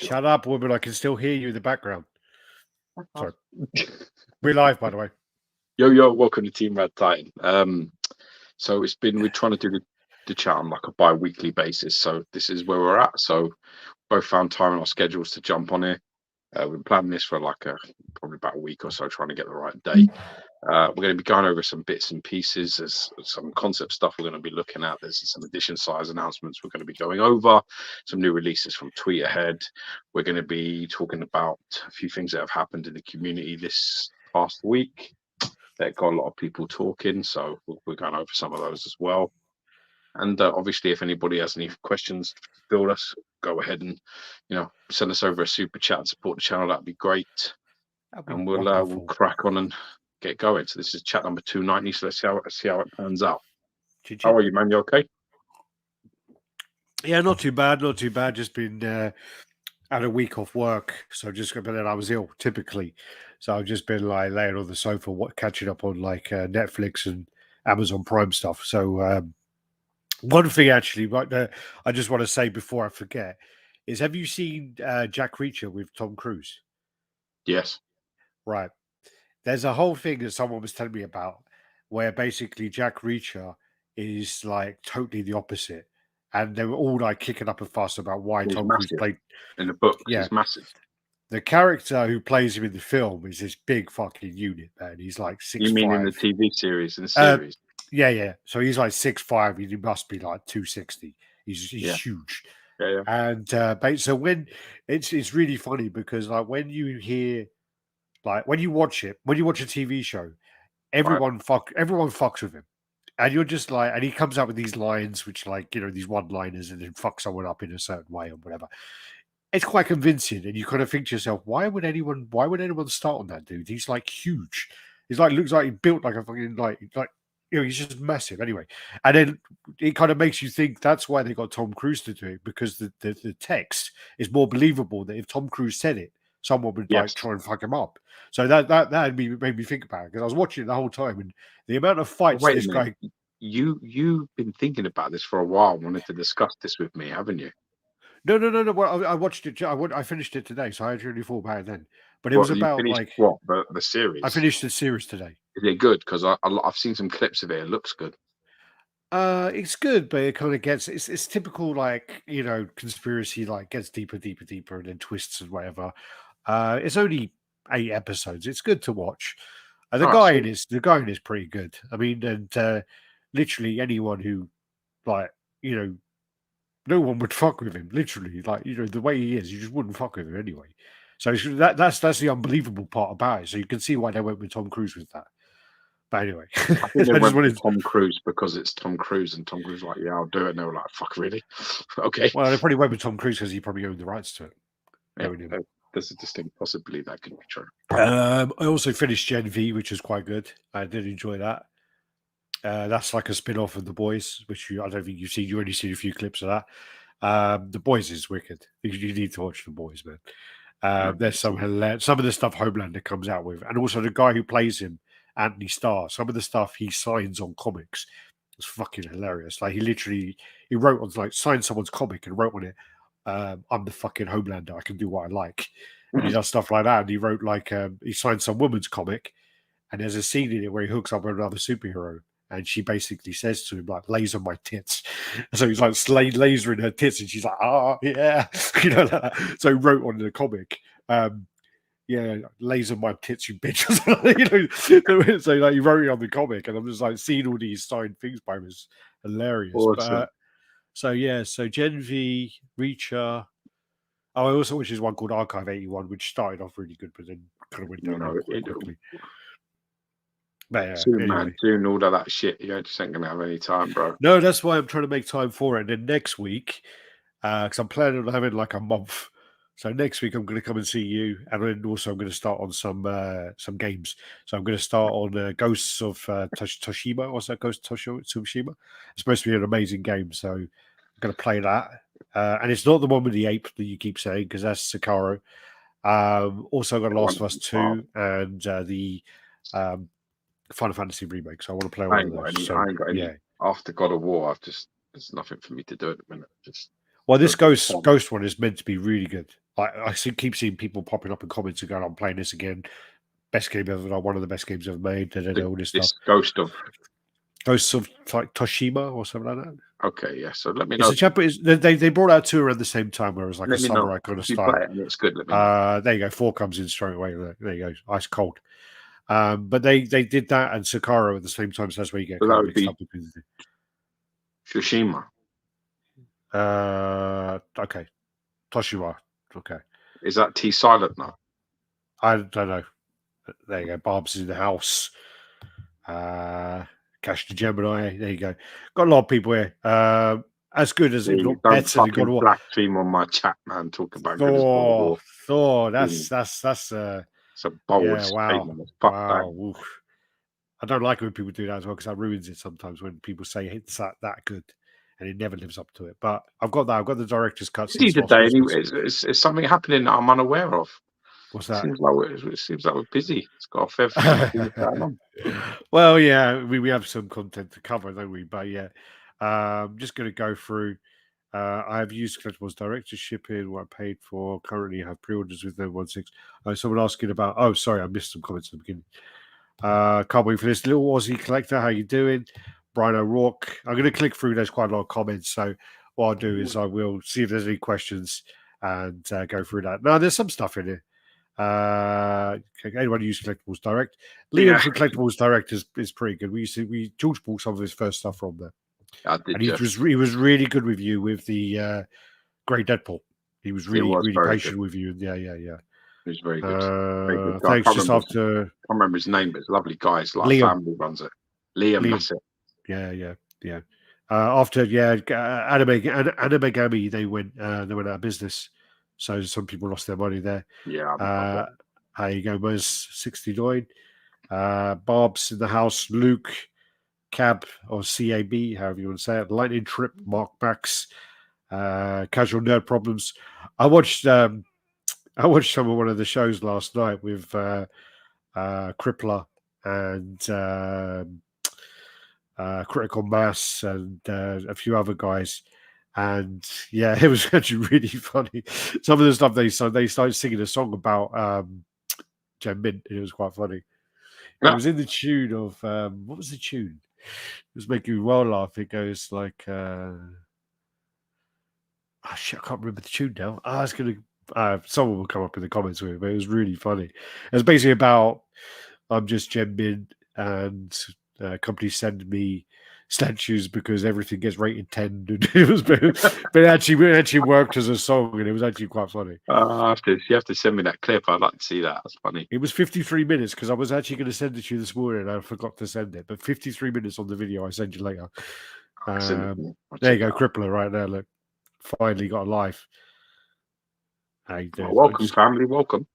Shut up, woman. I can still hear you in the background. Sorry. We're live, by the way. Yo, welcome to Team RaddTitan. So we're trying to do the chat on like a bi-weekly basis. So this is where we're at. So both found time in our schedules to jump on here. We've been planning this for probably about a week or so, trying to get the right day. We're going to be going over some bits and pieces. There's some concept stuff we're going to be looking at. There's some edition size announcements we're going to be going over. Some new releases from Tweet Ahead. We're going to be talking about a few things that have happened in the community this past week that got a lot of people talking. So we're going over some of those as well. And obviously, if anybody has any questions, build us, go ahead and send us over a super chat and support the channel. That'd be great. And we'll crack on and get going. So this is chat number 290. So let's see how it pans out. How are you, man? You okay? Yeah, not too bad. Not too bad. Just been had a week off work, so but then I was ill typically. So I've just been like laying on the sofa, catching up on like Netflix and Amazon Prime stuff. So one thing actually, I just want to say before I forget is: have you seen Jack Reacher with Tom Cruise? Yes. Right. There's a whole thing that someone was telling me about where basically Jack Reacher is like totally the opposite. And they were all like kicking up a fuss about why Tom Cruise played in the book. Yeah, he's massive. The character who plays him in the film is this big fucking unit, man. He's like 6'5". You mean in the TV series? In the series? Yeah. So he's like 6'5". He must be like 260. He's huge. Yeah. And so when it's really funny because like when you hear, like when you watch a TV show, everyone fucks with him. And you're just like, and he comes out with these lines, which like, these one-liners and then fuck someone up in a certain way or whatever. It's quite convincing. And you kind of think to yourself, why would anyone start on that dude? He's like huge. He's like, looks like he built like a fucking, like, he's just massive anyway. And then it kind of makes you think that's why they got Tom Cruise to do it, because the text is more believable that if Tom Cruise said it, someone would like try and fuck him up. So that made me think about it, because I was watching it the whole time, and the amount of fights this guy. You've been thinking about this for a while, wanted to discuss this with me, haven't you? No. Well, I watched it. I finished it today, so I had really thought about it then. But it was about like the series. I finished the series today. Is it good? Because I've seen some clips of it. It looks good. It's good, but it kind of gets it's typical like conspiracy, like gets deeper and then twists and whatever. It's only 8 episodes. It's good to watch. The guy in it is pretty good. I mean, and literally anyone who like no one would fuck with him. Literally, like the way he is, you just wouldn't fuck with him anyway. So that's the unbelievable part about it. So you can see why they went with Tom Cruise with that. But anyway, I think they went with Tom Cruise because it's Tom Cruise, and Tom Cruise was like, yeah, I'll do it. And they were like, fuck, really? Okay. Well, they probably went with Tom Cruise because he probably owned the rights to it. Yeah, there's a distinct possibility that could be true. I also finished Gen V, which is quite good. I did enjoy that. That's like a spin-off of The Boys, which I don't think you've seen. You only seen a few clips of that. The Boys is wicked. You need to watch The Boys, man. There's some of the stuff Homelander comes out with, and also the guy who plays him, Anthony Starr. Some of the stuff he signs on comics is fucking hilarious. Like he wrote on, like, signed someone's comic and wrote on it, "I'm the fucking Homelander. I can do what I like." And he does stuff like that. And he wrote like he signed some woman's comic, and there's a scene in it where he hooks up with another superhero. And she basically says to him, like, laser my tits. So he's like lasering her tits, and she's like, oh, yeah. Like that. So he wrote on the comic, yeah, laser my tits, you bitch. So like, he wrote it on the comic, and I'm just like seeing all these signed things by him is hilarious. Awesome. But, so Gen V, Reacher. I also watched this one called Archive 81, which started off really good, but then kind of went down quite quickly. But yeah, soon, anyway. Man, doing all of that shit, you just ain't gonna have any time, bro. No, that's why I'm trying to make time for it. And then next week, because I'm planning on having like a month, so next week I'm going to come and see you, and then also I'm going to start on some games. So I'm going to start on Ghosts of Tsushima. What's that? Ghost of Tsushima. It's supposed to be an amazing game, so I'm going to play that. And it's not the one with the ape that you keep saying, because that's Sekiro. Also got Last of Us 2 and the Final Fantasy remake, so I want to play one of those. I ain't got any. After God of War, there's nothing for me to do at the minute. Well, this ghost one is meant to be really good. I keep seeing people popping up in comments and going, "I'm playing this again. Best game ever. One of the best games ever made." All this stuff. Ghosts of like Toshima or something like that. Okay, yeah. So let me know. It's a chapter. They brought out 2 around the same time, where it was like a samurai kind of style. It's good. Let me know. There you go. 4 comes in straight away. There you go. Ice cold. But they did that and Sakara at the same time, so that's where you get kind of mixed up with Tsushima. Okay. Toshima. Okay. Is that T silent now? I don't know. There you go. Barb's in the house. Cash to Gemini. There you go. Got a lot of people here. As good as it looked better. Don't black team on my chat, man. Talk about Thor. That's it's a bold statement. Wow. I don't like it when people do that as well because that ruins it sometimes when people say it's that good and it never lives up to it. But I've got that. I've got the director's cut. Is something happening that I'm unaware of? What's that? It seems like we're busy. It's got a fair few going on. Well, yeah, we have some content to cover, don't we? But yeah, I'm just going to go through. I have used Collectibles Director shipping, what I paid for. Currently, I have pre-orders with them 16. Someone asking about. Oh, sorry, I missed some comments at the beginning. Can't wait for this. Little Aussie Collector, how you doing? Brian O'Rourke. I'm going to click through. There's quite a lot of comments. So what I'll do is I will see if there's any questions and go through that. Now, there's some stuff in here. Anyone use Collectibles Direct? Liam from Collectibles Direct is pretty good. George bought some of his first stuff from there. He was really good with you with the Grey Deadpool. He was really patient with you. Yeah. He was very good. Thanks. Just after, I can't remember his name, but it's a lovely guy. It's like Liam. Family runs it. Liam. That's it. Yeah. After Anime Gami, they went out of business. So some people lost their money there. Yeah. How you go, Mo's 69. Barb's in the house. Luke, Cab or CAB, however you want to say it. Lightning Trip, Mark Max, Casual Nerd Problems. I watched some of one of the shows last night with Crippler and Critical Mass and a few other guys. And yeah, it was actually really funny. Some of the stuff they started singing a song about Jen Mint, and it was quite funny. It was in the tune of what was the tune? It was making me well laugh. It goes like I can't remember the tune now. It's gonna someone will come up in the comments with it, but it was really funny. It was basically about I'm just Jen Mint and companies send me statues because everything gets rated 10. And it was, but it actually worked as a song, and it was actually quite funny. You have to send me that clip. I'd like to see that. That's funny. It was 53 minutes because I was actually going to send it to you this morning, and I forgot to send it. But 53 minutes on the video, I send you later. There you go, Crippler, right there. Look, finally got a life. Welcome, family. Welcome.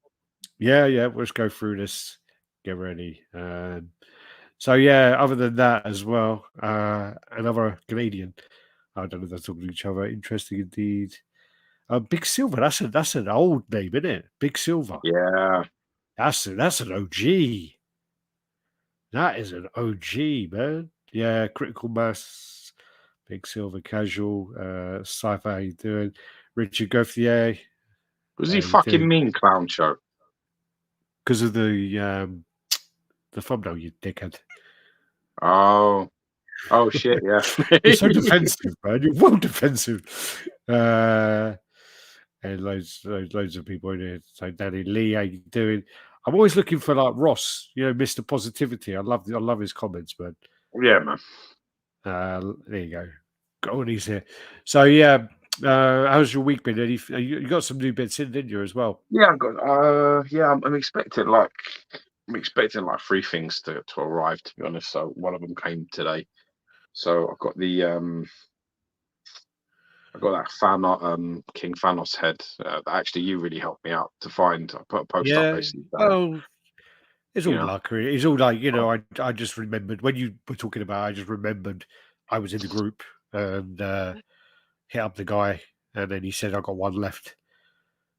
Yeah. Let's go through this. Get ready. So yeah, other than that as well, another Canadian. I don't know if they're talking to each other. Interesting indeed. Big Silver. That's an old name, isn't it? Big Silver. Yeah. That's an OG. That is an OG, man. Yeah, Critical Mass, Big Silver Casual, Sci-Fi. How you doing? Richard Gauthier. Was he fucking mean clown show? Because of the thumbnail, you dickhead. Oh shit, yeah. You're so defensive, man. You're well defensive. And loads of people in here. So Danny Lee, how you doing? I'm always looking for like Ross, Mr. Positivity. I love his comments, man. Yeah, man. There you go. Go on, he's here. So yeah, how's your week been? You got some new bits in, didn't you, as well? Yeah, I've got. I'm expecting like 3 things to arrive. To be honest, so one of them came today. So I've got that King Thanos head. Actually, you really helped me out to find. I put a post up basically. It's all luck. It's all like I just remembered when you were talking about. I just remembered I was in the group and hit up the guy, and then he said I got one left.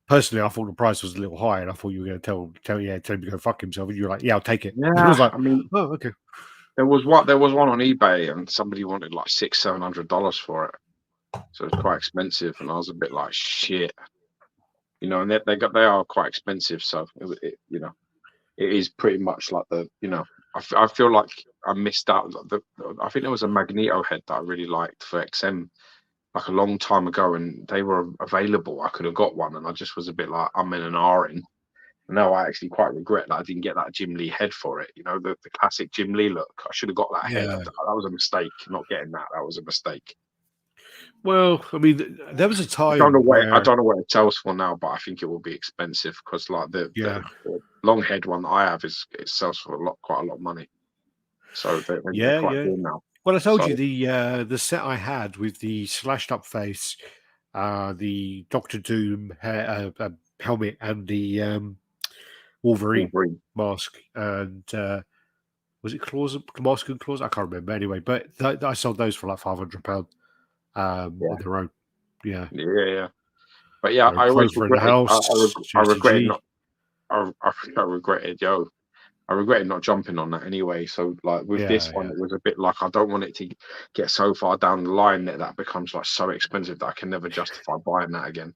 Personally, I thought the price was a little high, and I thought you were going to tell him to go fuck himself, and you were like, "Yeah, I'll take it." Yeah, I was like, "Oh, okay." There was one on eBay, and somebody wanted like $600-700 for it. so it's quite expensive. And I was a bit like, shit, you know. And they are quite expensive, so you know, it is pretty much like the, you know, I feel like I missed out. I think there was a Magneto head that I really liked for XM like a long time ago, and they were available. I could have got one, and I just was a bit like, I'm in an R in. Now I actually quite regret that I didn't get that Jim Lee head for it. You know, the classic Jim Lee look. I should have got that head. Yeah. That was a mistake. Not getting that. That was a mistake. Well, I mean, there was a I don't know time what I where, don't know what it sells for now, but I think it will be expensive because like yeah, the long head one that I have it sells for quite a lot of money. So they're yeah, quite yeah. good now. Well, I told you So the set I had with the slashed up face, the Doctor Doom helmet, and the Wolverine Wolverine. mask, and was it claws, mask and claws? I can't remember. Anyway, but I sold those for like £500 Yeah, on their own. Yeah, yeah. But yeah, so I always clothes for in the regretted. house, I regretted JCG. not. I regretted, yo. I regretted not jumping on that anyway. So like with this Yeah, one, yeah. it was a bit like I don't want it to get so far down the line that becomes like so expensive that I can never justify buying that again.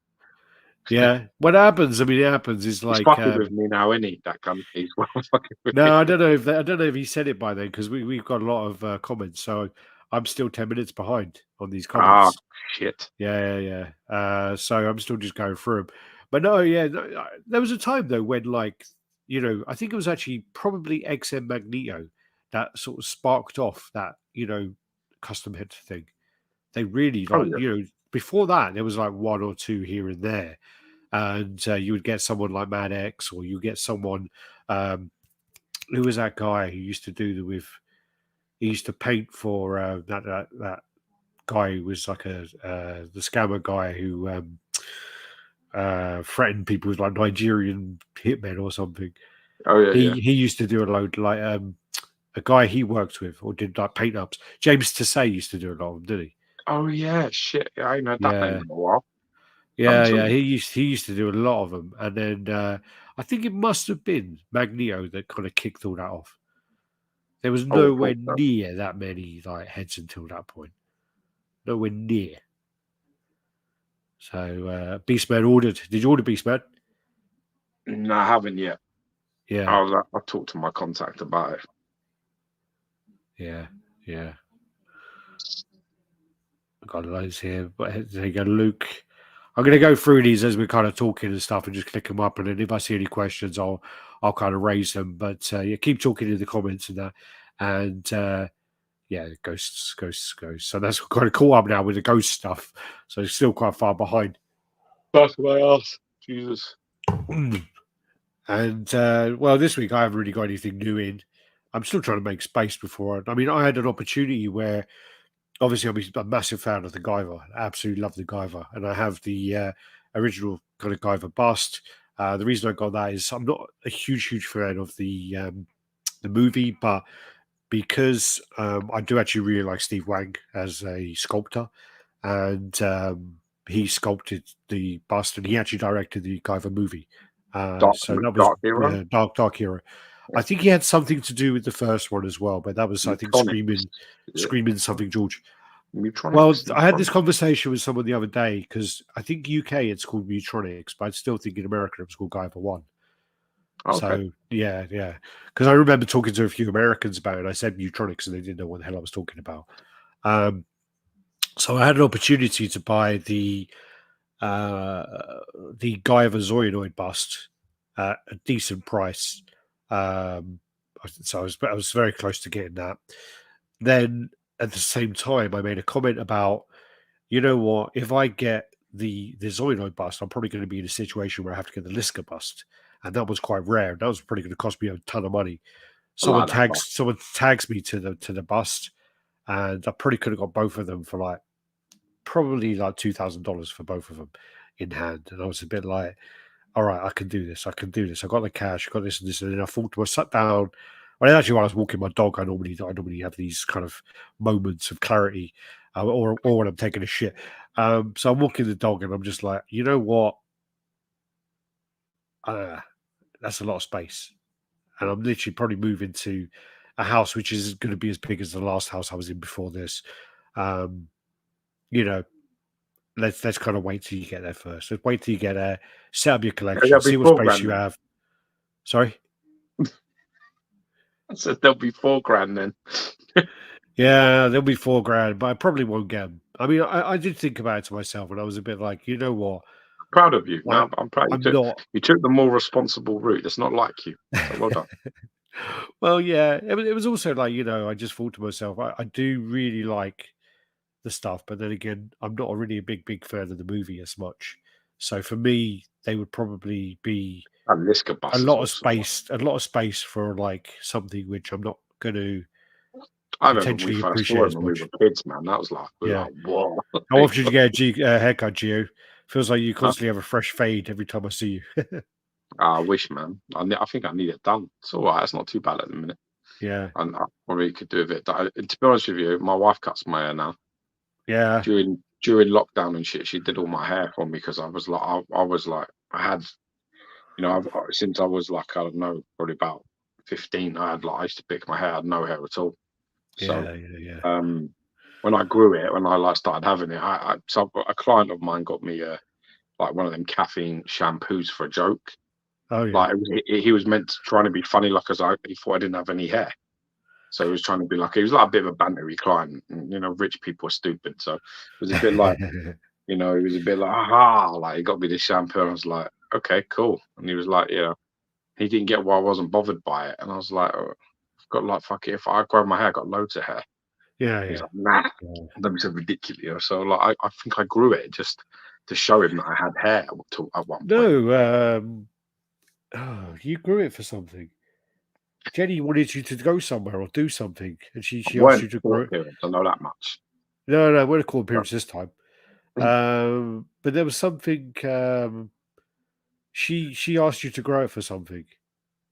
Yeah, what happens? I mean, it happens is He's like fucking with me now, isn't he? That cunt. He's well fucking with me. no, I don't know if he said it by then because we've got a lot of comments, so I'm still 10 minutes behind on these Ah, comments. shit. Yeah. So I'm still just going through them. But no, yeah, there was a time though when, like, you know, I think it was actually probably XM Magneto that sort of sparked off that, you know, custom head thing. They really Oh like, yeah. you know, before that there was like one or two here and there, and you would get someone like Mad X, or you get someone. Who was that guy who used to do the with? He used to paint for that guy who was like the scammer guy who threatened people with like Nigerian hitmen or something. Oh yeah. He used to do a load like a guy he worked with or did like paint ups. James Tassay used to do a lot of them, did he? Oh yeah. Shit. I ain't heard that name Yeah, in a while. Coming yeah. soon. He used to do a lot of them, and then I think it must have been Magneto that kind of kicked all that off. There was I would have nowhere thought so. near that many like heads until that point. Nowhere near. So Beastman ordered. Did you order Beastman? No, I haven't yet. Yeah, I'll talk to my contact about it. yeah. I've got loads here. But there you go, Luke. I'm going to go through these as we're kind of talking and stuff, and just click them up. And then if I see any questions, I'll kind of raise them. But yeah, keep talking in the comments and that. And yeah, ghosts. So that's kind of caught up now with the ghost stuff. So it's still quite far behind. That's my ass. Jesus. And well, this week I haven't really got anything new in. I'm still trying to make space before. I mean, I had an opportunity where obviously I'm a massive fan of the Guyver. I absolutely love the Guyver, and I have the original kind of Guyver bust. The reason I got that is I'm not a huge fan of the movie, but because I do actually really like Steve Wang as a sculptor, and he sculpted the bust, and he actually directed the Guyver movie. So that was Dark Hero. Dark Hero. I think he had something to do with the first one as well, but that was I think Mutronics. Is it? screaming something George. Well, Mutronics. I had this conversation with someone the other day because I think UK it's called Mutronics, but I still think in America it was called Guyver One. Okay. So yeah. Because I remember talking to a few Americans about it. I said Mutronics, and they didn't know what the hell I was talking about. So I had an opportunity to buy the Guyver Zoianoid bust at a decent price. So I was very close to getting that. Then at the same time, I made a comment about, you know what, if I get the Zoianoid bust, I'm probably going to be in a situation where I have to get the Liska bust. And that was quite rare. That was probably going to cost me a ton of money. I like that part. Someone tags me to the bust, and I probably could have got both of them for like probably like $2,000 for both of them in hand. And I was a bit like, all right, I can do this. I got the cash, got this and this. And then I thought I sat down. Well, actually, while I was walking my dog, I normally have these kind of moments of clarity, or when I'm taking a shit. So I'm walking the dog, and I'm just like, you know what? That's a lot of space, and I'm literally probably moving to a house which is going to be as big as the last house I was in before this. You know, let's kind of wait till you get there first. Let's wait till you get there, set up your collection, There'll be see what space $4,000 you then. have. Sorry? I said there'll be $4,000 then. Yeah, there'll be $4,000, but I probably won't get them. I mean, I did think about it to myself, and I was a bit like, you know what? Proud of you. Like, No, I'm proud. I'm not. You took the more responsible route. That's not like you. So well done. Well, yeah, it was also like, you know, I just thought to myself, I do really like the stuff, but then again, I'm not really a big fan of the movie as much. So for me, they would probably be And Liska a Bus is lot of awesome. space for like something which I'm not going to I remember when we potentially first saw appreciate him as when we were much. kids, man. That was like, we were Yeah. like, whoa. How often did you get a haircut, Gio? Feels like you Huh? constantly have a fresh fade every time I see you. I wish, man. I think I need it done. It's all right. It's not too bad at the minute. Yeah. And I probably could do with it. And to be honest with you, my wife cuts my hair now. Yeah. During lockdown and shit, she did all my hair for me because I was like, I had, you know, since I was like, I don't know, probably about 15, I used to pick my hair, I had no hair at all. So, Yeah. when I grew it, when I like started having it, so a client of mine got me like one of them caffeine shampoos for a joke. Oh yeah. Like he was meant to trying to be funny, like he thought I didn't have any hair. So he was trying to be like, he was like a bit of a bantery client. And, you know, rich people are stupid. So it was a bit like, you know, he was a bit like, aha, like he got me this shampoo. And I was like, okay, cool. And he was like, you know, he didn't get why I wasn't bothered by it. And I was like, oh, I've got like, fuck it. If I grow my hair, I've got loads of hair. Yeah. He's like, nah, Yeah. that was so ridiculous. So like, I think I grew it just to show him that I had hair at one point. No, you grew it for something. Jenny wanted you to go somewhere or do something, and she asked you to grow it. I know that much. No, we're called appearance this time. But there was something. She asked you to grow it for something.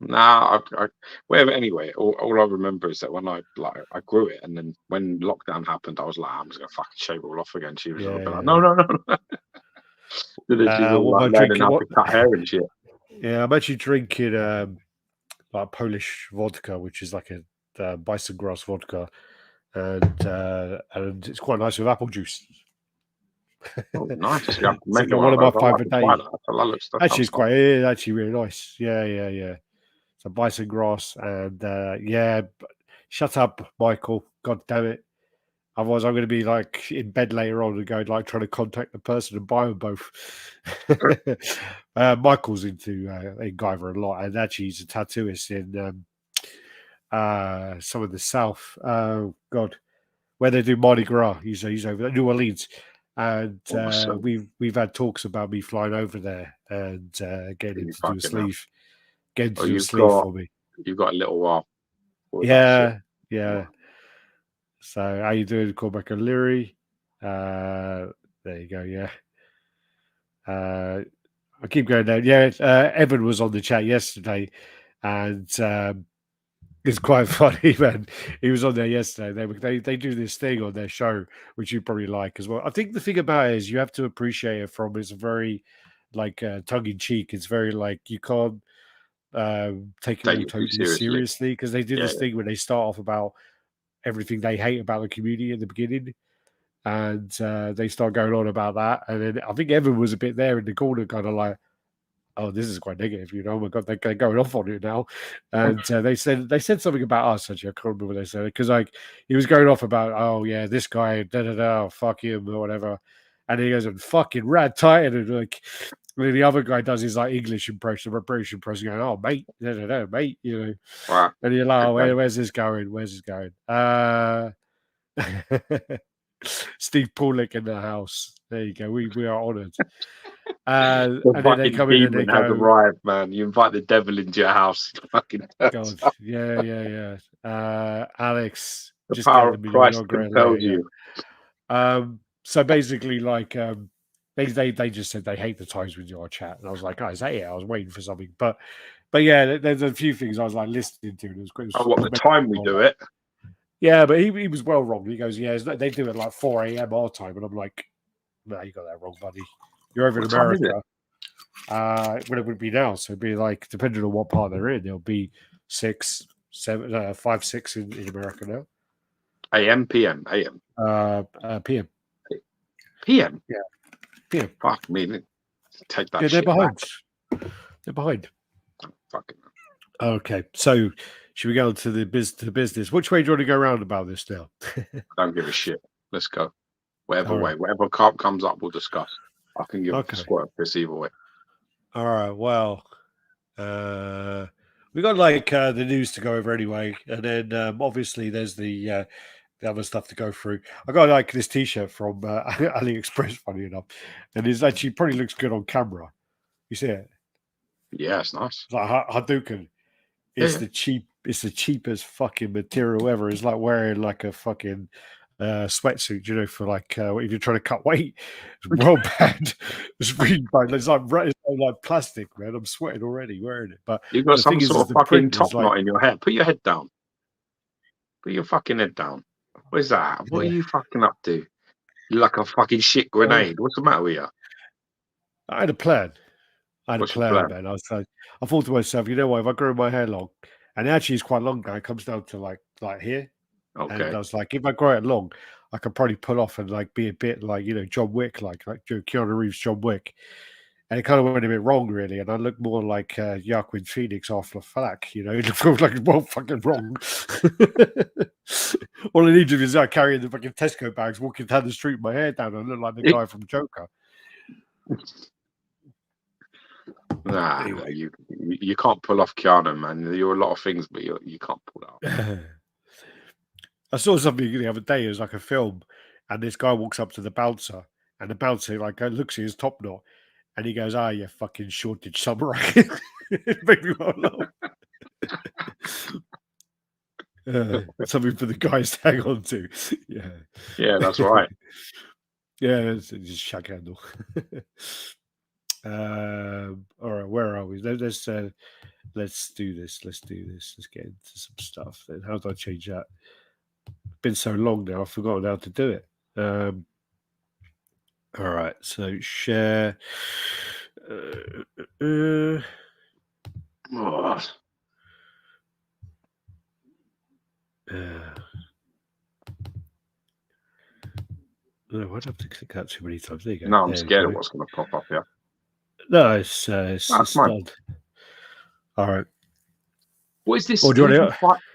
Nah, well, anyway, all I remember is that when I grew it, and then when lockdown happened, I was like, I'm just gonna fucking shave it all off again. She was a little bit like, no. Then she's all What am I like learning drinking? how to cut hair and shit. Yeah, I'm actually drinking like Polish vodka, which is like a bison grass vodka, and it's quite nice with apple juice. Oh, nice. You have to It's like mention one of my five a that. day. Actually, it's actually really nice. Yeah. So bison grass and yeah. Shut up, Michael. God damn it. Otherwise, I'm going to be like in bed later on and going like trying to contact the person and buy them both. Michael's into Guyver a lot, and actually he's a tattooist in some of the South. Oh God, where they do Mardi Gras. He's over there, New Orleans, and Awesome. we've had talks about me flying over there and getting him to do a sleeve, for me. You've got a little while. Yeah. So how you doing, Cormac O'Leary? There you go. Yeah. I keep going down. Yeah, Evan was on the chat yesterday, and it's quite funny, man. He was on there yesterday. They do this thing on their show, which you probably like as well. I think the thing about it is you have to appreciate it from it's very like tongue in cheek. It's very like you can't take it all totally seriously because they do this thing where they start off about everything they hate about the community in the beginning. And they start going on about that. And then I think Evan was a bit there in the corner, kind of like, oh, this is quite negative, you know. Oh my God, they're going off on it now. And they said something about us, actually. I can't remember what they said. Because like he was going off about, oh yeah, this guy, fuck him or whatever. And he goes, and fucking RaddTitan. And like and then the other guy does his like English impression, going, oh mate, mate, you know. Wow. And you're like, oh, where's this going? Where's this going? Steve Paulick in the house. There you go. We are honoured. And then they come in and they go, has arrived, man. You invite the devil into your house. Fucking God, yeah. Alex, the just power get of them Christ compels you. So basically, like, they just said they hate the times with your chat, and I was like, oh, is that it? I was waiting for something, but yeah, there's a few things I was like listening to, and it was great. The time we do it. Yeah, but he was well wrong. He goes, yeah, they do it like 4 a.m. our time. And I'm like, no, you got that wrong, buddy. You're over in America. What it would be now. So it'd be like, depending on what part they're in, it'll be 6, 7, 5, 6 in America now. AM, PM, AM. PM. PM? Yeah. Yeah. Fuck me. Take that Yeah, they're shit back. behind. They're behind. Fucking. Okay, so should we go to the business? Which way do you want to go around about this now? Don't give a shit. Let's go. Whatever All way, right. whatever carp comes up, we'll discuss. I can give a Okay. squirt of piss either way. All right. Well, we got like the news to go over anyway, and then obviously there's the other stuff to go through. I got like this T-shirt from AliExpress, funny enough, and it actually probably looks good on camera. You see it? Yeah, it's nice. It's like Hadouken. It's Yeah. It's the cheapest fucking material ever. It's like wearing like a fucking sweatsuit, you know, for like if you're trying to cut weight. It's well bad. It's really bad. It's like plastic, man. I'm sweating already wearing it. But You've got the some thing sort is of the fucking print top is like, knot in your head. Put your head down. Put your fucking head down. What is that? What yeah. are you fucking up to? You're like a fucking shit grenade. What's the matter with you? I had a plan. What's your plan? Man. I thought to myself, you know what? If I grow my hair long, and actually it's quite long now, it comes down to like here. Okay. And I was like, if I grow it long, I could probably pull off and like be a bit like, you know, John Wick, like Keanu Reeves, John Wick. And it kind of went a bit wrong, really. And I looked more like Joaquin Phoenix after Falak, you know, it feels like well fucking wrong. All I need to do is carrying the fucking Tesco bags, walking down the street with my hair down, and look like the guy from Joker. Nah, Anyway. you can't pull off Keanu, man. You're a lot of things, but you can't pull it off. I saw something the other day. It was like a film, and this guy walks up to the bouncer, and the bouncer like looks at his top knot, and he goes, "Ah, you fucking shortage samurai." It made me well laugh. Something for the guys to hang on to. Yeah, that's right. Yeah, it's just shag handle. All right, where are we? Let's do this. Let's get into some stuff. Then how do I change that? Been so long now, I've forgotten how to do it. All right, so share. No, I'd have to click that too many times. There you go. No, I'm scared of what's going to pop up here. No, it's done. All right. What is this? Oh,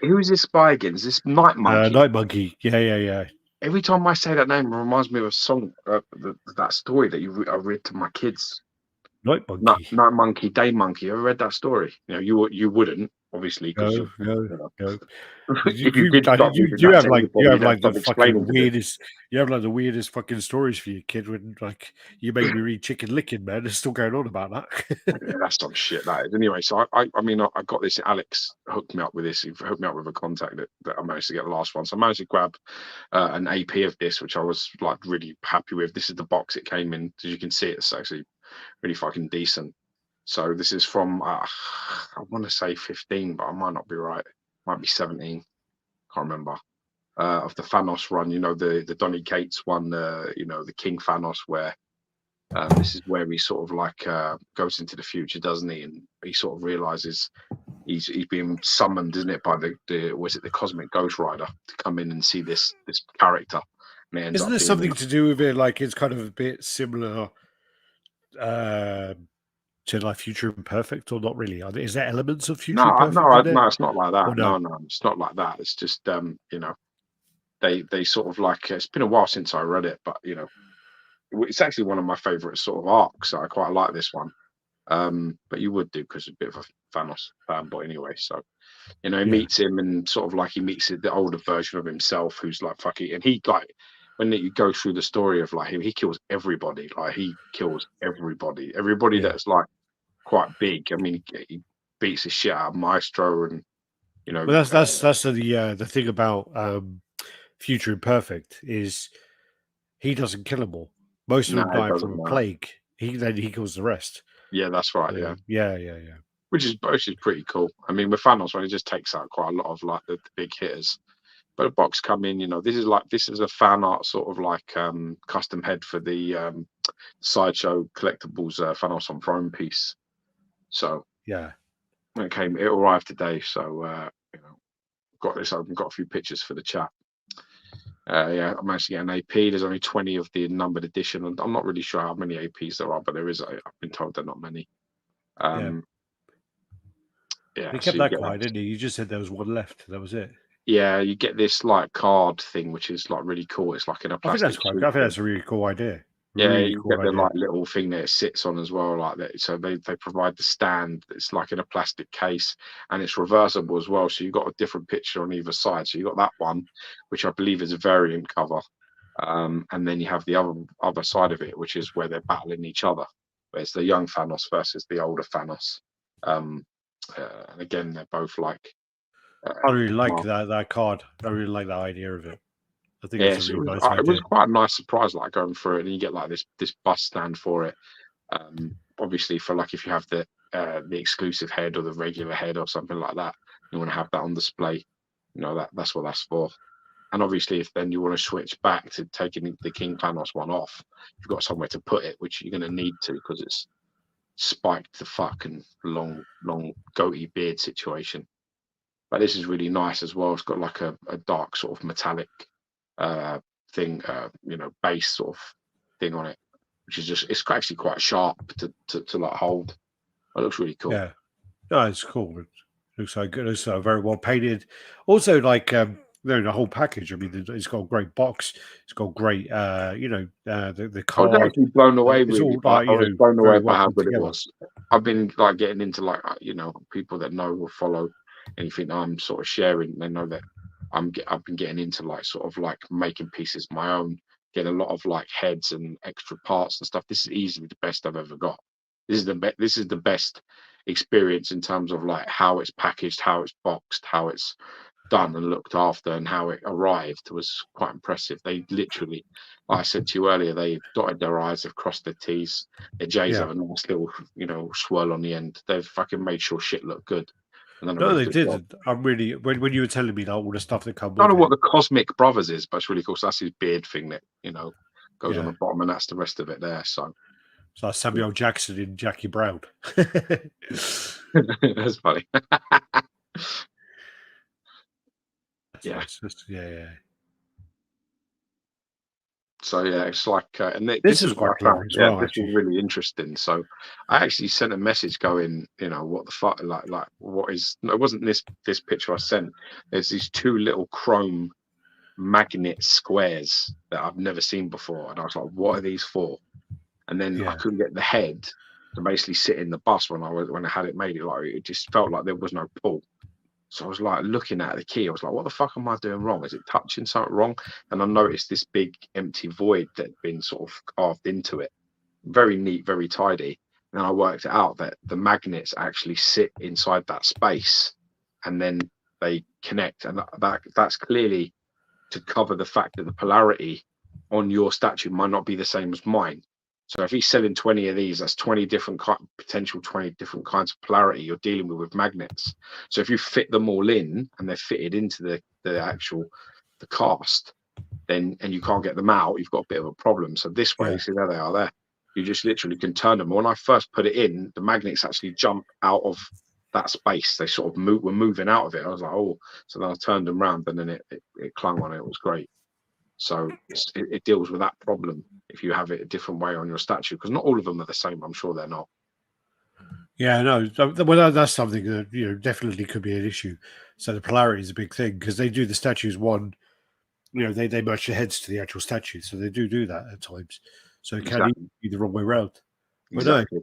Who is this spy again? Is this Night Monkey? Night Monkey. Yeah. Every time I say that name, it reminds me of a song, that story that I read to my kids. Night Monkey. Night Monkey, Day Monkey. Ever read that story? You know, you wouldn't, obviously, because no. You have like the fucking weirdest. You have like the weirdest fucking stories for your kid. When like you made me read Chicken Licking, man. There's still going on about that. Yeah, that's some shit. That is. Anyway, so I got this. Alex hooked me up with this. He hooked me up with a contact that I managed to get the last one. So I managed to grab an AP of this, which I was like really happy with. This is the box it came in. As you can see, it's actually really fucking decent. So this is from I want to say 15, but I might not be right. Might be 17. Can't remember. Of the Thanos run, you know, the Donny Cates one, you know, the King Thanos, where this is where he sort of like goes into the future, doesn't he? And he sort of realizes he's being summoned, isn't it, by the Cosmic Ghost Rider to come in and see this character. And Isn't there something to do with it? Like it's kind of a bit similar to like Future Imperfect, or not really? Is there elements of Future Imperfect? No, it's not like that. No, it's not like that. It's just you know, they sort of like, it's been a while since I read it, but you know, it's actually one of my favorite sort of arcs. I quite like this one. But you would do, because it's a bit of a Thanos fanboy anyway. So, you know, he meets him, and sort of like he meets the older version of himself, who's like fucking, and he like, when you go through the story of like him, he kills everybody. Like he kills everybody that's like quite big. I mean, he beats the shit out of Maestro, and you know. Well, that's the thing about Future Imperfect is he doesn't kill them all. Most of them die from a plague. He kills the rest. Yeah, that's right. Yeah. Which is pretty cool. I mean, with Thanos, when he just takes out quite a lot of like the big hitters. But a box come in, you know, this is a fan art sort of like custom head for the Sideshow Collectibles Thanos on Throne piece. So yeah, it arrived today. So you know, got this open, got a few pictures for the chat. Yeah, I managed to get an AP. There's only 20 of the numbered edition, and I'm not really sure how many APs there are, but there is. I've been told they're not many. Yeah, He so kept you that get quiet, didn't he? You just said there was one left. That was it. yeah, you get this like card thing, which is like really cool. It's like in a I think that's plastic quite. sheet I think thing. that's a really cool idea. Yeah, Really you cool get the idea. like little thing that it sits on as well, like that. So they provide the stand. It's like in a plastic case, and it's reversible as well. So you've got a different picture on either side. So you got that one, which I believe is a variant cover, and then you have the other side of it, which is where they're battling each other. Where it's the young Thanos versus the older Thanos. And again, they're both like. I really like Well, that card. I really like that idea of it. I think it's a yes, really nice it was idea. quite a nice surprise, like going through it, and you get like this bus stand for it. Obviously, for like if you have the exclusive head or the regular head or something like that, you want to have that on display. You know that's what that's for. And obviously, if then you want to switch back to taking the King Thanos one off, you've got somewhere to put it, which you're going to need to because it's spiked the fuck and long goatee beard situation. But this is really nice as well. It's got like a dark sort of metallic thing, base sort of thing on it, which is just it's actually quite sharp to like hold. It looks really cool. Yeah, no, it's cool. It looks so good. It's very well painted. Also, like the whole package. I mean, it's got a great box. It's got great, the I was card. actually blown away It's really. all like I was blown away very by well how put good it together. was. I've been like getting into like people that know or follow anything I'm sort of sharing. They know that I've been getting into like sort of like making pieces my own, getting a lot of like heads and extra parts and stuff. This is easily the best I've ever got. This is the best experience in terms of like how it's packaged, how it's boxed, how it's done and looked after, and how it arrived was quite impressive. They literally, like I said to you earlier, they dotted their I's, they've crossed their T's. Their J's Yeah. have a nice little, swirl on the end. They've fucking made sure shit looked good and done a No, really they good job. did. I'm really when you were telling me that all the stuff that come I don't with know what it. the Cosmic Brothers is, but it's really cool. So that's his beard thing that, goes on Yeah, the bottom, and that's the rest of it there. So it's like Samuel Jackson and Jackie Brown. that's funny. That's Yeah. nice. Yeah. So yeah, it's like, and This this is is what quite I found. clever as Yeah, well, this was actually. really interesting. So I actually sent a message going, what the fuck, like what is? No, it wasn't this picture I sent. There's these two little chrome magnet squares that I've never seen before, and I was like, what are these for? And then I Yeah. couldn't get the head to basically sit in the bus when I had it made. It just felt like there was no pull. So I was like looking at the key. I was like, what the fuck am I doing wrong? Is it touching something wrong? And I noticed this big empty void that had been sort of carved into it. Very neat, very tidy. And I worked it out that the magnets actually sit inside that space and then they connect. And that's clearly to cover the fact that the polarity on your statue might not be the same as mine. So if he's selling 20 of these, that's 20 different potential 20 different kinds of polarity you're dealing with magnets. So if you fit them all in and they're fitted into the cast, then and you can't get them out, you've got a bit of a problem. So this way, Yeah. you see there they are there. You just literally can turn them. When I first put it in, the magnets actually jump out of that space. They sort of were moving out of it. I was like, oh, so then I turned them around and then it clung on it. It was great. So it deals with that problem if you have it a different way on your statue, because not all of them are the same. I'm sure they're not. Yeah, no. Well, that's something that definitely could be an issue. So the polarity is a big thing because they do the statues one. They match the heads to the actual statue, so they do that at times. So it can Exactly. be the wrong way around. But no, Exactly.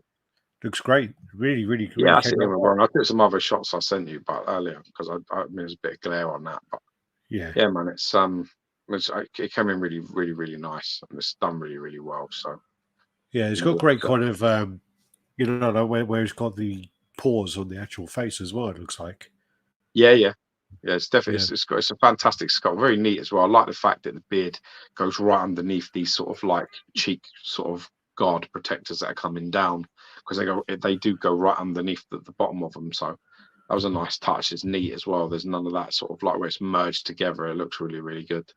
looks great. Really, Yeah, I came see them out well. wrong. I took some other shots I sent you, but earlier because I mean, there's a bit of glare on that. But Yeah, yeah, man, it came in really, really, really nice, and it's done really, really well. So yeah. It's got great kind of where it's got the pores on the actual face as well. It looks like. yeah. It's definitely Yeah, it's a fantastic skull, very neat as well. I like the fact that the beard goes right underneath these sort of like cheek sort of guard protectors that are coming down, because they do go right underneath the bottom of them. So that was a nice touch. It's neat as well. There's none of that sort of like where it's merged together. It looks really, really good.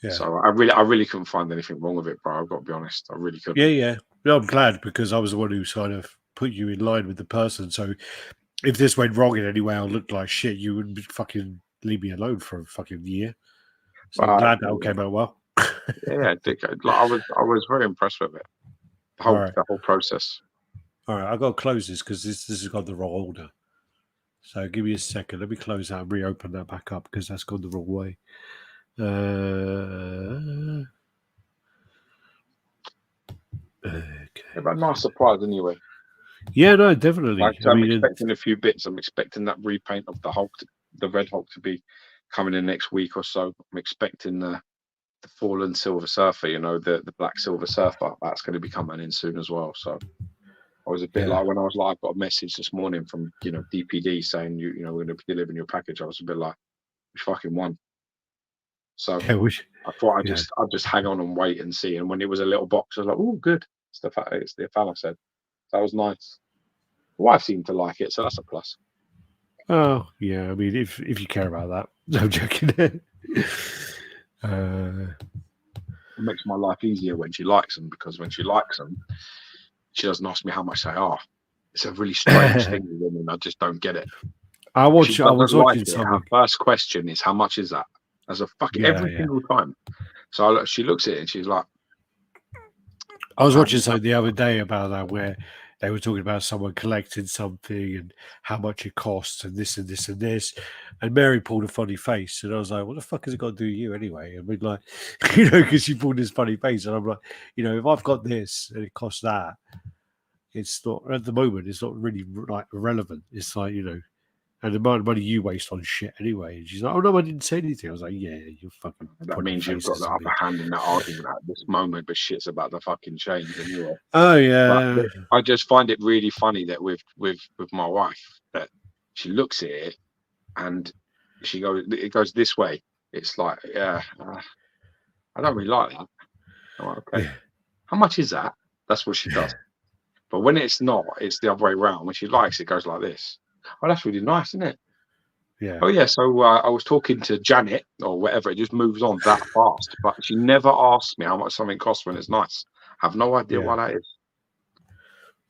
yeah, So I really couldn't find anything wrong with it, bro. I've got to be honest. I really couldn't. yeah. No, I'm glad because I was the one who kind of put you in line with the person. So if this went wrong in any way, I looked like shit. You wouldn't fucking leave me alone for a fucking year. So I'm glad that all came out well. Yeah, I was very impressed with it. The whole process. All right, I've got to close this because this has got the wrong order. So give me a second. Let me close that and reopen that back up because that's gone the wrong way. Okay. Yeah, but nice surprise anyway. Yeah, no, definitely. Like, I'm expecting a few bits. I'm expecting that repaint of the Hulk, the Red Hulk, to be coming in next week or so. I'm expecting the Fallen Silver Surfer, the Black Silver Surfer. That's going to be coming in soon as well. So I was a bit like, when I was like, I got a message this morning from DPD saying we're going to be delivering your package. I was a bit like, we fucking won. So I thought I'd just hang on and wait and see. And when it was a little box, I was like, oh, good. It's the Fala said. That was nice. My wife seemed to like it, so that's a plus. Oh yeah, I mean, if you care about that, no, I'm joking. It makes my life easier when she likes them, because when she likes them, she doesn't ask me how much they are. It's a really strange thing with women. I just don't get it. I was watching something. Her first question is, "How much is that?" As a fucking every single time. So she looks at it and she's like, I was watching something the other day about that where they were talking about someone collecting something and how much it costs and this and this and this. And Mary pulled a funny face. And I was like, what the fuck has it got to do with you anyway? I mean, like, because she pulled this funny face. And I'm like, if I've got this and it costs that, it's not, at the moment, it's not really like relevant. It's like, and the amount of money you waste on shit anyway. And she's like, oh no, I didn't say anything. I was like, yeah, you're fucking. That means you've got the upper hand in that argument at this moment, but shit's about to fucking change anyway. Oh yeah. But I just find it really funny that with my wife, that she looks at it and it goes this way. It's like, I don't really like that. I'm like, okay. Yeah. How much is that? That's what she does. But when it's not, it's the other way around. When she likes it, goes like this. Oh, that's really nice, isn't it? Yeah. Oh, yeah. So I was talking to Janet or whatever. It just moves on that fast. But she never asks me how much something costs when it's nice. I have no idea why that is.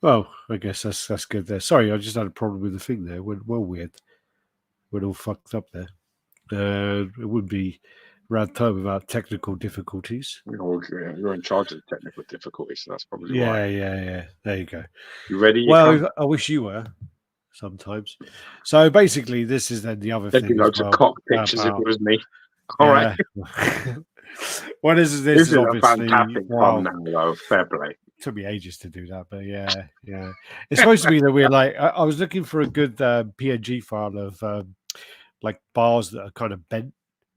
Well, I guess that's good there. Sorry, I just had a problem with the thing there. We're weird. We're all fucked up there. It would be RaddTitan without technical difficulties. You're in charge of the technical difficulties, so that's probably why. Yeah. There you go. You ready? I wish you were. Sometimes. So basically, this is then the other thing. Loads of cock pictures if it was me. All right. Well, this is obviously a fantastic fun now, though. Fair play. It took me ages to do that, but yeah. It's supposed to be that we're like, I was looking for a good PNG file of like bars that are kind of bent.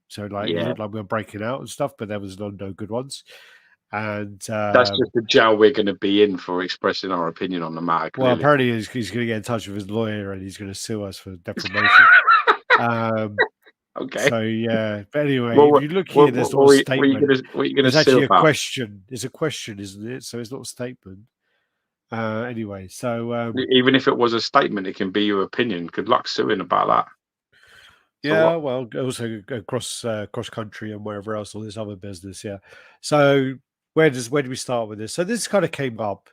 So like it looked like we were breaking out and stuff, but there was no good ones. And that's just the jail we're going to be in for expressing our opinion on the matter. Clearly. Well, apparently he's going to get in touch with his lawyer and he's going to sue us for defamation. Okay. So yeah, but anyway, if you look here, there's not a statement. What are you going to It's actually about? A question. It's a question, isn't it? So it's not a statement. Anyway, so even if it was a statement, it can be your opinion. Good luck suing about that. Yeah, well, also cross country and wherever else, all this other business. Yeah. So where do we start with this? So this kind of came up.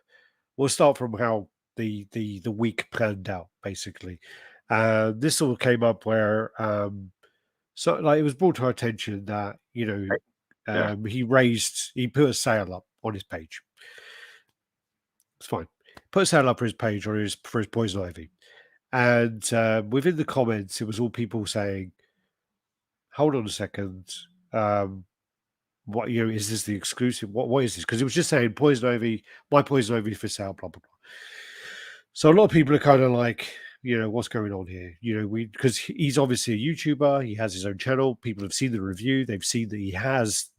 We'll start from how the week planned out, basically. This all came up where so like it was brought to our attention that he put a sale up on his page. It's fine. Put a sale up for his page or for his Poison Ivy. And within the comments, it was all people saying, hold on a second. What is this the exclusive? What is this? Because it was just saying Poison Ivy, my Poison Ivy for sale, blah, blah, blah. So a lot of people are kind of like, what's going on here? Because he's obviously a YouTuber. He has his own channel. People have seen the review. They've seen that he has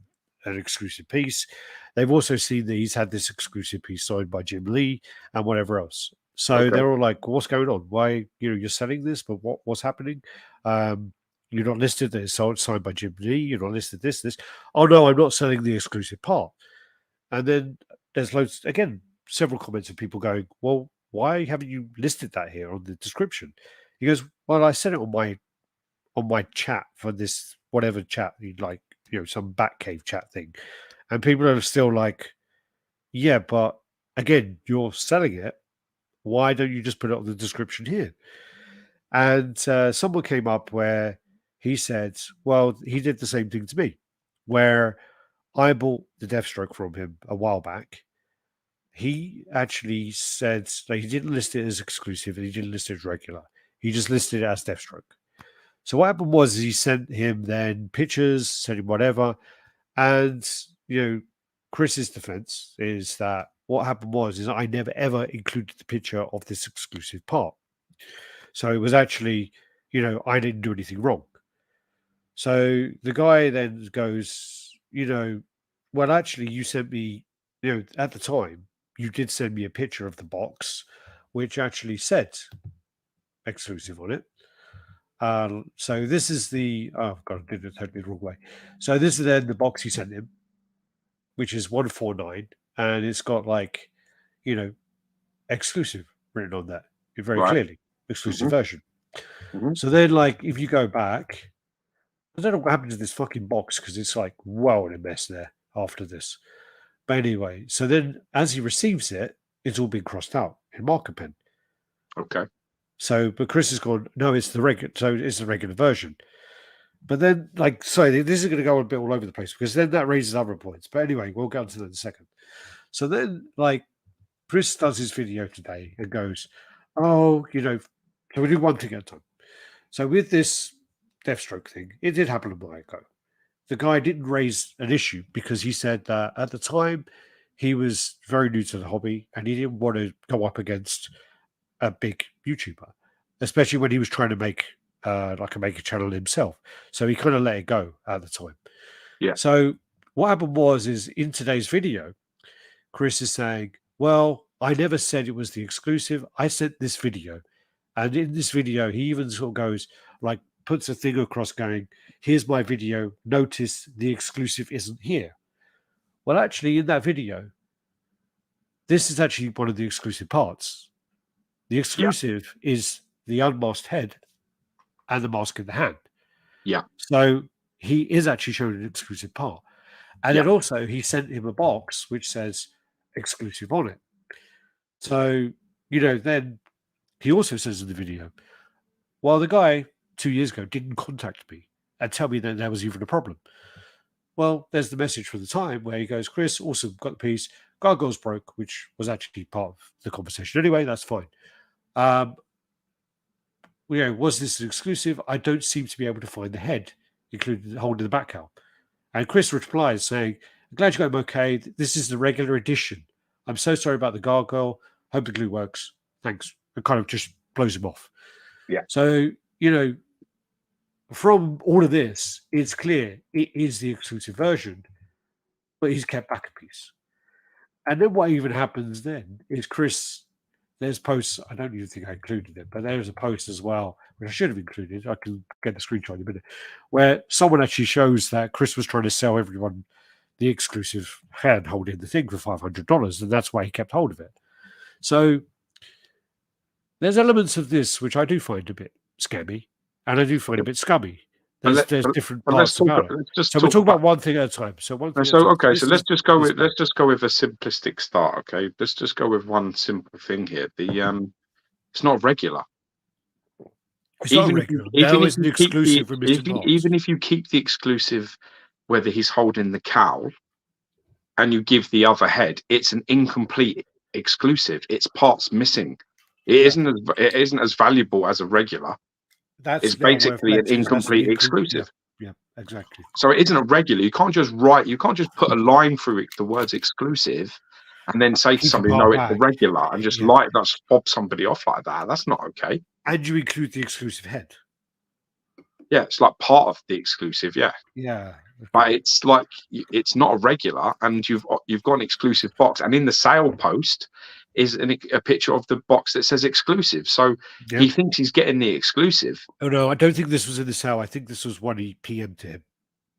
an exclusive piece. They've also seen that he's had this exclusive piece signed by Jim Lee and whatever else. So they're all like, what's going on? Why, you're selling this, but what's happening? You're not listed that it's signed by Jim Lee. You're not listed this. Oh, no, I'm not selling the exclusive part. And then there's several comments of people going, well, why haven't you listed that here on the description? He goes, well, I said it on my chat for this, whatever chat you'd like, some Batcave chat thing. And people are still like, yeah, but again, you're selling it. Why don't you just put it on the description here? And someone came up where he said, well, he did the same thing to me. where I bought the Deathstroke from him a while back. He actually said that he didn't list it as exclusive and he didn't list it as regular. He just listed it as Deathstroke. So what happened was he sent him then pictures, sent him whatever. And, Chris's defense is that what happened was I never ever included the picture of this exclusive part. So it was actually, I didn't do anything wrong. So the guy then goes, well, actually, you sent me, at the time, you did send me a picture of the box, which actually said exclusive on it. So this is oh god, I did it totally the wrong way. So this is then the box you sent him, which is 149, and it's got exclusive written on that very clearly, exclusive version. So then, if you go back, I don't know what happened to this fucking box because it's well in a mess there after this. But anyway, so then as he receives it, it's all been crossed out in marker pen. Okay. So, but Chris has gone, no, it's the regular. So it's the regular version. But then, sorry, this is going to go a bit all over the place because then that raises other points. But anyway, we'll go into that in a second. So then, Chris does his video today and goes, oh, so we do one thing at a time. So with this Deathstroke thing, it did happen a while ago. The guy didn't raise an issue because he said that at the time he was very new to the hobby and he didn't want to go up against a big YouTuber, especially when he was trying to make a channel himself. So he kind of let it go at the time. Yeah. So what happened is in today's video, Chris is saying, well, I never said it was the exclusive. I sent this video. And in this video, he even sort of goes, puts a thing across going, here's my video. Notice the exclusive isn't here. Well, actually, in that video, this is actually one of the exclusive parts. The exclusive is the unmasked head and the mask in the hand. Yeah. So he is actually showing an exclusive part. And then also he sent him a box which says exclusive on it. So, then he also says in the video, well, the guy 2 years ago didn't contact me and tell me that there was even a problem. Well, there's the message from the time where he goes, Chris, awesome, got the piece. Gargoyles broke, which was actually part of the conversation. Anyway, that's fine. Was this an exclusive? I don't seem to be able to find the head, including the holding the back cowl. And Chris replies saying, I'm glad you got him okay. This is the regular edition. I'm so sorry about the gargoyle. Hope the glue works. Thanks. It kind of just blows him off. Yeah. So, from all of this, it's clear it is the exclusive version, but he's kept back a piece. And then what even happens then is there's posts, I don't even think I included it, but there's a post as well, which I should have included. I can get the screenshot in a minute, where someone actually shows that Chris was trying to sell everyone the exclusive hand holding the thing for $500, and that's why he kept hold of it. So there's elements of this which I do find a bit scammy, and I do find a bit scummy. There's different parts about it. So we'll talk about one thing at a time. So let's just go with a simplistic start. Okay, let's just go with one simple thing here. It's not regular. Even if you keep the exclusive, whether he's holding the cowl, and you give the other head, it's an incomplete exclusive. It's parts missing. It isn't as valuable as a regular. It's basically an incomplete exclusive. Yeah, exactly. So it isn't a regular. You can't just put a line through the words exclusive and then say to somebody, no, it's a regular, and just fob somebody off like that. That's not okay. And you include the exclusive head. Yeah, it's like part of the exclusive, yeah. Yeah. But it's not a regular, and you've got an exclusive box, and in the sale post is a picture of the box that says exclusive. So he thinks he's getting the exclusive. Oh no, I don't think this was in the sale. I think this was one he PM'd to him.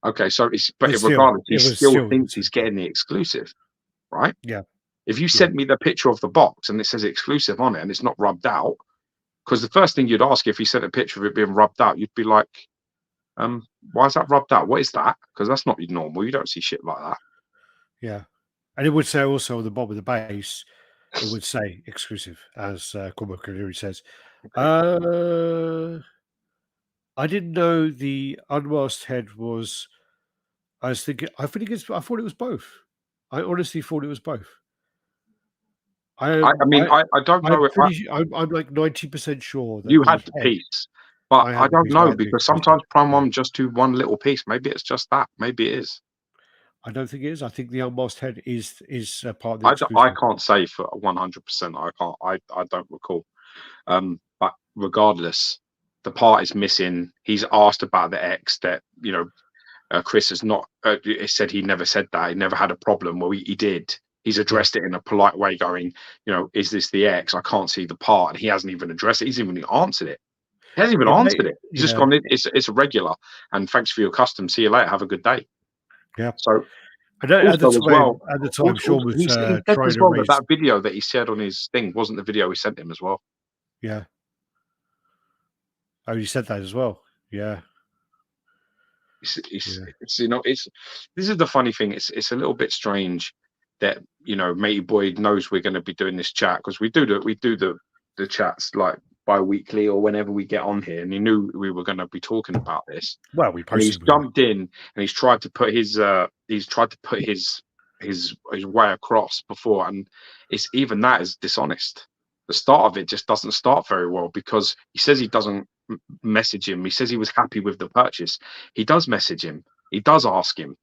Okay, so regardless, he still thinks he's getting the exclusive, right? Yeah. If you sent me the picture of the box and it says exclusive on it and it's not rubbed out, because the first thing you'd ask if he sent a picture of it being rubbed out, you'd be like, why is that rubbed out? What is that? Because that's not normal. You don't see shit like that. Yeah. And it would say also on the bottom of the base, it would say exclusive, as Cormac O'Leary says. I didn't know the unmasked head was I was thinking. I thought it was both. I honestly thought it was both. I don't know. I'm like 90% sure that You the had the head. piece, but I I had the don't piece. I know had the because exclusive. sometimes Prime One just do one little piece. Maybe it's just that. Maybe it is. I don't think it is. I think the unmasked head is part of the exclusive. I can't say for 100%. I can't. I don't recall. But regardless, the part is missing. He's asked about the X that Chris has not. He said he never said that. He never had a problem. Well, he did. He's addressed it in a polite way, going, is this the X? I can't see the part, and he hasn't even addressed it. He's even answered it. He hasn't even answered it. He's just gone. It's a regular, and thanks for your custom. See you later. Have a good day. Yeah. So at the time, Sean was he said trying as to well raise that video that he shared on his thing wasn't the video he sent him as well. Yeah. Oh, you said that as well. Yeah. This is the funny thing. It's a little bit strange that Matey Boy knows we're going to be doing this chat, because we do the chats like bi-weekly or whenever we get on here, and he knew we were going to be talking about this. Well, we posted. He's jumped in and he's tried to put his way across before, and it's even that is dishonest. The start of it just doesn't start very well, because he says he doesn't message him. He says he was happy with the purchase. He does message him. He does ask him.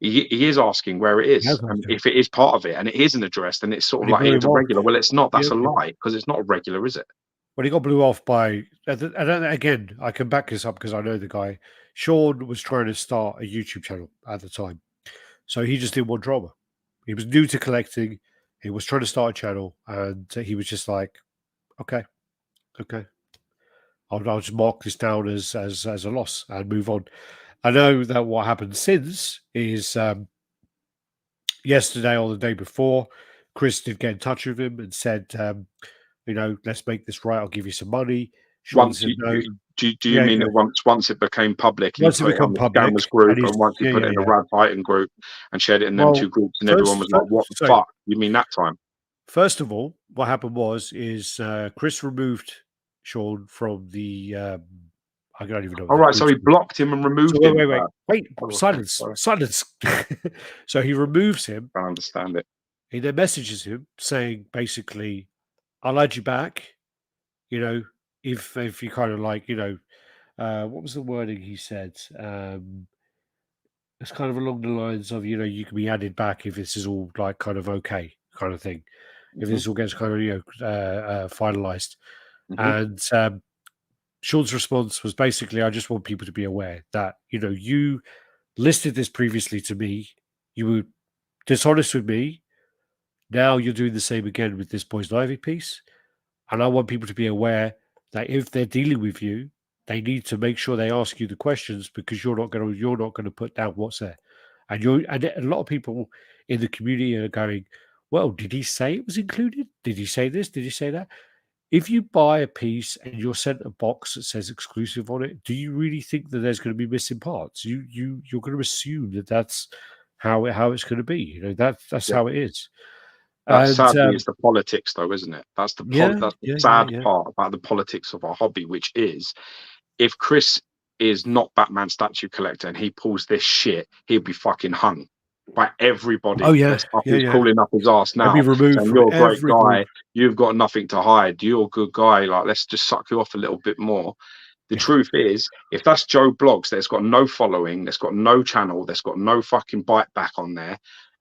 He is asking where it is, and if it is part of it, and it isn't addressed, and it's sort of like it's a regular. Well, it's not. That's a lie, because it's not a regular, is it? Well, he got blew off by. And again, I can back this up because I know the guy. Sean was trying to start a YouTube channel at the time, so he just didn't want drama. He was new to collecting. He was trying to start a channel, and he was just like, "Okay, I'll just mark this down as a loss and move on." I know that what happened since is yesterday or the day before, Chris did get in touch with him and said, let's make this right. I'll give you some money. Sean said no. Do you mean that once it became public, and once he put it on the scammers group, and once he put it in the RaddTitan group and shared it in them two groups, and everyone was like, "What the fuck?" You mean that time? First of all, what happened is Chris removed Sean from the. I don't even know. All right, so he blocked him and removed him. Wait, silence. So he removes him. I understand it. He then messages him saying, basically, "I'll add you back. If you kind of like, what was the wording he said? It's kind of along the lines of, you can be added back if this is all like kind of okay, kind of thing. If this all gets kind of finalized." And Sean's response was basically, "I just want people to be aware that you listed this previously to me. You were dishonest with me. Now you're doing the same again with this Poison Ivy piece, and I want people to be aware that if they're dealing with you, they need to make sure they ask you the questions, because you're not going to put down what's there." And a lot of people in the community are going, "Well, did he say it was included? Did he say this? Did he say that?" If you buy a piece and you're sent a box that says exclusive on it, do you really think that there's going to be missing parts? You're going to assume that that's how it's going to be. That's how it is. Sadly, it's the politics, though, isn't it? That's the sad part about the politics of our hobby, which is, if Chris is not Batman statue collector and he pulls this shit, he'll be fucking hung by everybody. Oh yeah, he's calling up his ass now. Be removed saying, "You're a great guy. You've got nothing to hide. You're a good guy. Like, let's just suck you off a little bit more." The truth is, if that's Joe Blogs that's got no following, that's got no channel, that's got no fucking bite back on there,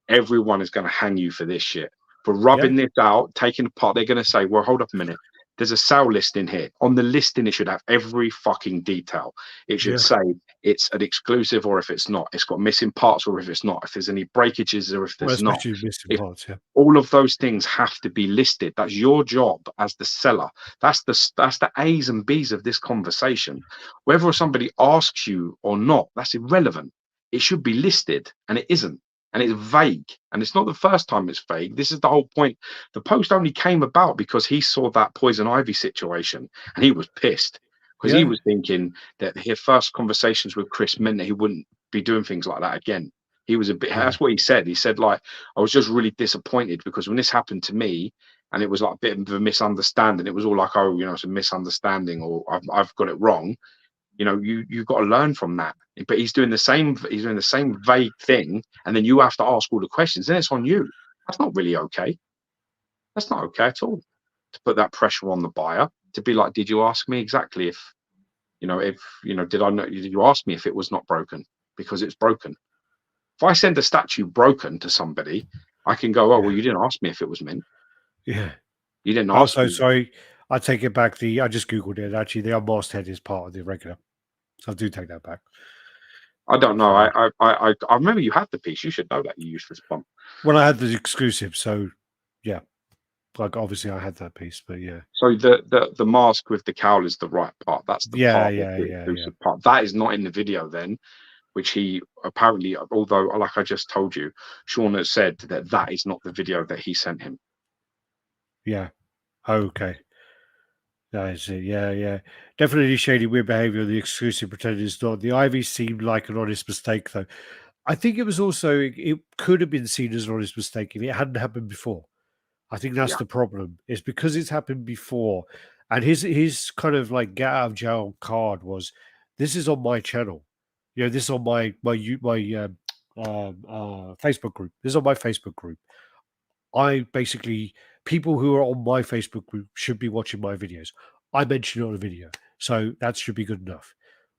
everyone is going to hang you for this shit. For rubbing this out, taking apart. They're going to say, "Well, hold up a minute. There's a sale listing here. On the listing, it should have every fucking detail. It should say it's an exclusive, or if it's not, it's got missing parts, or if it's not, if there's any breakages, or if there's not. Missing parts, all of those things have to be listed. That's your job as the seller. That's the A's and B's of this conversation. Whether somebody asks you or not, that's irrelevant. It should be listed, and it isn't. And it's vague, and it's not the first time it's vague. This is the whole point. The post only came about because he saw that Poison Ivy situation, and he was pissed, because he was thinking that his first conversations with Chris meant that he wouldn't be doing things like that again. He was a bit. That's what he said. He said, like, "I was just really disappointed, because when this happened to me, and it was like a bit of a misunderstanding. It was all like, oh, it's a misunderstanding, or I've got it wrong. you've got to learn from that. But he's doing the same vague thing, and then you have to ask all the questions. Then it's on you. That's not really okay. That's not okay at all. To put that pressure on the buyer to be like, did you ask me exactly if did you ask me if it was not broken? Because it's broken. If I send a statue broken to somebody, I can go, oh, well, you didn't ask me if it was mint. Yeah. You didn't ask me. Sorry, I take it back. I just Googled it. Actually, the unmasked head is part of the regular. So I do take that back. I don't know. I remember you had the piece. You should know that you used this bump. Well, I had the exclusive, so yeah. Like obviously I had that piece, but yeah. So the mask with the cowl is the right part. That's the part. That is not in the video then, which he apparently, although like I just told you, Sean has said that is not the video that he sent him. Yeah. Okay. I see. Yeah. Definitely shady weird behavior. The exclusive pretended it's not. The Ivy seemed like an honest mistake, though. I think it was also, it could have been seen as an honest mistake if it hadn't happened before. I think that's the problem. It's because it's happened before. And his kind of like get out of jail card was, this is on my channel. This is on my Facebook group. This is on my Facebook group. I basically, people who are on my Facebook group should be watching my videos. I mention it on a video, so that should be good enough.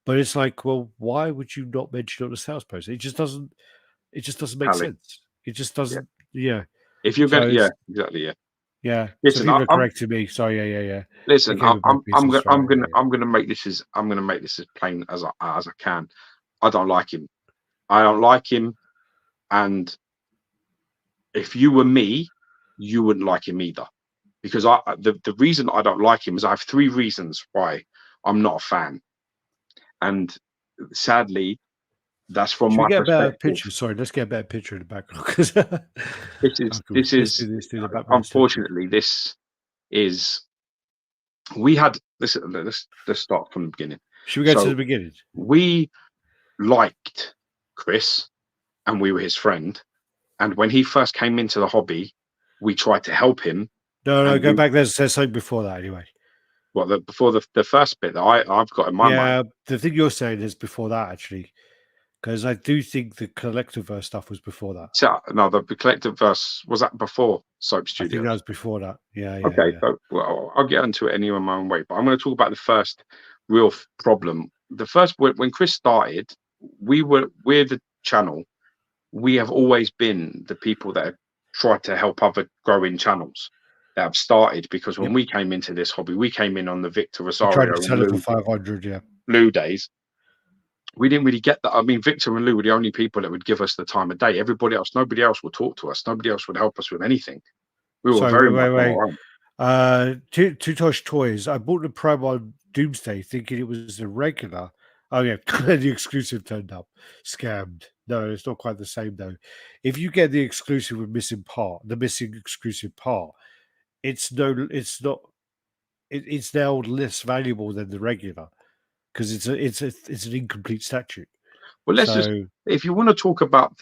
But it's like, well, why would you not mention it on a sales post? It just doesn't make sense. It just doesn't. Yeah. If you're going, exactly. Yeah. Listen, so people are correcting me. Sorry. Yeah. Listen, I'm gonna make this as plain as I can. I don't like him. And if you were me, you wouldn't like him either. Because the reason I don't like him is I have 3 reasons why I'm not a fan. And sadly, that's from my perspective. Picture. Sorry, let's get a better picture in the background. Because this is unfortunately this is. We had this. Let's start from the beginning. Should we go to the beginning? We liked Chris, and we were his friend. And when he first came into the hobby, we tried to help him. No, go back. There's something before that anyway. What before the first bit that I've got in my mind? Yeah, the thing you're saying is before that actually, because I do think the Collectiverse stuff was before that. So, no, the Collectiverse was that before Soap Studios. I think that was before that. Yeah. Okay, so I'll get into it anyway my own way. But I'm going to talk about the first real problem. The first when Chris started, we're the channel. We have always been the people that have tried to help other growing channels that have started, because when we came into this hobby, we came in on the Victor Rosario tried to sell it for 500, Lou days. We didn't really get that. I mean, Victor and Lou were the only people that would give us the time of day. Everybody else, nobody else would talk to us. Nobody else would help us with anything. We were Two Tosh Toys. I bought the Prime on Doomsday thinking it was the regular. Oh yeah, the exclusive turned up. Scammed. No, it's not quite the same though. If you get the exclusive with the missing exclusive part, it's now less valuable than the regular because it's an incomplete statue. Well, if you want to talk about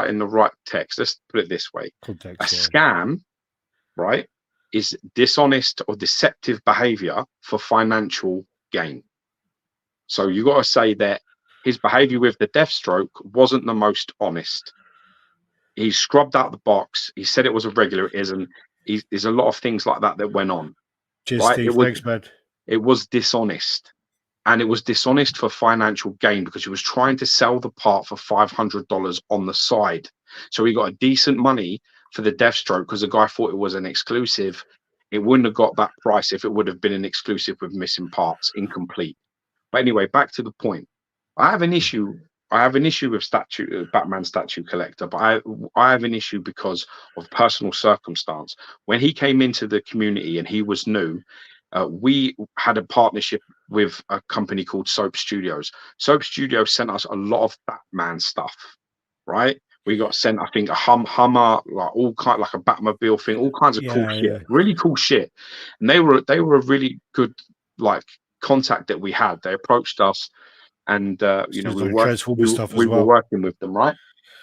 in the right text, let's put it this way: scam, right, is dishonest or deceptive behavior for financial gain. So you got to say that his behavior with the Deathstroke wasn't the most honest. He scrubbed out the box. He said it was a regular. It isn't. There's a lot of things like that went on. Cheers, right? Steve. Thanks, man. It was dishonest. And it was dishonest for financial gain because he was trying to sell the part for $500 on the side. So he got a decent money for the Deathstroke because the guy thought it was an exclusive. It wouldn't have got that price if it would have been an exclusive with missing parts, incomplete. But anyway, back to the point. I have an issue with Batman statue collector, but I have an issue because of personal circumstance. When he came into the community and he was new, we had a partnership with a company called Soap Studios. Soap Studios sent us a lot of Batman stuff, right? We got sent, I think, a Hummer, like a Batmobile thing, all kinds of cool shit, really cool shit. And they were a really good contact that we had. They approached us, and we were working with them, right?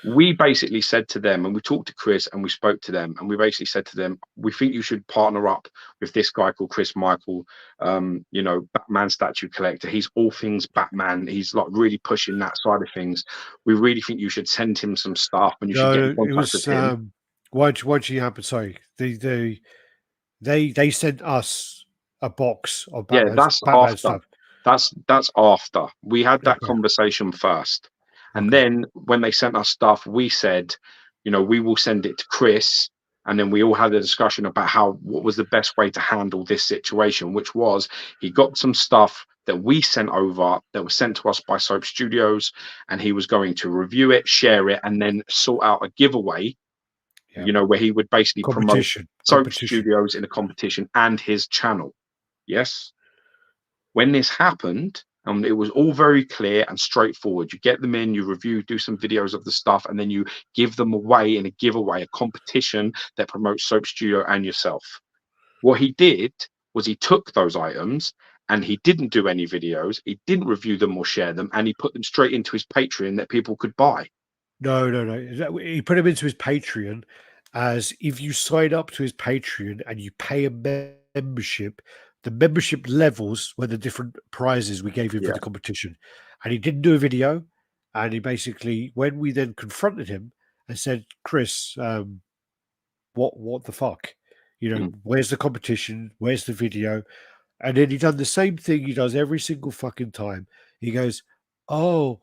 we basically said to them, and we talked to Chris and we spoke to them, and we basically said to them, we think you should partner up with this guy called Chris Michael, Batman statue collector. He's all things Batman. He's like really pushing that side of things. We really think you should send him some stuff, and you should get in No, it contact with was him. why'd you happen? Sorry, they sent us a box of Yeah, Batman that's after. stuff. That's after we had that Okay. conversation first, and Okay. then when they sent us stuff, we said, we will send it to Chris, and then we all had a discussion about what was the best way to handle this situation, which was he got some stuff that we sent over that was sent to us by Soap Studios, and he was going to review it, share it, and then sort out a giveaway. Yeah. Where he would basically promote Soap Competition. Studios in a competition and his channel. Yes. When this happened, it was all very clear and straightforward. You get them in, you review, do some videos of the stuff, and then you give them away in a giveaway, a competition that promotes Soap Studio and yourself. What he did was he took those items and he didn't do any videos, he didn't review them or share them, and he put them straight into his Patreon that people could buy. No. He put him into his Patreon as if you sign up to his Patreon and you pay a membership, the membership levels were the different prizes we gave him for the competition. And he didn't do a video. And he basically, when we then confronted him and said, Chris, what the fuck? Where's the competition? Where's the video? And then he done the same thing he does every single fucking time. He goes, oh,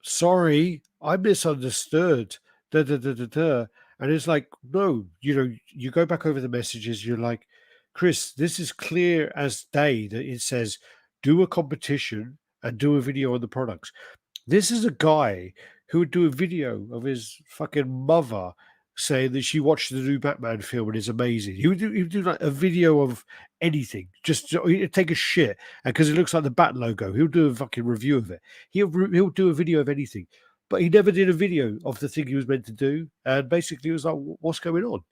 sorry, I misunderstood. Da, da, da, da, da. And it's like, no, you go back over the messages, you're like, Chris, this is clear as day that it says do a competition and do a video on the products. This is a guy who would do a video of his fucking mother saying that she watched the new Batman film and it's amazing. He would do like a video of anything, just he'd take a shit, and because it looks like the Bat logo, he'll do a fucking review of it. He'll do a video of anything, but he never did a video of the thing he was meant to do. And basically, it was like, what's going on?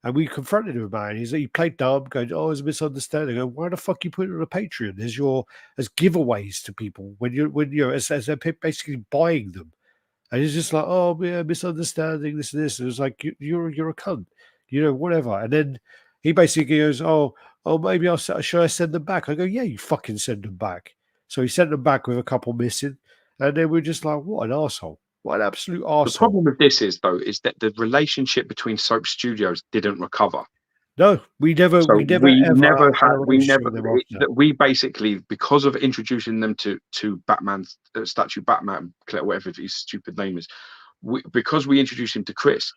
And we confronted him about it. He played dumb, going, "Oh, it's a misunderstanding." I go, why the fuck you put it on a Patreon as giveaways to people when you're as they're basically buying them? And he's just like, "Oh, yeah, misunderstanding this and this." And it's like you're a cunt, whatever. And then he basically goes, "Oh, maybe should I send them back?" I go, "Yeah, you fucking send them back." So he sent them back with a couple missing, and then we're just like, "What an asshole! What an absolute arsehole." The problem with this is that the relationship between Soap Studios didn't recover. No, we never So ever we had a we relationship never with them after that. we basically, because of introducing them to Batman's statue, Batman, whatever his stupid name is, because we introduced him to Chris,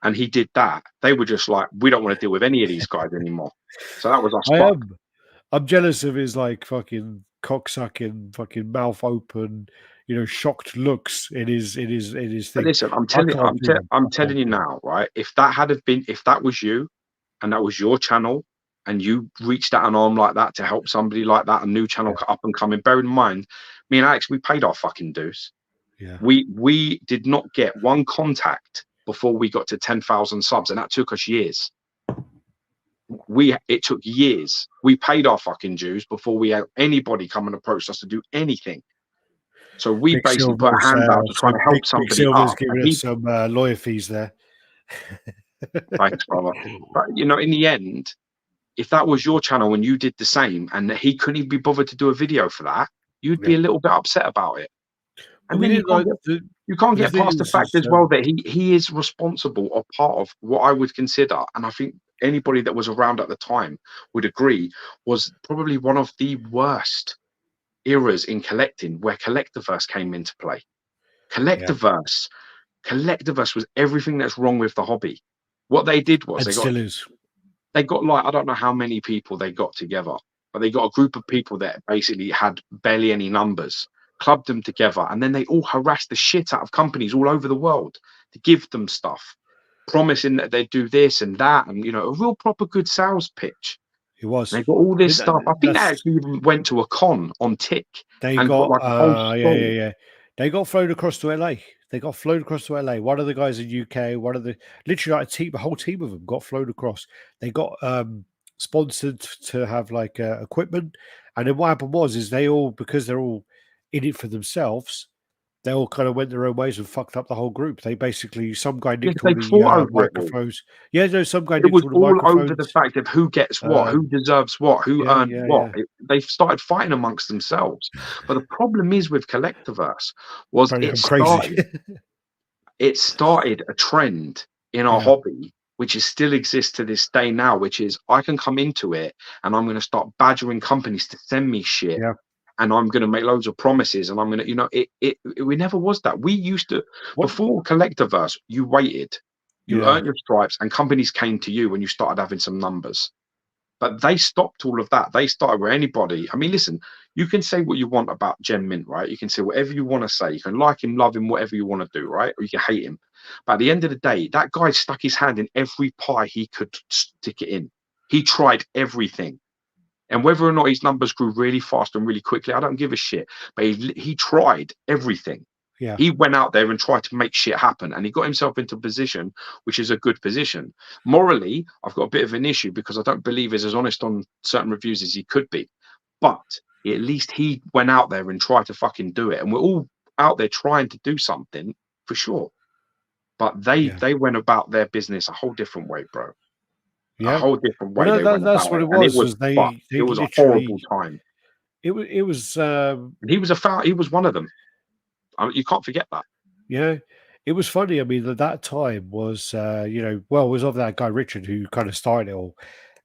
and he did that, they were just like, we don't want to deal with any of these guys anymore. So that was us. I'm jealous of his like fucking cocksucking, fucking mouth open, shocked looks in his thing. But listen, I'm telling you now, right? If that was you, and that was your channel, and you reached out an arm like that to help somebody like that, a new channel up and coming. Bear in mind, me and Alex, we paid our fucking dues. Yeah. We did not get one contact before we got to 10,000 subs, and that took us years. It took years. We paid our fucking dues before we had anybody come and approach us to do anything. So we basically put a hand out to try to help somebody Big Silver's up. giving us some lawyer fees there. Thanks, brother. But in the end, if that was your channel and you did the same, and he couldn't even be bothered to do a video for that, you'd be a little bit upset about it. And then you can't get past the fact as well that he is responsible or part of what I would consider, and I think anybody that was around at the time would agree, was probably one of the worst eras in collecting, where Collectiverse came into play. Collectiverse was everything that's wrong with the hobby. What they did was they got like, I don't know how many people they got together, but they got a group of people that basically had barely any numbers, clubbed them together, and then they all harassed the shit out of companies all over the world to give them stuff, promising that they'd do this and that, and a real proper good sales pitch. It was. And they got all this stuff. I think they actually even went to a con on Tick. They got like a whole They got flown across to LA. One of the guys in UK, literally like a whole team of them got flown across. They got sponsored to have like equipment, and then what happened was they all, because they're all in it for themselves, they all kind of went their own ways and fucked up the whole group. They basically, some guy Yes, nicked all they fought the over it all. microphones. Yeah, no, some guy It nicked was all the all over the microphones. fact of who gets what, who deserves what, who Yeah, earned yeah, what. yeah. They started fighting amongst themselves. But the problem is with Collectiverse was Apparently I'm crazy. it started a trend in our Yeah. hobby, which is still exists to this day now, which is I can come into it and I'm going to start badgering companies to send me shit. Yeah. And I'm going to make loads of promises, and I'm going to, we never was that. We used to, What? before Collectiverse, you waited, you Yeah. earned your stripes, and companies came to you when you started having some numbers. But they stopped all of that. They started where anybody. I mean, listen, you can say what you want about Gem Mint, right? You can say whatever you want to say. You can like him, love him, whatever you want to do, right? Or you can hate him. But at the end of the day, that guy stuck his hand in every pie he could stick it in. He tried everything. And whether or not his numbers grew really fast and really quickly, I don't give a shit. But he tried everything. Yeah. He went out there and tried to make shit happen, and he got himself into a position which is a good position. Morally, I've got a bit of an issue because I don't believe he's as honest on certain reviews as he could be. But at least he went out there and tried to fucking do it. And we're all out there trying to do something for sure. But they went about their business a whole different way, bro. A Yeah. whole different way Well, they went that's about what it, it and it was. was Was they fucked. It was a horrible literally? time. It was. And he was he was one of them. I mean, you can't forget that. Yeah, it was funny. I mean, at that time was, it was of that guy Richard who kind of started it all.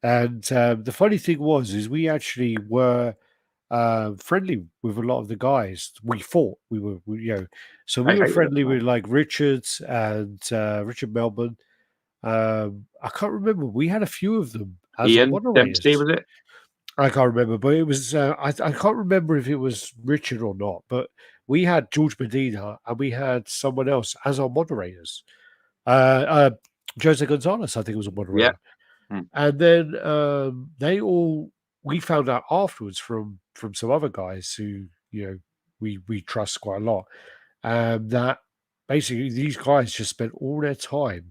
And the funny thing is we actually were friendly with a lot of the guys. We fought. So we I were hated it. friendly with like Richards and Richard Melbourne. I can't remember. We had a few of them as our Ian Dempsey, moderators. was it? I can't remember, but it was. I can't remember if it was Richard or not. But we had George Medina and we had someone else as our moderators. Uh, Jose Gonzalez, I think, was a Yeah. moderator. And then we found out afterwards from some other guys who we trust quite a lot, that basically these guys just spent all their time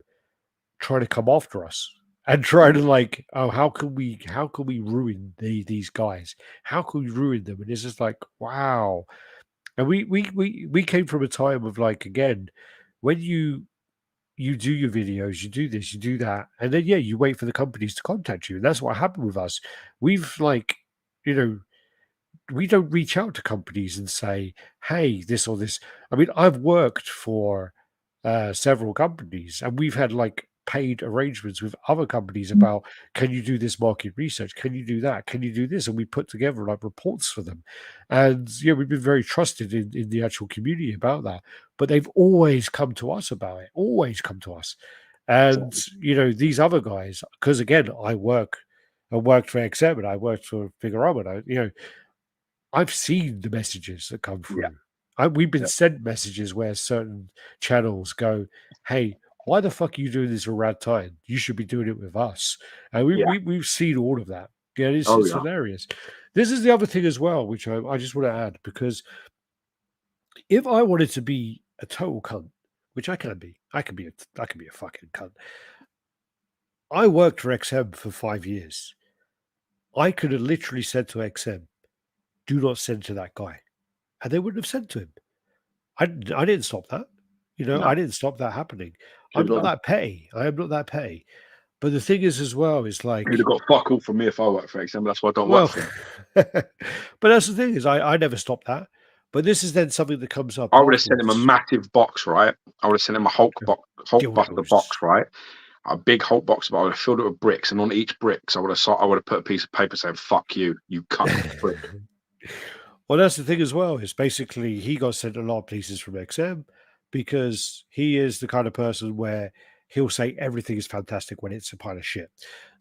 trying to come after us and trying to like, oh, how can we ruin these guys? How can we ruin them? And it's just like, wow. And we came from a time of like, again, when you do your videos, you do this, you do that, and then you wait for the companies to contact you. And that's what happened with us. We've like, we don't reach out to companies and say, hey, this or this. I mean, I've worked for several companies and we've had like paid arrangements with other companies about, can you do this market research? Can you do that? Can you do this? And we put together like reports for them. And we've been very trusted in the actual community about that. But they've always come to us about it, always come to us. And, these other guys, because again, I worked for XM and I worked for Figurama, I've seen the messages that come through. We've been sent messages where certain channels go, hey, why the fuck are you doing this with RaddTitan? You should be doing it with us. And we've seen all of that. Yeah, it's hilarious. This is the other thing as well, which I just want to add, because if I wanted to be a total cunt, which I can be a fucking cunt. I worked for XM for 5 years. I could have literally said to XM, do not send to that guy. And they wouldn't have sent to him. I didn't stop that. No. I didn't stop that happening. I'm not that petty. I am not that petty. But the thing is as well, is like, you'd have got fuck all from me if I worked for XM. That's why I don't work for him. but that's the thing is I never stopped that. But this is then something that comes up. I would have sent him a massive box, right? I would have sent him a Hulk Buster box, right? A big Hulk box, but I would have filled it with bricks, and on each bricks, I would have put a piece of paper saying "fuck you, you cunt brick." Well, that's the thing as well. Is basically he got sent a lot of pieces from XM because he is the kind of person where he'll say everything is fantastic when it's a pile of shit.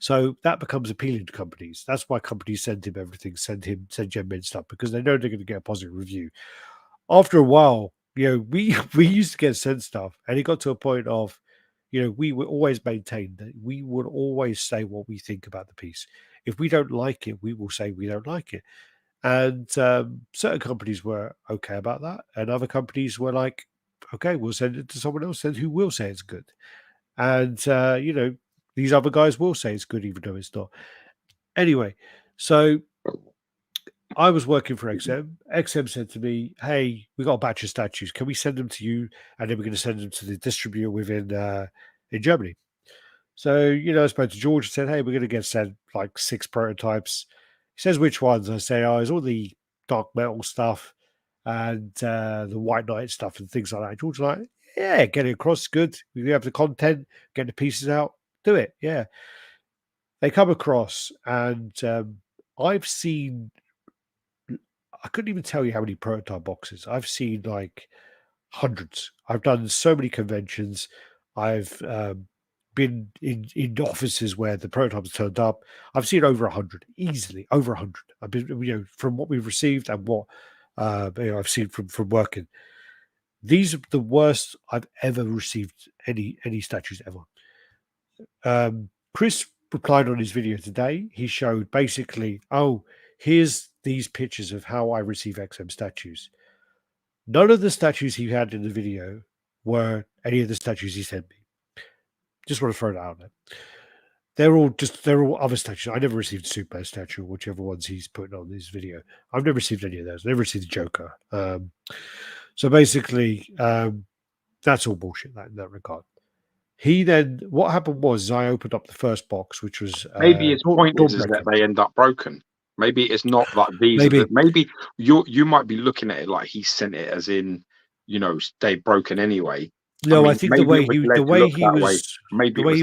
So that becomes appealing to companies. That's why companies send him everything, send Gem Mint stuff, because they know they're going to get a positive review. After a while, we used to get sent stuff, and it got to a point of, we would always maintain that we would always say what we think about the piece. If we don't like it, we will say we don't like it. And certain companies were okay about that, and other companies were like, okay, we'll send it to someone else then who will say it's good. And these other guys will say it's good even though it's not. Anyway, so I was working for XM. XM said to me, "Hey, we got a batch of statues. Can we send them to you? And then we're going to send them to the distributor within in Germany." So, I spoke to George and said, "Hey, we're going to get sent like 6 prototypes." He says, "Which ones?" I say, "Oh, it's all the dark metal stuff and the white knight stuff and things like that." George's like, "Yeah, get it across. Good. We have the content, get the pieces out, do it." Yeah. They come across and I've seen, I couldn't even tell you how many prototype boxes. I've seen like hundreds. I've done so many conventions. I've been in offices where the prototypes turned up. I've seen over 100, easily over 100. I've been, from what we've received and what I've seen from working. These are the worst I've ever received any statues ever. Chris replied on his video today. He showed basically, oh, here's these pictures of how I receive XM statues. None of the statues he had in the video were any of the statues he sent me. Just want to throw that out there. They're all other statues. I never received a Superman statue, or whichever ones he's putting on his video. I've never received any of those. I never received the Joker. So basically, that's all bullshit in that regard. He then, what happened was I opened up the first box, which was Maybe his point is that they end up broken. Maybe it's not like these. Maybe you might be looking at it like he sent it as in, they broken anyway. No, I think the way he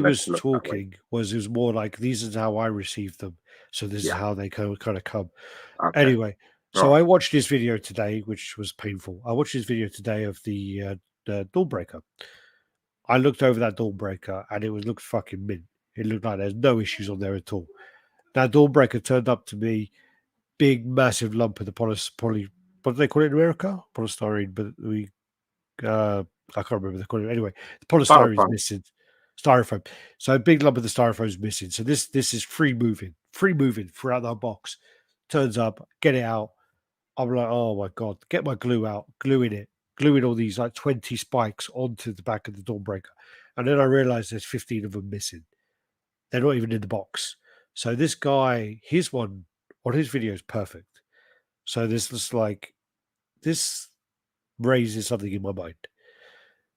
was talking was it was more like, "This is how I received them, so this is how they kind of come." Okay. Anyway, so I watched his video today, which was painful. I watched his video today of the Dawnbreaker. I looked over that Dawnbreaker and it looked fucking mint. It looked like there's no issues on there at all. That Dawnbreaker turned up to be big, massive lump of the what do they call it in America? Polystyrene, but I can't remember the call it. Anyway, the polystyrene is missing. Styrofoam. So a big lump of the styrofoam is missing. So this is free moving throughout the box. Turns up, get it out. I'm like, oh my god, get my glue out, gluing all these like 20 spikes onto the back of the Dawnbreaker. And then I realized there's 15 of them missing. They're not even in the box. So this guy, his one on his video is perfect. So this raises something in my mind.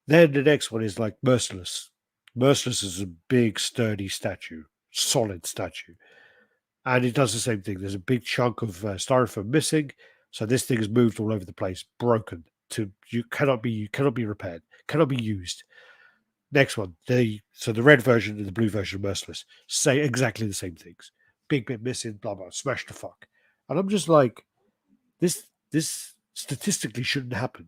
Then the next one is like Merciless. Merciless is a big, sturdy statue, solid statue. And it does the same thing. There's a big chunk of styrofoam missing. So this thing has moved all over the place, broken. You cannot be repaired, cannot be used. Next one, the red version and the blue version of Merciless say exactly the same things. Big bit missing, blah blah, smash the fuck. And I'm just like, this statistically shouldn't happen.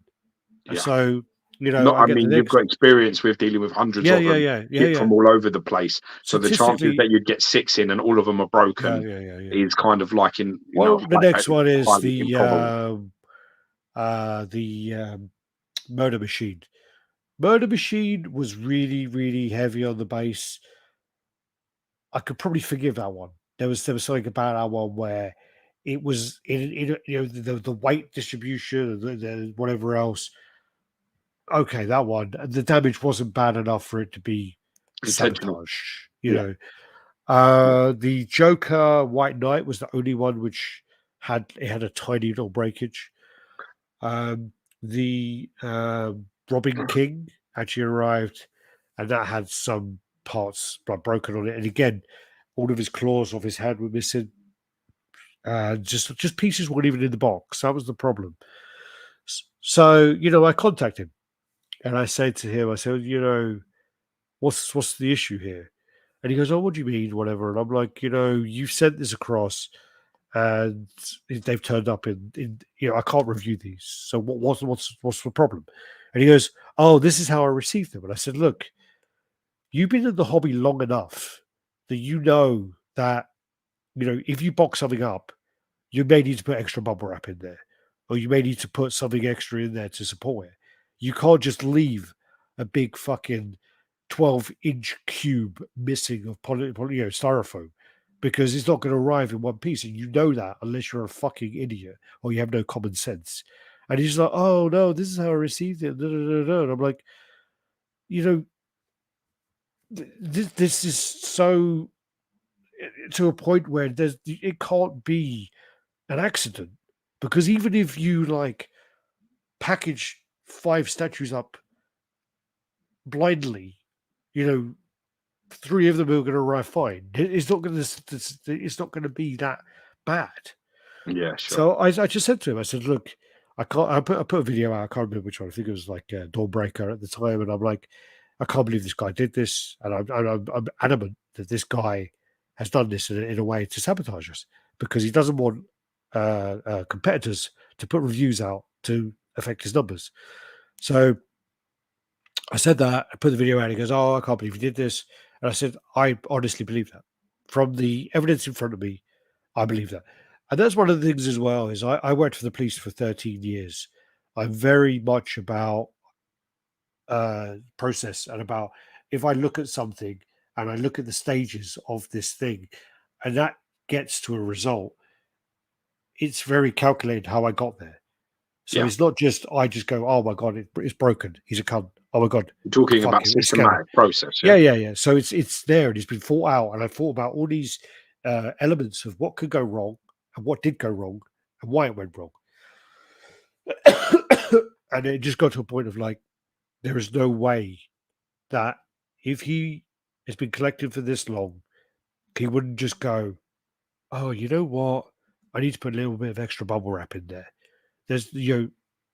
Yeah. So you've got experience with dealing with hundreds of them from all over the place. So the chances that you'd get 6 in and all of them are broken is kind of like in. The next one is the Murder Machine. Murder Machine was really, really heavy on the base. I could probably forgive that one. There was something about that one where it was in the weight distribution, the whatever else. Okay, that one. The damage wasn't bad enough for it to be sabotage. The Joker White Knight was the only one which had a tiny little breakage. The Robin King actually arrived, and that had some parts broken on it. And again, all of his claws of his head were missing. Just pieces weren't even in the box. That was the problem. So I contacted him. And I said to him, what's the issue here? And he goes, oh, what do you mean, whatever? And I'm like, you've sent this across, and they've turned up in I can't review these. So what's the problem? And he goes, oh, this is how I received them. And I said, look, you've been in the hobby long enough that you know that, if you box something up, you may need to put extra bubble wrap in there, or you may need to put something extra in there to support it. You can't just leave a big fucking 12-inch cube missing of styrofoam, because it's not going to arrive in one piece. And you know that unless you're a fucking idiot or you have no common sense. And he's like, oh, no, this is how I received it. And I'm like, this is so to a point where it can't be an accident. Because even if you like package 5 statues up blindly, you know, 3 of them are going to arrive fine. It's not going to. It's not going to be that bad. Yeah, sure. So I just said to him, I said, look, I can't. I put a video out. I can't remember which one. I think it was like Dawnbreaker at the time, and I'm like, I can't believe this guy did this, and I'm adamant that this guy has done this in a way to sabotage us because he doesn't want competitors to put reviews out to affect his numbers. So I said that. I put the video out. He goes, "Oh, I can't believe you did this." And I said, "I honestly believe that. From the evidence in front of me, I believe that." And that's one of the things as well. Is I worked for the police for 13 years. I'm very much about process and about if I look at something and I look at the stages of this thing, and that gets to a result. It's very calculated how I got there. So Yeah. it's not just I just go, "Oh my god, it's broken. He's a cunt. Oh my god." You're talking Fuck about him, it's systematic process. Yeah. So it's there and it's been thought out, and I thought about all these elements of what could go wrong and what did go wrong and why it went wrong. And it just got to a point of like, there is no way that if he has been collecting for this long, he wouldn't just go, "Oh, you know what? I need to put a little bit of extra bubble wrap in there." There's,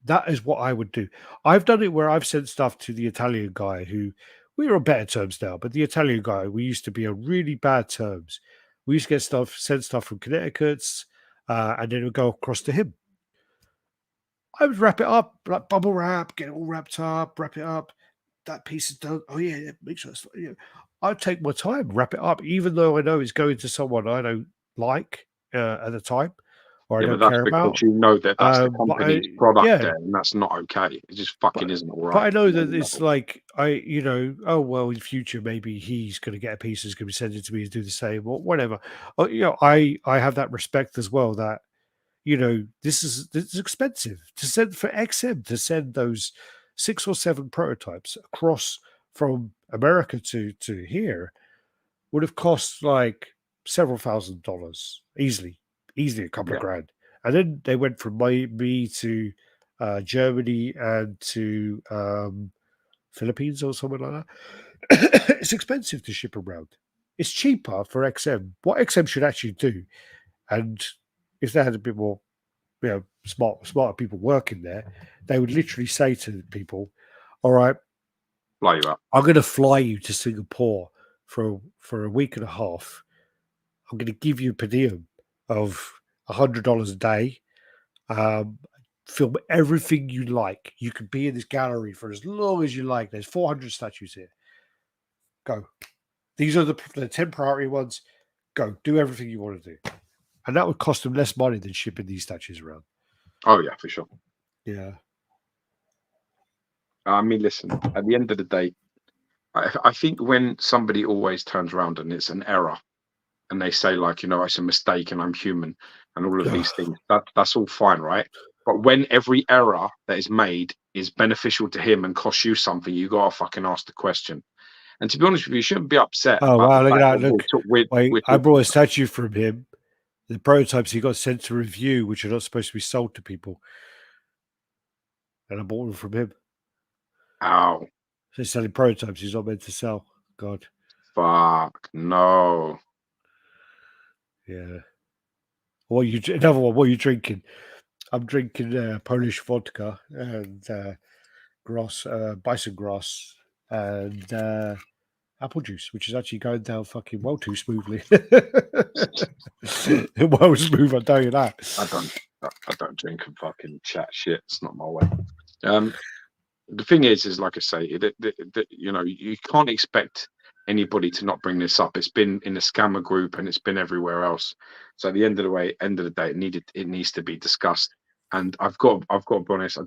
that is what I would do. I've done it where I've sent stuff to the Italian guy who we're on better terms now, but the Italian guy, we used to be on really bad terms. We used to get send stuff from Connecticut's, and then it would go across to him. I would wrap it up, like bubble wrap, get it all wrapped up, wrap it up. That piece is done. Oh yeah, make sure it's, I'd take my time, wrap it up, even though I know it's going to someone I don't like at the time or I Yeah, but don't that's care about. because you know that that's the But company's product yeah, there, and that's not okay. It just fucking isn't all but right. I know on that any it's level. like oh well, in future maybe he's going to get a piece that's going to be sent to me to do the same or whatever. I have that respect as well that this is expensive to send for XM to send those 6 or 7 prototypes across from America to here would have cost like several $1,000s easily a couple of Yeah, grand. And then they went from me to Germany and to Philippines or something like that. It's expensive to ship around. It's cheaper for XM. What XM should actually do, and if they had a bit more, smarter people working there, they would literally say to people, "All right, fly you up. I'm going to fly you to Singapore for a week and a half. I'm going to give you a per diem of $100 a day. Um, film everything you like. You can be in this gallery for as long as you like. There's 400 statues here. Go. These are the 10 priority ones. Go. Do everything you want to do." And that would cost them less money than shipping these statues around. Oh yeah, for sure. Yeah. I mean, listen. At the end of the day, I think when somebody always turns around and it's an error, and they say like, it's a mistake and I'm human, and all of these things, that's all fine, right? But when every error that is made is beneficial to him and costs you something, you gotta fucking ask the question. And to be honest with you, you shouldn't be upset Oh, about the wow. Look at fact that. that Look. we're I talking brought a about. statue from him. The prototypes he got sent to review, which are not supposed to be sold to people. And I bought them from him. Ow, So he's selling prototypes he's not meant to sell. God. fuck, no. Yeah. Another one, what are you drinking? I'm drinking Polish vodka and bison grass and apple juice, which is actually going down fucking well too smoothly. Well smooth, I'll tell you that. I don't drink and fucking chat shit. It's not my way. The thing is like I say, you can't expect anybody to not bring this up. It's been in the scammer group and it's been everywhere else. So at the end of the day, it needs to be discussed. And I've got to be honest.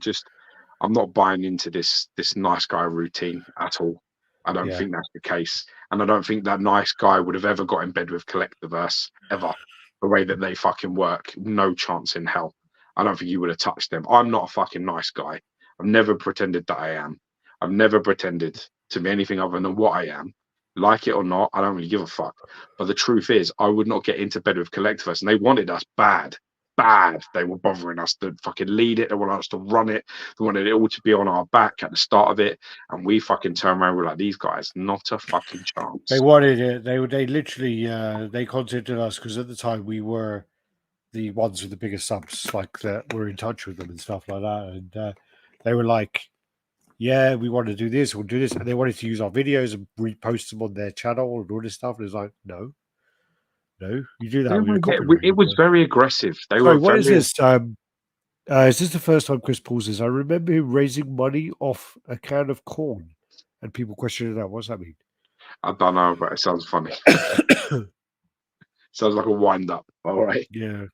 I'm not buying into this nice guy routine at all. I don't think that's the case, and I don't think that nice guy would have ever got in bed with Collectiverse ever. The way that they fucking work, no chance in hell. I don't think you would have touched them. I'm not a fucking nice guy. I've never pretended that I am. I've never pretended to be anything other than what I am. Like it or not, I don't really give a fuck. But the truth is, I would not get into bed with Collectiverse, and they wanted us bad. bad. They were bothering us to fucking lead it. They wanted us to run it. They wanted it all to be on our back at the start of it. And we fucking turned around. We're like, these guys, not a fucking chance. They wanted it. They literally they contacted us because at the time we were the ones with the biggest subs, like that were in touch with them and stuff like that. And they were like, yeah, we want to do this, we'll do this. And they wanted to use our videos and repost them on their channel and all this stuff. And it's like, no, you do that with your copyright. It was very aggressive. They Sorry, were what very... is this? Is this the first time Chris pulls this? I remember him raising money off a can of corn and people questioning that. What's that mean? I don't know, but it sounds funny. Sounds like a wind up. All right. Yeah.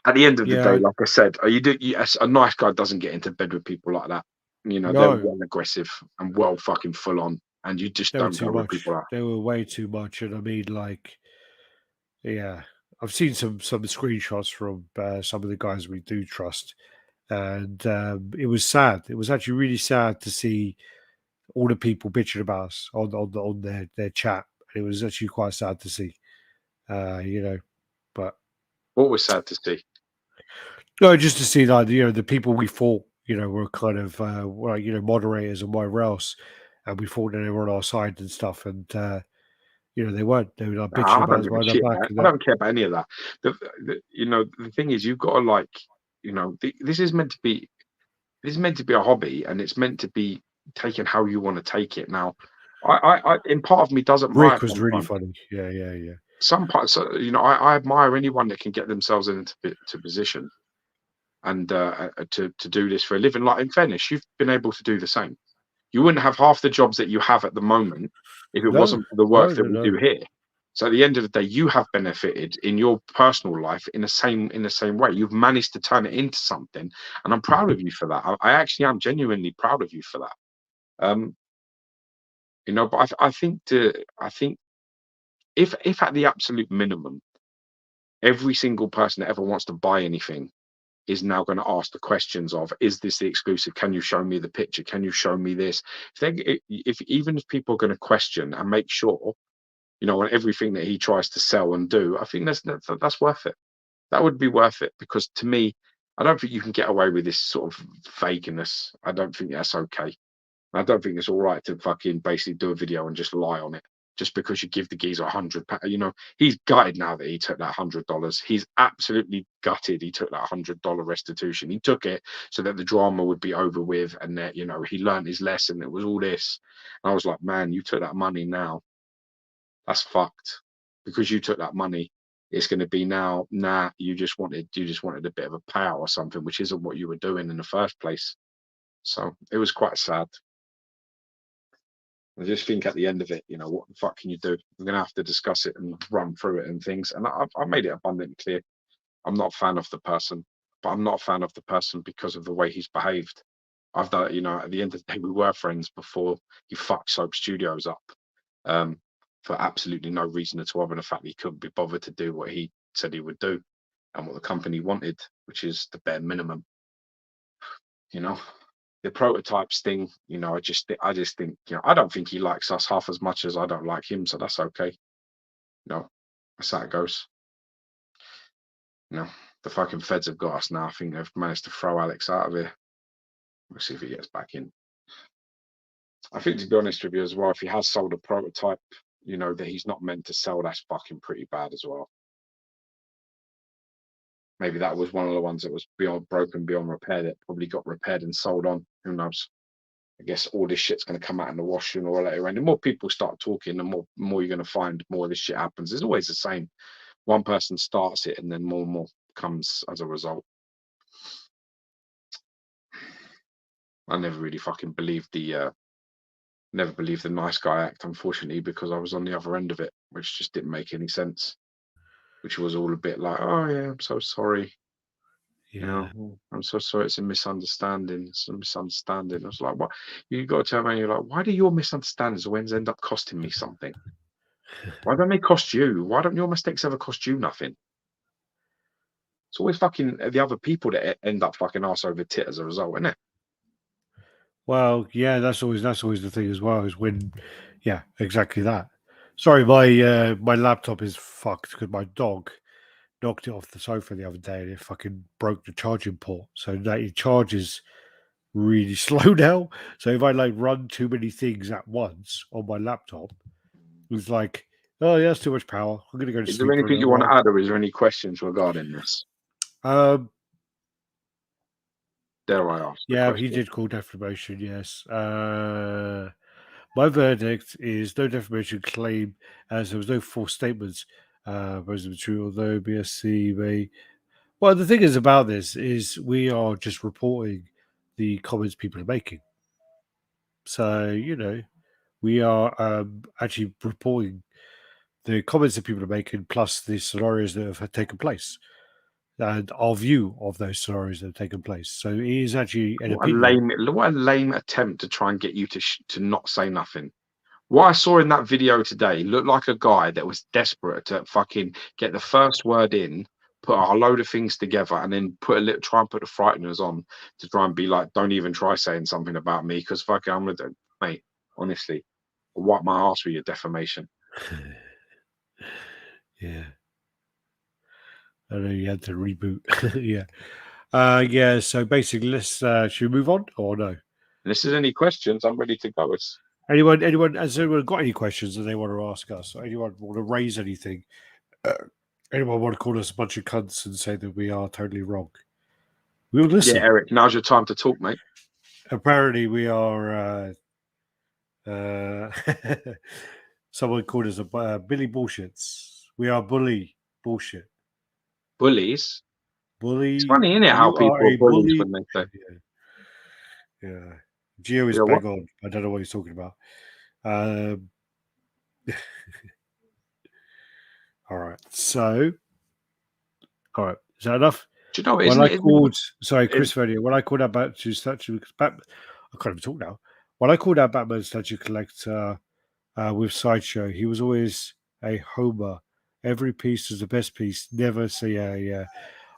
At the end of the day, like I said, a nice guy doesn't get into bed with people like that. You know, they're well aggressive and well fucking full on, and you just don't go with people like that. They were way too much, and I mean, like, yeah, I've seen some screenshots from some of the guys we do trust, and it was sad. It was actually really sad to see all the people bitching about us on their chat. It was actually quite sad to see, you know. But what was sad to see? No, just to see that the people we fought, were kind of moderators and whatever else, and we thought that they were on our side and stuff, and they weren't. They were like bitching about us behind our back. I don't care about any of that. The thing is, you've got to this is meant to be a hobby, and it's meant to be taken how you want to take it. Now, I in part of me doesn't. Rick was really funny. Yeah. Some parts, I admire anyone that can get themselves into position and to do this for a living. Like, in fairness, you've been able to do the same. You wouldn't have half the jobs that you have at the moment if it wasn't for the work that we do here. So at the end of the day, you have benefited in your personal life in the same way. You've managed to turn it into something, and I'm proud of you for that. I actually am genuinely proud of you for that. But I think if at the absolute minimum, every single person that ever wants to buy anything is now going to ask the questions of, is this the exclusive? Can you show me the picture? Can you show me this? Even if people are going to question and make sure, on everything that he tries to sell and do, I think that's worth it. That would be worth it, because to me, I don't think you can get away with this sort of fakeness. I don't think that's okay. I don't think it's all right to fucking basically do a video and just lie on it. Just because you give the geezer £100, he's gutted now that he took that $100. He's absolutely gutted he took that $100 restitution. He took it so that the drama would be over with, and that he learned his lesson. It was all this, and I was like, man, you took that money now. That's fucked, because you took that money. It's going to be now. Nah, you just wanted a bit of a payout or something, which isn't what you were doing in the first place. So it was quite sad. I just think at the end of it, what the fuck can you do? We're going to have to discuss it and run through it and things. And I made it abundantly clear. I'm not a fan of the person, but I'm not a fan of the person because of the way he's behaved. I've done, at the end of the day, we were friends before he fucked Soap Studios up for absolutely no reason at all, other than the fact that he couldn't be bothered to do what he said he would do and what the company wanted, which is the bare minimum. The prototypes thing, I just think, I don't think he likes us half as much as I don't like him, so that's okay. That's how it goes. The fucking feds have got us now. I think they've managed to throw Alex out of here. We'll see if he gets back in. I think, to be honest with you as well, if he has sold a prototype, that he's not meant to sell, that's fucking pretty bad as well. Maybe that was one of the ones that was broken beyond repair that probably got repaired and sold on. Who knows? I guess all this shit's going to come out in the wash sooner or later. And the more people start talking, the more you're going to find more of this shit happens. It's always the same. One person starts it, and then more and more comes as a result. I never really fucking believed the nice guy act, unfortunately, because I was on the other end of it, which just didn't make any sense. Which was all a bit like, oh yeah, I'm so sorry. Yeah. I'm so sorry. It's a misunderstanding. It's a misunderstanding. I was like, what? You got to tell me, you're like, why do your misunderstandings always end up costing me something? Why don't they cost you? Why don't your mistakes ever cost you nothing? It's always fucking the other people that end up fucking arse over tit as a result, isn't it? Well, yeah, that's always the thing as well, is when, yeah, exactly that. Sorry, my laptop is fucked because my dog knocked it off the sofa the other day and it fucking broke the charging port. So that it charges really slow now. So if I like run too many things at once on my laptop, it's like, oh yeah, that's too much power. I'm gonna go to Is there sleep for a anything little you want to while. add, or is there any questions regarding this? Dare I ask the Yeah, he question? did call defamation, yes. My verdict is no defamation claim, as there was no false statements. Most of the true, although BSC may. Well, the thing is about this is we are just reporting the comments people are making. So, we are actually reporting the comments that people are making plus the scenarios that have taken place and our view of those scenarios that have taken place. So it is actually an opinion. What a lame attempt to try and get you to not say nothing. What I saw in that video today looked like a guy that was desperate to fucking get the first word in, put a load of things together, and then try and put the frighteners on to try and be like, don't even try saying something about me because fucking I'm gonna, mate. Honestly, wipe my ass with your defamation. Yeah. I know you had to reboot. Yeah. Yeah. So basically, should we move on or no? And if there's any questions, I'm ready to go. Has anyone got any questions that they want to ask us? Or anyone want to raise anything? Anyone want to call us a bunch of cunts and say that we are totally wrong? We'll listen. Yeah, Eric, now's your time to talk, mate. Apparently, we are. Someone called us a Billy Bullshits. We are bully bullshit. Bullies. Bully. It's funny, isn't it, how You are people a are bullies bully. when they say. Yeah. Geo is Yeah, bang what? on. I don't know what he's talking about. All right. So, all right. Is that enough? Do you know, When I called, it- Chris Vernier, when I called out Batman statue, I can't even talk now. When I called out Batman statue collector with Sideshow, he was always a homer. Every piece is the best piece. Never say yeah.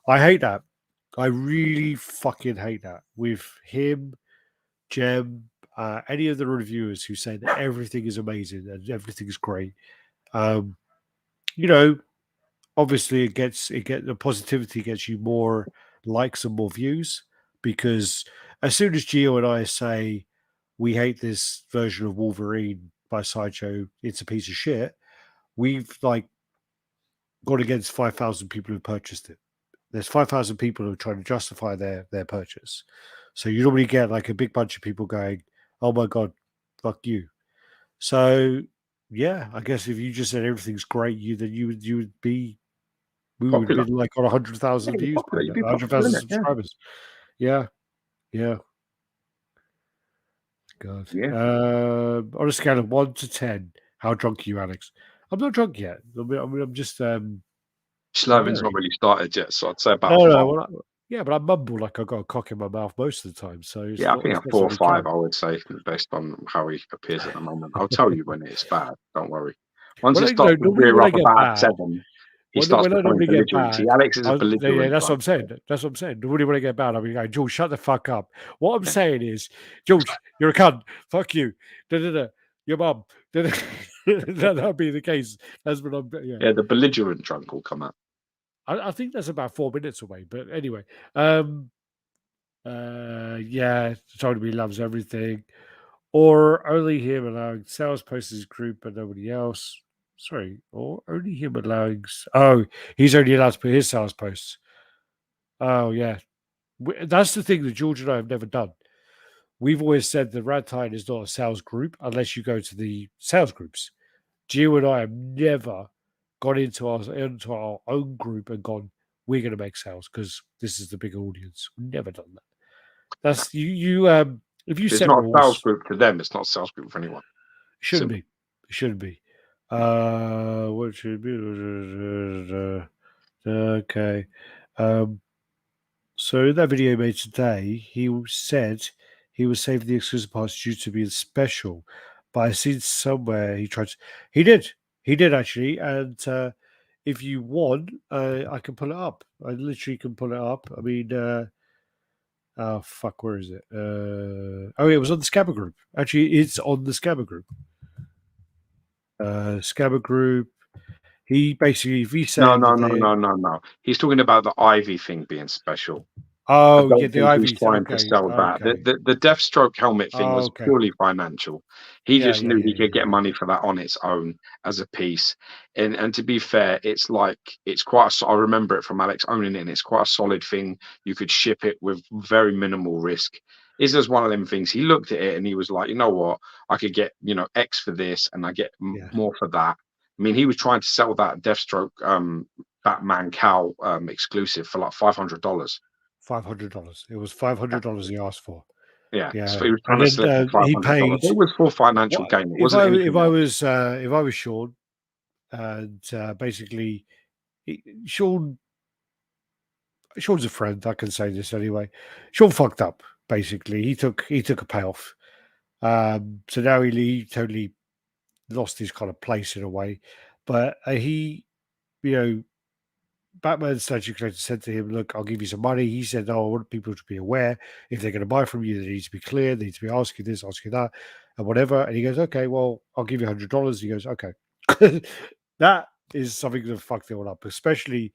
I hate that. I really fucking hate that. With him, Jem, any of the reviewers who say that everything is amazing and everything is great. Um, you know, obviously the positivity gets you more likes and more views because as soon as Gio and I say we hate this version of Wolverine by Sideshow, it's a piece of shit, we've like gone against 5,000 people who purchased it. There's 5,000 people who are trying to justify their purchase. So you normally get like a big bunch of people going, oh my God, fuck you. So yeah, I guess if you just said everything's great, you would be we would have popular. been like on 100,000 Yeah, you're views, popular. You'd be popular, 100,000 innit? Yeah. subscribers. Yeah, yeah. God. Yeah. On a scale of 1 to 10, how drunk are you, Alex? I'm not drunk yet. I'm just I'm Sloven's not very really started yet, so I'd say about a no, 5. yeah, but I mumble like I got a cock in my mouth most of the time, so Yeah, I think it's a not 4 or something 5, current. I would say, based on how he appears at the moment. I'll tell you when it's bad. Don't worry. Once Well, it starts to normally veer when I up get about a bad, 7, he starts when I becoming normally get belligerent. See, bad, Alex is a yeah, belligerent that's what guy. I'm saying. That's what I'm saying. Normally when I get bad, I'll be like, George, shut the fuck up. What I'm saying is, George, you're a cunt. Fuck you. Da-da-da. Your mum. That'll be the case. That's what I'm. Yeah. Yeah, the belligerent drunk will come out. I think that's about 4 minutes away. But anyway, yeah, told him he loves everything, or only him allowing sales posts his group but nobody else. Sorry, or only him allowing. Oh, he's only allowed to put his sales posts. Oh yeah, that's the thing that George and I have never done. We've always said that RaddTitan is not a sales group unless you go to the sales groups. Gio and I have never gone into our own group and gone, we're going to make sales because this is the big audience. We've never done that. That's you. If you It's set not a sales rules, group to them. It's not a sales group for anyone. it shouldn't Simple. be. It shouldn't be. What should be? Okay. So in that video he made today, he said he was saving the exclusive parts due to being special. But I seen somewhere he tried to. He did actually. And if you want, I can pull it up. I literally can pull it up. I mean, oh fuck, where is it? Oh, it was on the Scabber group. Actually, it's on the Scabber group. Scabber group. He basically, if he No, said no, that no, they, no, no, no. He's talking about the Ivy thing being special. I oh yeah, don't the think he's Ivies. trying to Okay, sell that. okay, The Deathstroke helmet thing was okay, purely financial. He yeah, just yeah, knew yeah, he yeah, could get yeah. money for that on its own as a piece. And to be fair, it's like it's quite. I remember it from Alex owning it, and it's quite a solid thing. You could ship it with very minimal risk. It's just one of them things. He looked at it and he was like, you know what, I could get X for this, and I get Yeah. more for that. I mean, he was trying to sell that Deathstroke Batman Cowl exclusive for like $500. $500. It was $500 he asked for. Yeah, so Yeah, he was trying and to slip for then five he hundred dollars. paid. It was for financial What gain. It wasn't if anything I else. was Sean, and basically Sean Sean's a friend. I can say this anyway. Sean fucked up. Basically, he took a payoff. So now he totally lost his kind of place in a way. But he, you know, Batman Statue Collector said to him, "Look, I'll give you some money." He said, "No, I want people to be aware. If they're going to buy from you, they need to be clear. They need to be asking this, asking that, and whatever." And he goes, "Okay, well, I'll give you $100." He goes, "Okay." That is something that fucked it all up. Especially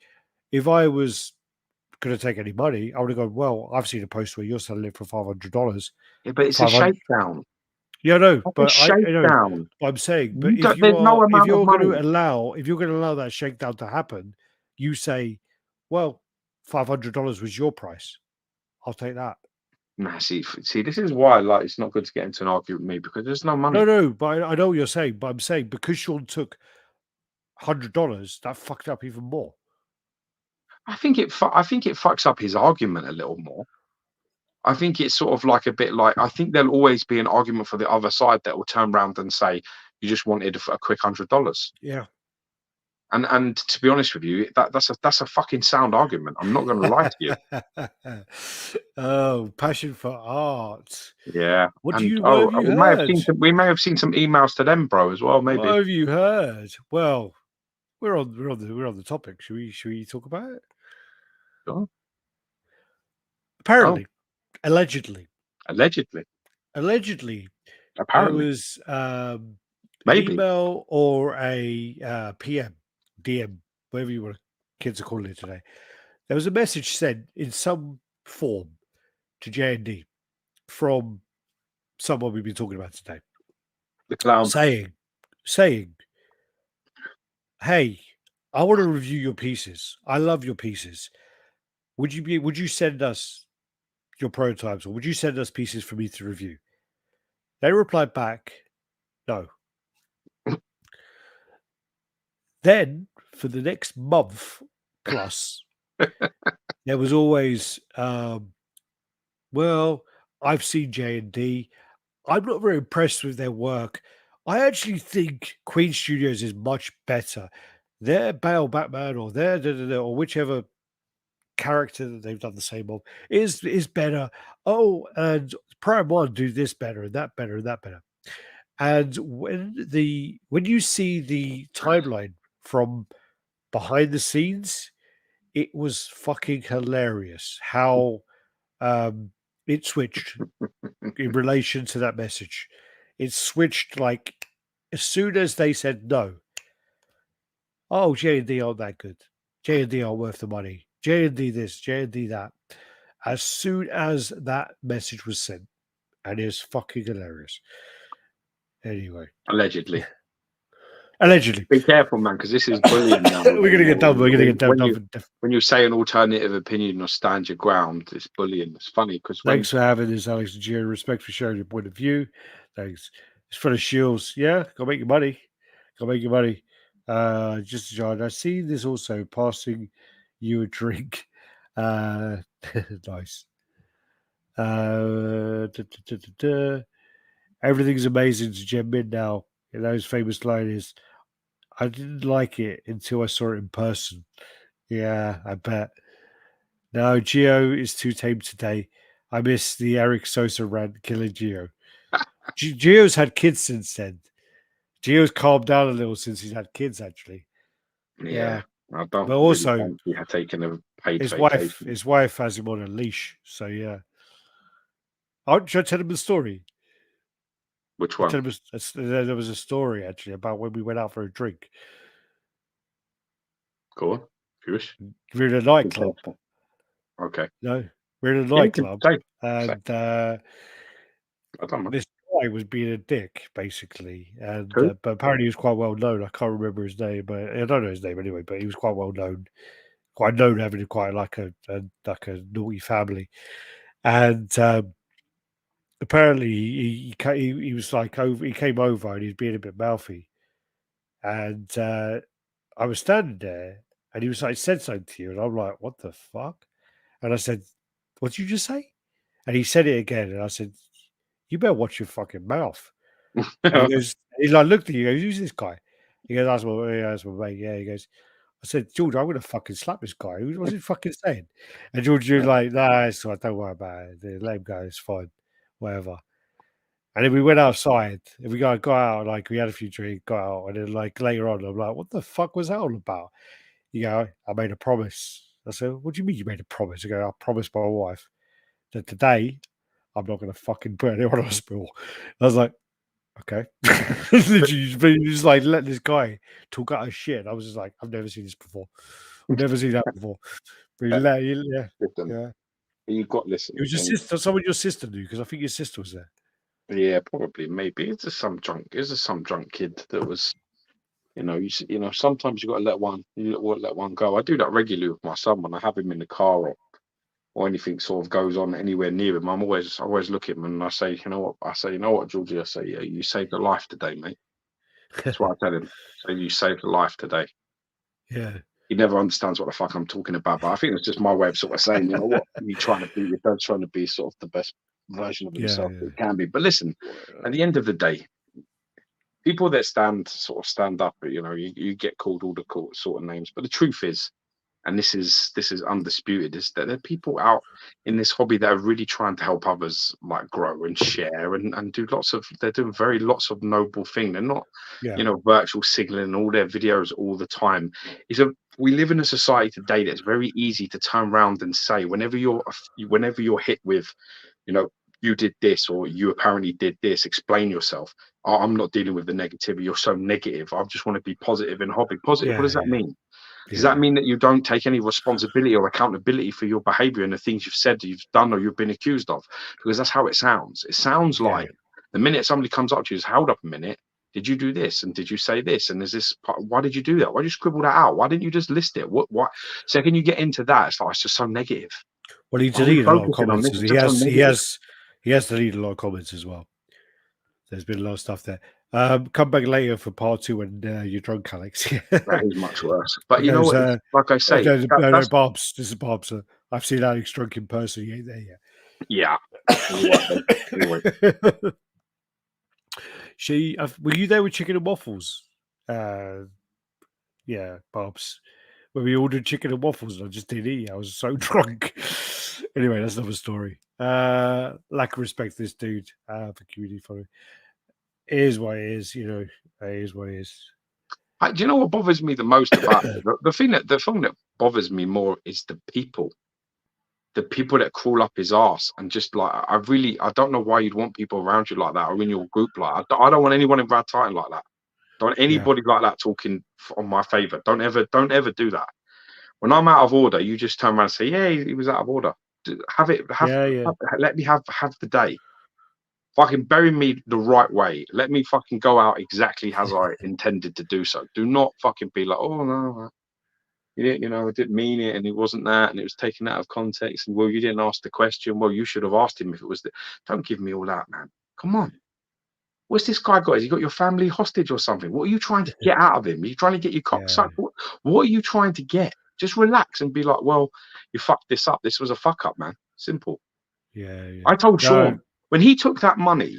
if I was going to take any money, I would have gone, "Well, I've seen a post where you're selling it for $500. Yeah, but it's a 500." shakedown. Yeah, no, That's a but I know. shakedown. I'm saying, but You don't. There's no if amount of you're going to money. allow that shakedown to happen, you say, well, $500 was your price. I'll take that. Nah, see, this is why like it's not good to get into an argument with me because there's no No, money. no, but I know what you're saying, but I'm saying because Sean took $100, that fucked up even more. I think it fucks up his argument a little more. I think it's sort of like a bit like I think there'll always be an argument for the other side that will turn around and say you just wanted a quick $100. Yeah. And to be honest with you, that's a fucking sound argument. I'm not going to lie to you. Oh, passion for art. Yeah, and What have you heard? we may have seen some emails to them, bro, as well. What Maybe. have you heard? Well, we're on the topic. Should we talk about it? Oh, oh, Apparently, allegedly, allegedly, there apparently, was an maybe. email or a PM, DM, whatever you want kids are calling it today. There was a message sent in some form to J&D from someone we've been talking about today, The clown. saying, "Hey, I want to review your pieces. I love your pieces. Would you send us your prototypes, or would you send us pieces for me to review?" They replied back, "No." Then for the next month plus, there was always, well, I've seen J&D. I'm not very impressed with their work. I actually think Queen Studios is much better. Their Bale Batman or their or whichever character that they've done the same of is better. Oh, and Prime One do this better and that better and that better. And when you see the timeline from behind the scenes, it was fucking hilarious how it switched in relation to that message. It switched like as soon as they said no. Oh, J&D aren't that good. J&D aren't worth the money. J&D this, J&D that. As soon as that message was sent, and it was fucking hilarious. Anyway, Allegedly. allegedly, Be careful, man, because this is bullying now. we're gonna get done. We're gonna get done. When you say an alternative opinion or stand your ground, it's bullying. It's funny because Thanks for having this, Alex and Gio. Respect for sharing your point of view. Thanks. It's for the shields. Yeah, go make your money. Go make your money. Just John. I see this also passing you a drink. Nice. Everything's amazing to Jem Min now. You know, his famous line is, "I didn't like it until I saw it in person." Yeah, I bet. No, Gio is too tame today. I miss the Eric Sosa rant killing Gio. Gio's had kids since then. Gio's calmed down a little since he's had kids, actually. yeah, Yeah, I but don't really also fancy taking a paid his vacation. wife has him on a leash. So yeah, should I tell him the story? Which I one? tell him there was a story actually about when we went out for a drink. Go on. Curious. We're in a nightclub. Okay. No, we're in a Yeah, you can nightclub, say. and I don't know. this guy was being a dick, basically. And Who? but apparently he was quite well known. I can't remember his name, but I don't know his name anyway. But he was quite well known, quite known having quite like a naughty family. And apparently he was like over. He came over and he was being a bit mouthy. And I was standing there, and he was like, said something to you, and I'm like, what the fuck? And I said, what did you just say? And he said it again, and I said, you better watch your fucking mouth. And he goes, he like looked at you, he goes, who's this guy? He goes, that's my mate. Yeah, he goes, I said, George, I'm gonna fucking slap this guy. What's he fucking saying? And George, you're like, nah, it's all right, don't worry about it. Let him go, it's fine, whatever. And then we went outside and we got out, like we had a few drinks, got out, and then like later on, I'm like, what the fuck was that all about? You go, I made a promise. I said, what do you mean you made a promise? I go, I promised my wife that today I'm not going to fucking put anyone on hospital. I was like, okay. Literally, just like let this guy talk out of shit. I was just like, I've never seen this before. I've never seen that before. But yeah. You've got listen. It was your sister. Someone your sister knew because I think your sister was there. Yeah, probably, maybe. It's just some drunk kid that was, sometimes you got to let one go. I do that regularly with my son when I have him in the car or anything sort of goes on anywhere near him. I always look at him and I say, you know what, Georgie? I say, yeah, you saved a life today, mate. That's what I tell him. So you saved a life today. Yeah. He never understands what the fuck I'm talking about, but I think it's just my way of sort of saying, you know what, you're trying to be, your dad's trying to be sort of the best version of himself that it can be. But listen, at the end of the day, people that stand up, you get called all the sort of names, but the truth is, and this is undisputed, is that there are people out in this hobby that are really trying to help others like grow and share and do they're doing lots of noble things. They're not, virtual signaling all their videos all the time. We live in a society today that's very easy to turn around and say, whenever you're hit with, you did this or you apparently did this, explain yourself. I'm not dealing with the negativity. You're so negative. I just want to be positive in hobby. Positive. What does that mean? Does that mean that you don't take any responsibility or accountability for your behavior and the things you've said, you've done, or you've been accused of? Because that's how it sounds. It sounds like the minute somebody comes up to you, hold up a minute. Did you do this? And did you say this? And is this why did you do that? Why did you scribble that out? Why didn't you just list it? What? Second you get into that, it's just so negative. Well, he deleted a lot of comments. He has deleted a lot of comments as well. There's been a lot of stuff there. Come back later for part 2 when you're drunk, Alex. That is much worse. But you know what? Like I say, Bob's. This is Bob's. I've seen Alex drunk in person. He ain't there yet. Yeah. Anyway. Were you there with chicken and waffles? Yeah, Bob's. When we ordered chicken and waffles, and I just didn't eat. I was so drunk. Anyway, that's another story. Lack of respect to this dude for community following. It is what it is, It is what it is. Do you know what bothers me the most about it? The thing that bothers me more is the people that crawl up his ass and just like I don't know why you'd want people around you like that or in your group like that. I don't want anyone in RaddTitan like that. Don't want anybody like that talking on my favor. Don't ever do that. When I'm out of order, you just turn around and say, "Yeah, he was out of order." Let me have the day. Fucking bury me the right way. Let me fucking go out exactly as I intended to do so. Do not fucking be like, "Oh no, I didn't mean it, and it wasn't that, and it was taken out of context." And well, you didn't ask the question. Well, you should have asked him if it was. Don't give me all that, man. Come on. What's this guy got? Has he got your family hostage or something? What are you trying to get out of him? Are you trying to get your cock sucked? What are you trying to get? Just relax and be like, well, you fucked this up. This was a fuck up, man. Simple. Yeah. I told Sean when he took that money,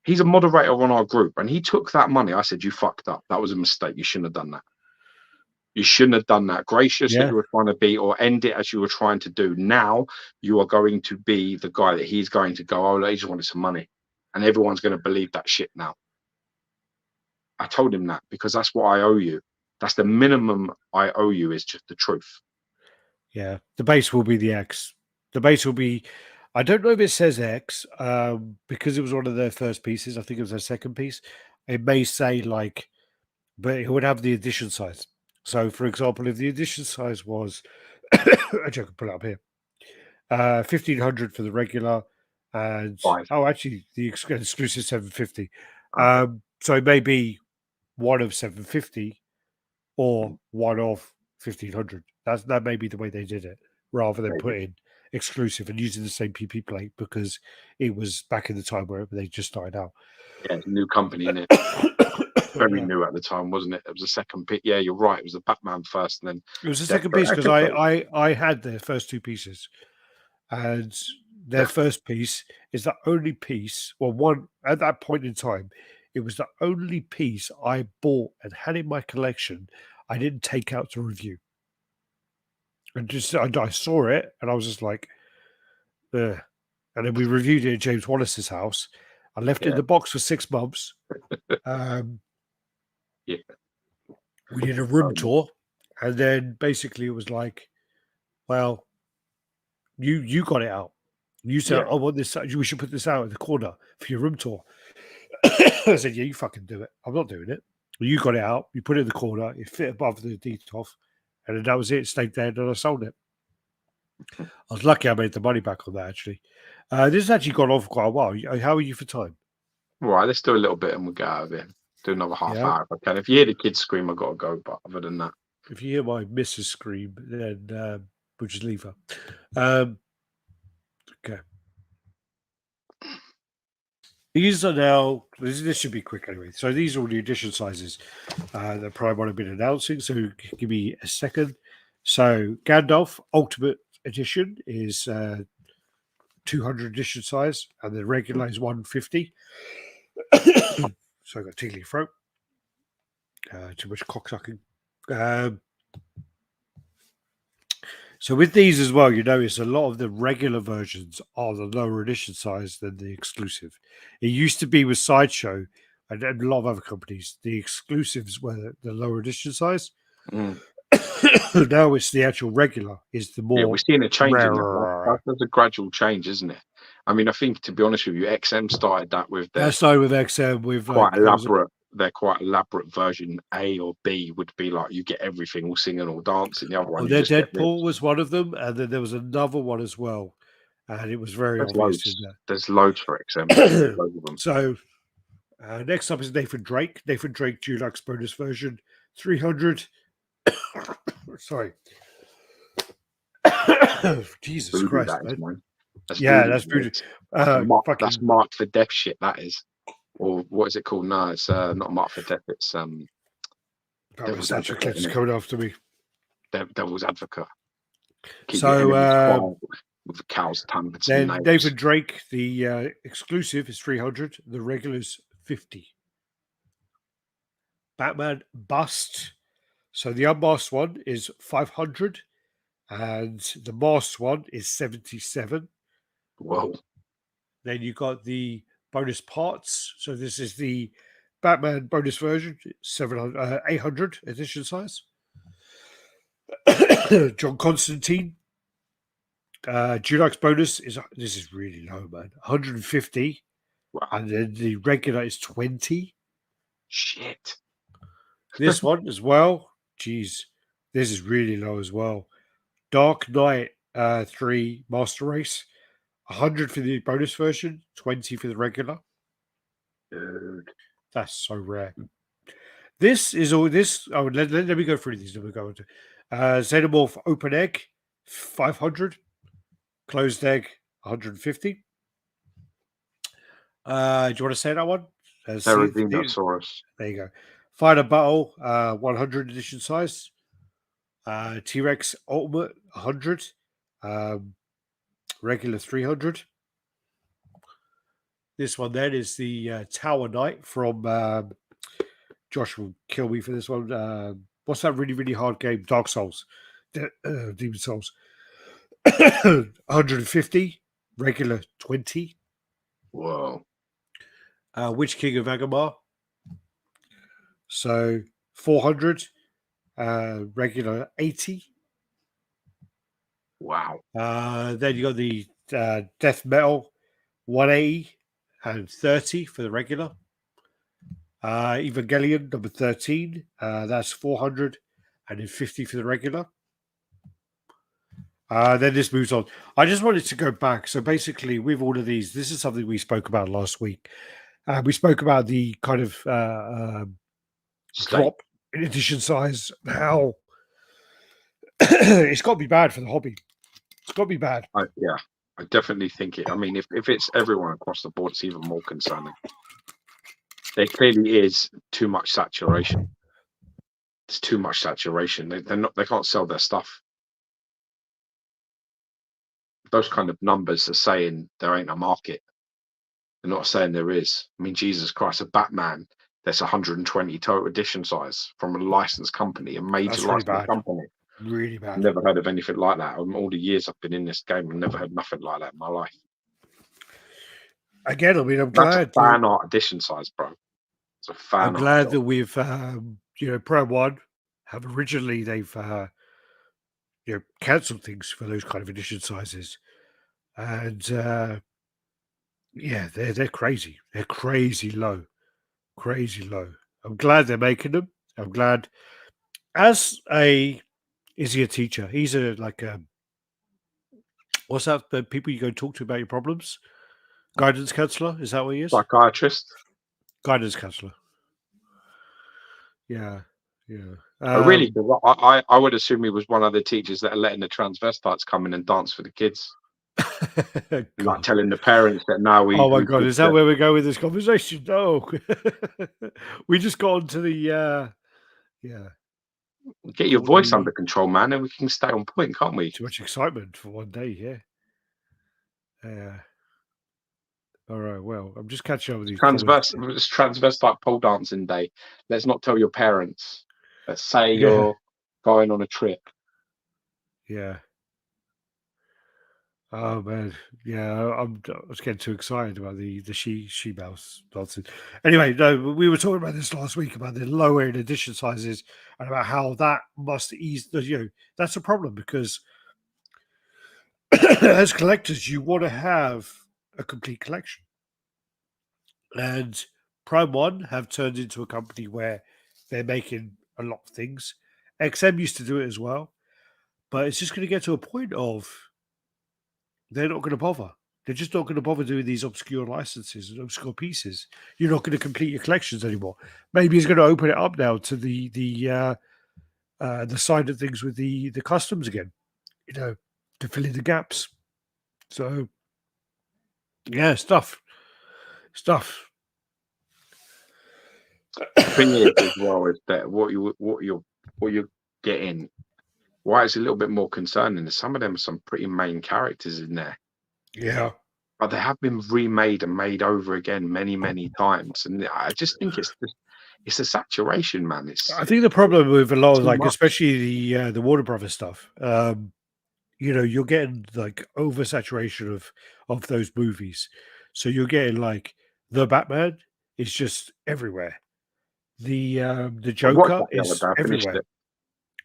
he's a moderator on our group, and he took that money. I said, you fucked up. That was a mistake. You shouldn't have done that. You shouldn't have done that. Gracious that you were trying to be, or end it as you were trying to do. Now you are going to be the guy that he's going to go, oh, he just wanted some money. And everyone's going to believe that shit now. I told him that because that's what I owe you. That's the minimum I owe you, is just the truth. Yeah. The base will be the X. The base will be, I don't know if it says X, because it was one of their first pieces. I think it was their second piece. It may say but it would have the edition size. So, for example, if the edition size was, actually, I can pull it up here, 1,500 for the regular, and actually, the exclusive 750. Okay. So it may be one of 750 or one of 1,500. That may be the way they did it, rather than putting exclusive and using the same PP plate, because it was back in the time where they just started out. Yeah, it's a new company, innit? Very new at the time, wasn't it? It was the second piece. Yeah, you're right. It was the Batman first, and then it was the second piece, because I had their first two pieces, and their first piece is the only piece. Well, one at that point in time, it was the only piece I bought and had in my collection. I didn't take out to review, and I saw it, and I was just like, ugh. And then we reviewed it at James Wallace's house. I left it in the box for 6 months. Yeah. We did a room tour, and then basically it was like, well, you got it out. You said, I want this. We should put this out in the corner for your room tour. I said, yeah, you fucking do it. I'm not doing it. Well, you got it out. You put it in the corner. It fit above the detoff, and then that was it. It stayed there, and I sold it. I was lucky I made the money back on that, actually. This has actually gone on for quite a while. How are you for time? Right, let's do a little bit and we'll get out of here. Do another half hour if I can. If you hear the kids scream, I've got to go. But other than that, if you hear my missus scream, then we'll just leave her. Okay. These are now, this should be quick anyway. So these are all the edition sizes that Prime have been announcing. So give me a second. So Gandalf Ultimate Edition is 200 edition size, and the regular is 150. So I got tingly throat. Too much cocksucking. So with these as well, you notice a lot of the regular versions are the lower edition size than the exclusive. It used to be with Sideshow and a lot of other companies, the exclusives were the lower edition size. Now it's the actual regular is the more. Yeah, we're seeing a change in that. That's a gradual change, isn't it? I mean, I think, to be honest with you, XM started that with their XM with quite elaborate. Their quite elaborate version A or B would be like you get everything, all singing, all dancing. The other one, their Deadpool was one of them, and then there was another one as well, and it was very obvious. There's loads for XM. So next up is Nathan Drake. Nathan Drake Deluxe bonus version 300. Sorry. Jesus Christ, man. That's brutal. That's marked for death shit, that is. Or what is it called? No, it's not marked for death. It's Devil's Advocate is coming after me. Devil's Advocate. So with the cows' tongue. Then David Drake, the exclusive is 300. The regular's 50. Batman Bust. So the unmasked one is 500, and the masked one is 77. Whoa! Then you got the bonus parts. So this is the Batman bonus version, 800 edition size. John Constantine. Deluxe bonus this is really low, man. 150. Wow. And then the regular is 20. Shit. This one as well. Jeez, this is really low as well. Dark Knight 3 Master Race. 100 for the bonus version, 20 for the regular. Dude, that's so rare. This is all this. Oh, let me go through these. Let me go into Xenomorph Open Egg 500, Closed Egg 150. Do you want to say that one? Therizinosaurus. There you go. Final Battle 100 edition size. T-Rex Ultimate 100. Regular 300. This one then is the Tower Knight from Josh will kill me for this one. What's that really, really hard game? Dark Souls. Demon Souls. 150. Regular 20. Whoa. Witch King of Agamar. So 400. Regular 80. Wow. Then you got the Death Metal 180 and 30 for the regular. Evangelion number 13. That's 400. and then 50 for the regular. Then this moves on. I just wanted to go back. So basically, with all of these, this is something we spoke about last week. We spoke about the kind of drop in edition size. How it's got to be bad for the hobby. It's got to be bad. Yeah, I definitely think it. I mean, if it's everyone across the board, it's even more concerning. There clearly is too much saturation. There's too much saturation. They can't sell their stuff. Those kind of numbers are saying there ain't a market. They're not saying there is. I mean, Jesus Christ, a Batman that's 120 total edition size from a licensed company, a major licensed company. Really bad. I've never heard of anything like that. All the years I've been in this game, I've never heard nothing like that in my life. Again, I mean, I'm glad. That's a fan art edition size, bro. It's a fan art. I'm glad that we've, Pro One have originally they've cancelled things for those kind of edition sizes, and they're crazy. They're crazy low. I'm glad they're making them. I'm glad. Is he a teacher? He's what's that? The people you go talk to about your problems? Guidance counselor? Is that what he is? Psychiatrist. Guidance counselor. Yeah. Really? I would assume he was one of the teachers that are letting the transvestites come in and dance for the kids. Like telling the parents that now we. Oh my God! Is that where we go with this conversation? No, we just got onto the Get your voice under control, man, and we can stay on point, can't we? Too much excitement for one day, yeah. All right. Well, I'm just catching up with these. It's transvestite pole dancing day. Let's not tell your parents. Let's say you're going on a trip. Yeah. Oh man, yeah. I was getting too excited about the she mouse dancing. Anyway, no, we were talking about this last week about the lower in edition sizes and about how that must ease. That's a problem because as collectors, you want to have a complete collection, and Prime One have turned into a company where they're making a lot of things. XM used to do it as well, but it's just going to get to a point of they're not going to bother. They're just not going to bother doing these obscure licenses and obscure pieces. You're not going to complete your collections anymore. Maybe he's going to open it up now to the side of things with the customs again, to fill in the gaps. So, yeah, stuff. The thing is, as well, is that what you're getting. Why it's a little bit more concerning is some of them are some pretty main characters in there. Yeah. But they have been remade and made over again many times. And I just think it's a saturation, man. I think the problem with a lot of especially the Warner Brothers stuff, you're getting like oversaturation of those movies. So you're getting like the Batman is just everywhere. The Joker is everywhere.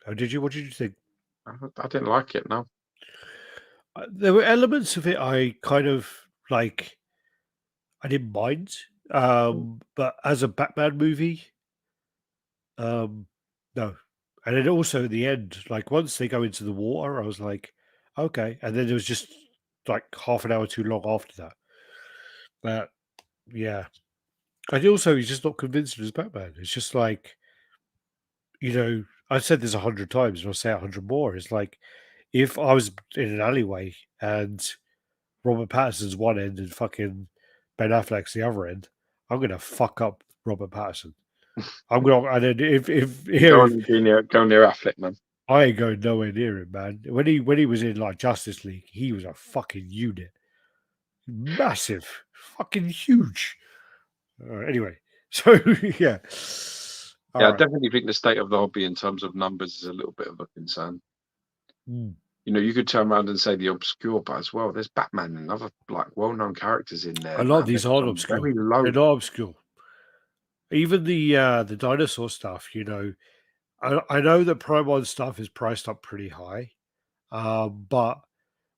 Oh, did you? What did you think? I didn't like it. No, there were elements of it I kind of like. I didn't mind, but as a Batman movie, no. And then also at the end, like once they go into the water, I was like, okay. And then it was just like half an hour too long after that. But yeah, and also he's just not convincing as Batman. It's just like, I've said this 100 times, and I'll say 100 more. It's like if I was in an alleyway and Robert Pattinson's one end and fucking Ben Affleck's the other end, I'm gonna fuck up Robert Pattinson. I'm gonna, and then if go near Affleck, man. I ain't going nowhere near him, man. When he was in like Justice League, he was a fucking unit, massive, fucking huge. Anyway, so yeah. I definitely think the state of the hobby in terms of numbers is a little bit of a concern. You could turn around and say the obscure, but as well, there's Batman and other like well-known characters in there. A lot of these aren't obscure. They're not obscure. Even the dinosaur stuff, I know that Prime One stuff is priced up pretty high, but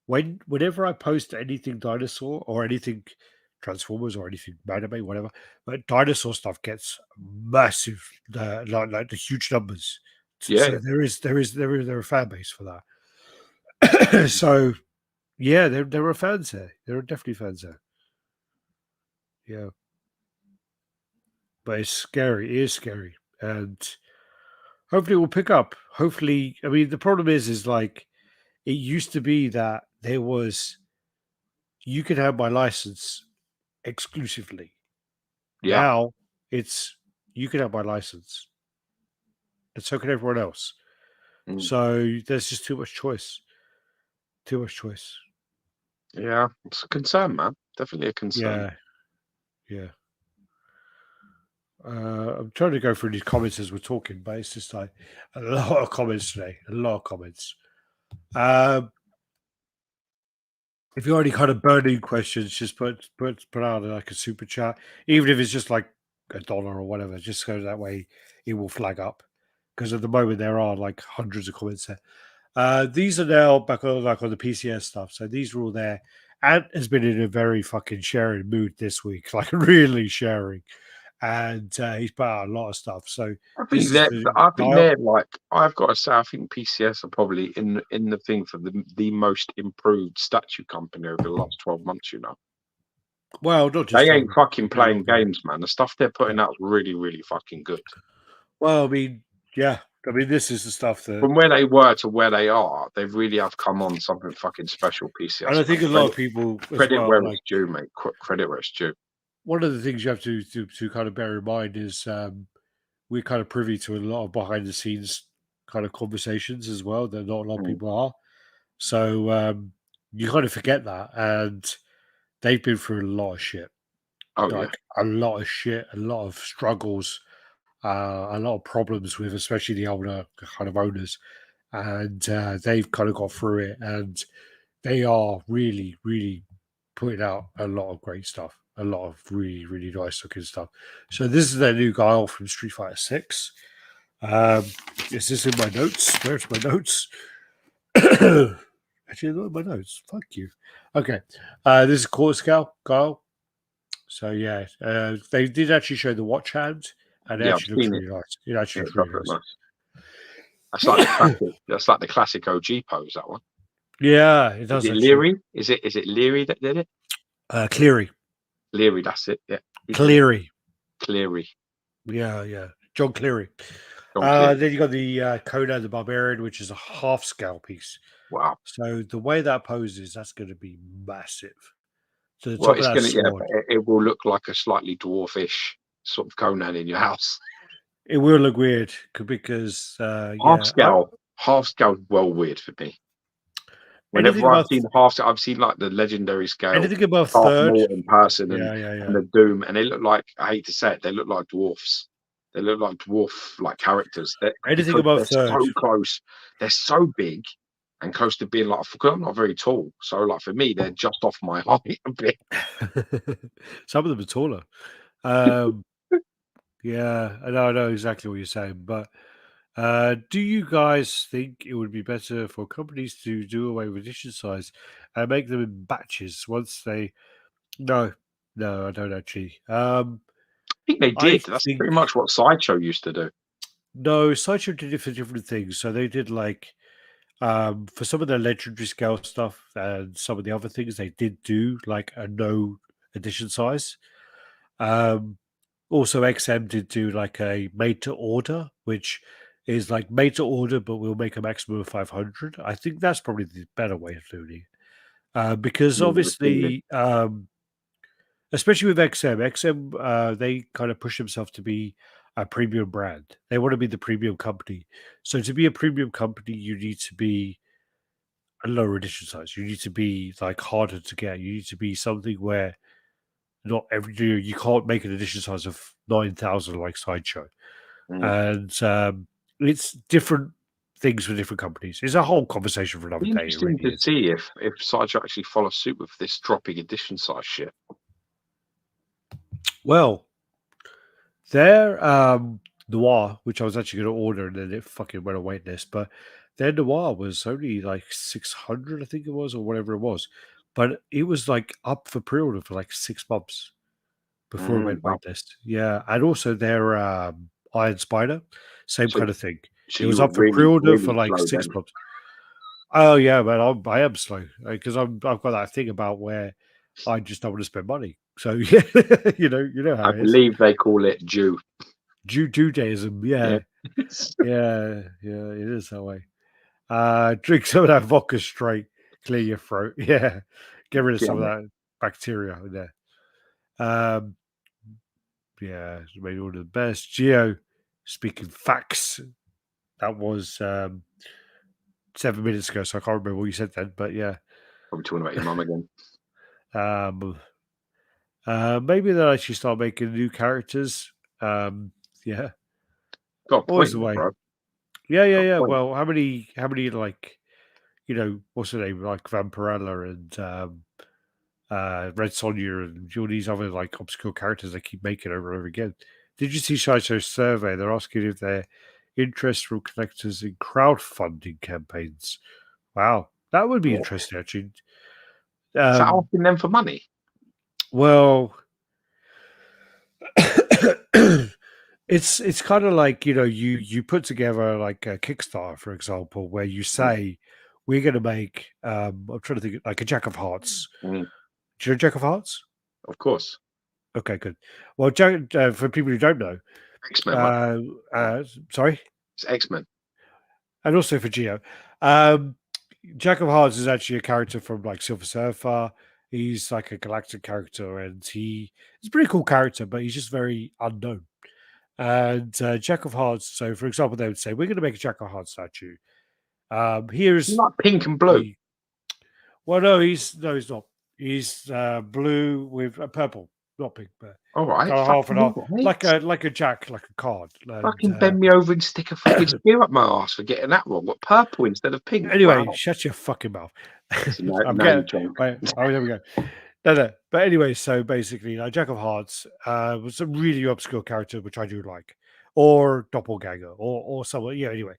whenever I post anything dinosaur or anything Transformers or anything anime, whatever, but dinosaur stuff gets massive, like the huge numbers. Yeah. So there is a fan base for that. So yeah, there are fans there. There are definitely fans there. Yeah, but it's scary. It is scary, and hopefully it will pick up. Hopefully, I mean the problem is like it used to be that there was you could have my license exclusively. Yeah. Now it's you can have my license, and so can everyone else. Mm. So there's just too much choice. Too much choice. Yeah. It's a concern, man. Definitely a concern. Yeah, yeah. I'm trying to go through these comments as we're talking, but it's just like a lot of comments today. A lot of comments. Um, if you have any kind of burning questions, just put out like a super chat, even if it's just like $1 or whatever. Just so that way it will flag up. Because at the moment there are like hundreds of comments there. These are now back on like on the PCS stuff. So these are all there. Ant has been in a very fucking sharing mood this week, like really sharing, and he's put out a lot of stuff. So I this think is that the I think dial. they're like I've got to say I think PCS are probably in the thing for the most improved statue company over the last 12 months. You know, Well, not just they 12 ain't months, fucking very playing long period. games, man. The stuff they're Yeah. putting out is really really fucking good. Well, I mean, yeah. I mean, this is the stuff that, From where they were to where they are, they really have come on something fucking special. and PCS, I man. think a lot of people as Credit well. where Like it's due, mate. Credit where it's due. one of the things you have to kind of bear in mind is we're kind of privy to a lot of behind the scenes kind of conversations as well that not a lot of Mm. people are. So you kind of forget that, and they've been through a lot of shit, Oh yeah. like a lot of shit, a lot of struggles, a lot of problems with, especially the older kind of owners, and they've kind of got through it, and they are really, really putting out a lot of great stuff, a lot of really, really nice looking stuff. So this is their new guile from Street Fighter 6. Is this in my notes? Where's my notes? Actually, not in my notes. Fuck you. Okay. This is quarter scale guile. So yeah, they did actually show the watch hand, and it Yeah, I've actually looks seen it. really nice. It actually Yeah, looks it does really look nice. nice. That's like the classic. That's like the classic OG pose. That one. Yeah, it Is does it actually. Leary? Is it Leary that did it? Cleary. Leary, that's it. Yeah, he did it. Cleary. Cleary. Yeah, yeah. John Cleary. John Cleary. Then you got the Conan the Barbarian, which is a half scale piece. Wow. So the way that poses, that's going to be massive. To the Well, top of it's that gonna sword, but it will look like a slightly dwarfish sort of Conan in your house. it will look weird because, Half yeah, scale. Half scale well weird for me. anything Whenever I've above seen half scale, I've seen like the legendary scale anything above Darth third, Maul in person yeah, yeah, and yeah. the Doom, and they look like I hate to say it, they look like dwarfs. They look like dwarf like characters Anything because above they're third, so close. They're so big and close to being like because I'm not very tall, so like for me they're just off my height a bit. some of them are taller. Um, yeah, I know exactly what you're saying, but do you guys think it would be better for companies to do away with edition size and make them in batches once they? No, no, I don't actually. I think they I did. That's think pretty much what Sideshow used to do. no. Sideshow did it for different things. So they did like for some of the legendary scale stuff and some of the other things they did do like a no edition size. Um, Also, XM did do like a made to order, which is like made to order, but we'll make a maximum of 500. I think that's probably the better way of doing it. Because More routinely. obviously, especially with XM, they kind of push themselves to be a premium brand. They want to be the premium company. So to be a premium company, you need to be a lower edition size. You need to be like harder to get. You need to be something where not every year you can't make an edition size of 9,000 like Sideshow. Mm. And it's different things for different companies. It's a whole conversation for another Be day. It interesting really to is. see if Sideshow actually follow suit with this dropping edition size shit. Well, their Noir, which I was actually going to order, and then it fucking went on wait list, but their Noir was only like 600, I think it was, or whatever it was. But it was like up for pre order for like 6 months before it went Wow. wait list. Yeah. And also their Iron Spider, same So kind of thing. So It was you were up for really, pre-order for really like slow then. £6. Oh yeah, man, I am slow because I've got that thing about where I just don't want to spend money. So yeah, you know how I it is. believe they call it due. Due daism, Yeah. yeah, it is that way. Drink some of that vodka straight, clear your throat. Yeah, get rid of some of Damn it. that bacteria in there. Um, yeah, maybe one of the best. Geo, speaking facts, that was 7 minutes ago, so I can't remember what you said then, but yeah. Probably talking about your mum again. Um, maybe they'll actually start making new characters. Yeah, Got a always point the there, way. bro. Got a Yeah. point. Well, how many like what's her name, like Vampirella and Red Sonja and all these other like obscure characters they keep making over and over again. Did you see Sideshow's survey? They're asking if they're interest from collectors in crowdfunding campaigns. Wow, that would be What? interesting actually. Is that asking them for money? Well, it's kind of like you put together like a Kickstarter, for example, where you say we're going to make. I'm trying to think like a Jack of Hearts. Mm, Do you know Jack of Hearts? of course. Okay, good. Well, Jack, for people who don't know, X-Men, right? sorry, It's X-Men. and also for Geo, um, Jack of Hearts is actually a character from like Silver Surfer. He's like a galactic character, and he's a pretty cool character, but he's just very unknown. And Jack of Hearts. So, for example, they would say, "We're going to make a Jack of Hearts statue. Here's Not pink and blue. the." Well, no, he's not. He's blue with purple, not pink, but All right. kind of half and half, Right. like a Jack, like a card. And Fucking bend me over and stick a fucking spear up my ass for getting that wrong. What, purple instead of pink? anyway, Wow. shut your fucking mouth. So now, I'm now you're getting. drunk. Wait, oh, there we go. No. But anyway, so basically, Jack of Hearts was a really obscure character, which I do like, or doppelganger, or someone. Yeah. Anyway,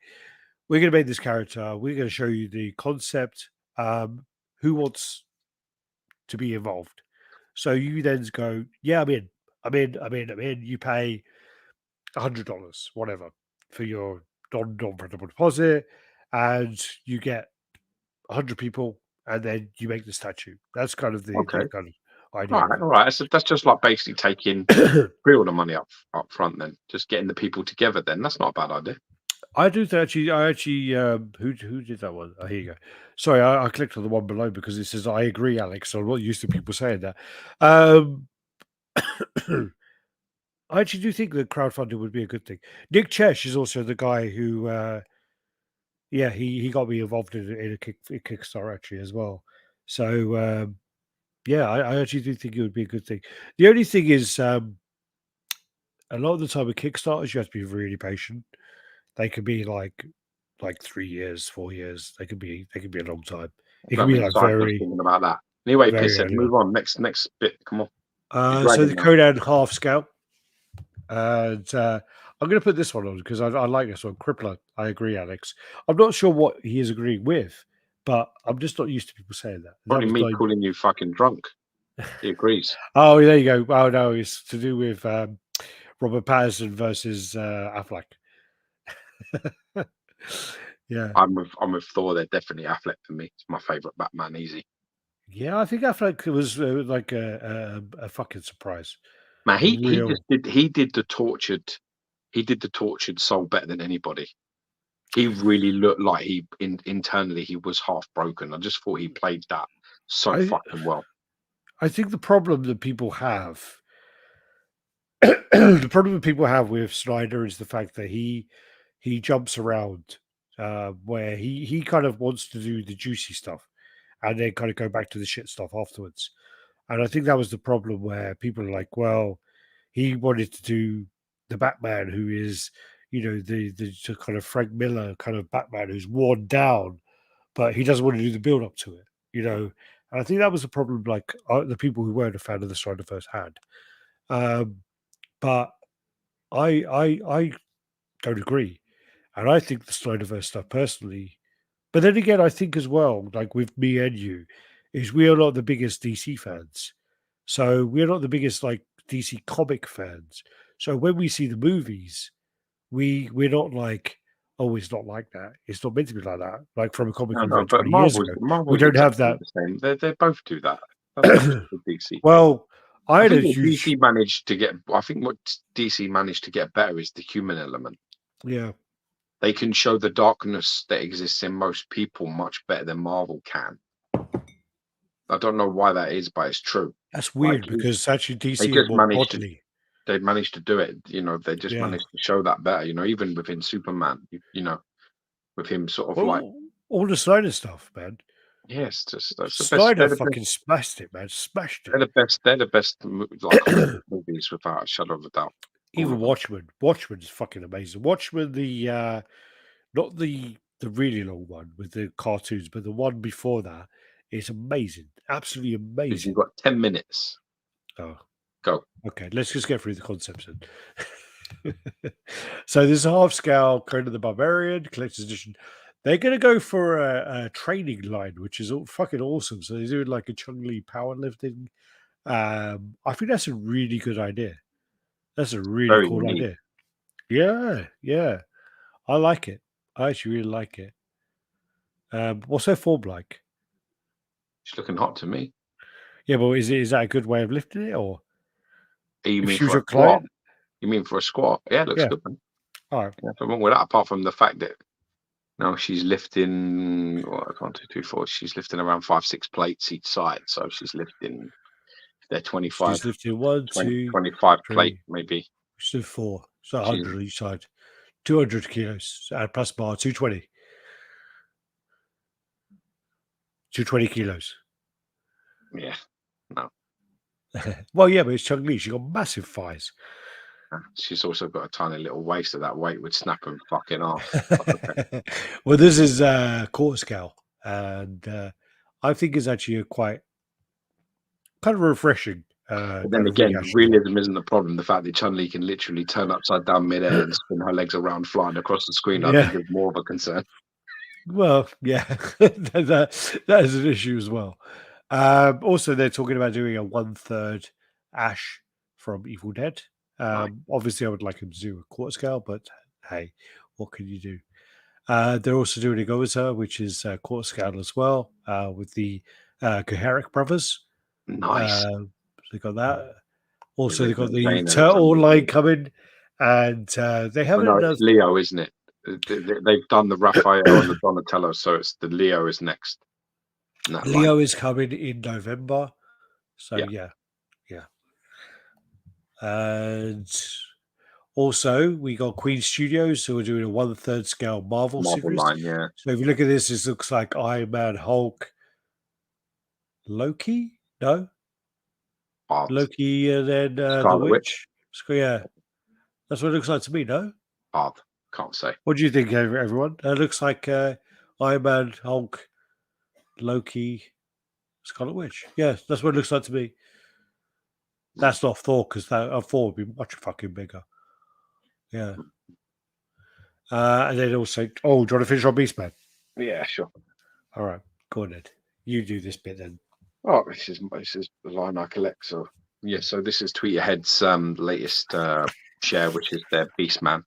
we're going to make this character. We're going to show you the concept. Who wants to be involved? So you then go, yeah, I'm in. I'm in. I'm in. I'm in. You pay $100, whatever, for your non-refundable deposit, and you get 100 people, and then you make the statue. That's kind of the Okay. kind of idea All of right. All right. So that's just like basically taking it. pre-order money up front. Then just getting the people together. Then that's not a bad idea. I do actually. Who did that one? Oh, here you go. Sorry, I clicked on the one below because it says I agree, Alex. So I'm not used to people saying that. Um, I actually do think that crowdfunding would be a good thing. Nick Chesh is also the guy who, he got me involved in a Kickstarter actually as well. So yeah, I actually do think it would be a good thing. The only thing is, a lot of the time with Kickstarters, you have to be really patient. They can be like 3 years, 4 years. They can be a long time. It can That be means like Cypher's very, thinking about that. Anyway, very Pisshead, early on. move on. Next bit. Come on. You're So dragging the now. Conan half scale. And I'm going to put this one on because I like this one. Crippler. I agree, Alex. I'm not sure what he is agreeing with, but I'm just not used to people saying that. That Probably was me like, calling you fucking drunk. He agrees. oh, there you go. Oh no, it's to do with Robert Pattinson versus Affleck. Yeah, I'm with Thor. They're definitely Affleck for me. It's my favorite Batman. Easy. yeah. I think Affleck was like a fucking surprise. Man, A he real. just did the tortured soul better than anybody. He really looked like internally he was half broken. I just thought he played that so I fucking well. I think the problem that people have, the problem that people have with Snyder is the fact that he jumps around, where he kind of wants to do the juicy stuff, and then kind of go back to the shit stuff afterwards. And I think that was the problem where people are like, well, he wanted to do the Batman who is, the kind of Frank Miller kind of Batman who's worn down, but he doesn't want to do the build up to it. And I think that was the problem, like the people who weren't a fan of the Strider first had. But I don't agree, and I think the Snyderverse stuff personally. But then again, I think as well, like with me and you, is we are not the biggest DC fans, so we're not the biggest like DC comic fans. So when we see the movies, we're not like, oh, it's not like that. It's not meant to be like that. Like from a comic we No, read but 20 years ago. We Marvel's don't have exactly that. the same. They both do that. That's not just the DC thing. Well, I I had a think what huge. DC managed to get. I think what DC managed to get better is the human element. Yeah. They can show the darkness that exists in most people much better than Marvel can. I don't know why that is, but it's true. That's Like weird because actually they DC are just more managed to. bodily. They managed to do it. You know, they just Yeah. managed to show that better. You know, even within Superman. You know, with him sort of like. Well, all the Snyder stuff, man. Yes, just that's the best. Snyder fucking smashed it, man. Smashed it. They're the best. They're the best. Like comic movies, without a shadow of a doubt. Even Watchmen. Watchmen is fucking amazing. Watchmen, the not the really long one with the cartoons, but the one before that is amazing. Absolutely amazing. You've got 10 minutes. Oh, go. Okay, let's just get through the concepts then. So there's a half scale Conan the Barbarian collector's edition. They're going to go for a training line, which is fucking awesome. So they're doing like a Chung-Li powerlifting. I think that's a really good idea. That's a really Very cool neat. idea. Yeah. I like it. I actually really like it. What's her form like? She's looking hot to me. Yeah, but is that a good way of lifting it, or You if mean she was for your a squat? client? You mean for a squat? Yeah, it looks Yeah. good. Man. All right. Nothing wrong with that, apart from the fact that now she's lifting. What, 1, 2, 3, 4. She's lifting around 5, 6 plates each side. So she's lifting. They're 25. She's lifting 1, 2, 25 3, plate, maybe. She's 4. So 100 each side. 200 kilos. Plus bar, 220. 220 kilos. Yeah. No. Well, yeah, but it's Chung-Li. She got massive thighs. She's also got a tiny little waist, so that weight would snap her fucking off. Well, this is quarter scale, and I think it's actually a quite kind of refreshing. But then again, realism isn't the problem. The fact that Chun-Li can literally turn upside down midair and spin her legs around flying across the screen, I think is more of a concern. Well, yeah, that is an issue as well. Also, they're talking about doing a 1/3 Ash from Evil Dead. Obviously, I would like him to do a quarter scale, but hey, what can you do? They're also doing a Goza, which is quarter scale as well, with the Koharic brothers. Nice. They got that. Also, they got the China, Turtle line coming, and they haven't. No, it's Leo, isn't it? They've done the Raphael and the Donatello, so it's the Leo is next. Leo is coming in November, so yeah. And also, we got Queen Studios, who are doing a 1/3 scale Marvel series. Line, yeah. So if you look at this, this looks like Iron Man, Hulk, Loki. No, Art. Loki, and then the Witch. So, yeah, that's what it looks like to me. No, Art. Can't say. What do you think, everyone? It looks like Iron Man, Hulk, Loki, Scarlet Witch. Yeah, that's what it looks like to me. That's not Thor, because Thor would be much fucking bigger. Yeah. And then also, do you want to finish on Beastman? Yeah, sure. All right, go on, Ed. You do this bit then. Oh, this is the line I collect. So yeah, so this is Tweet Ahead's latest share, which is their Beastman.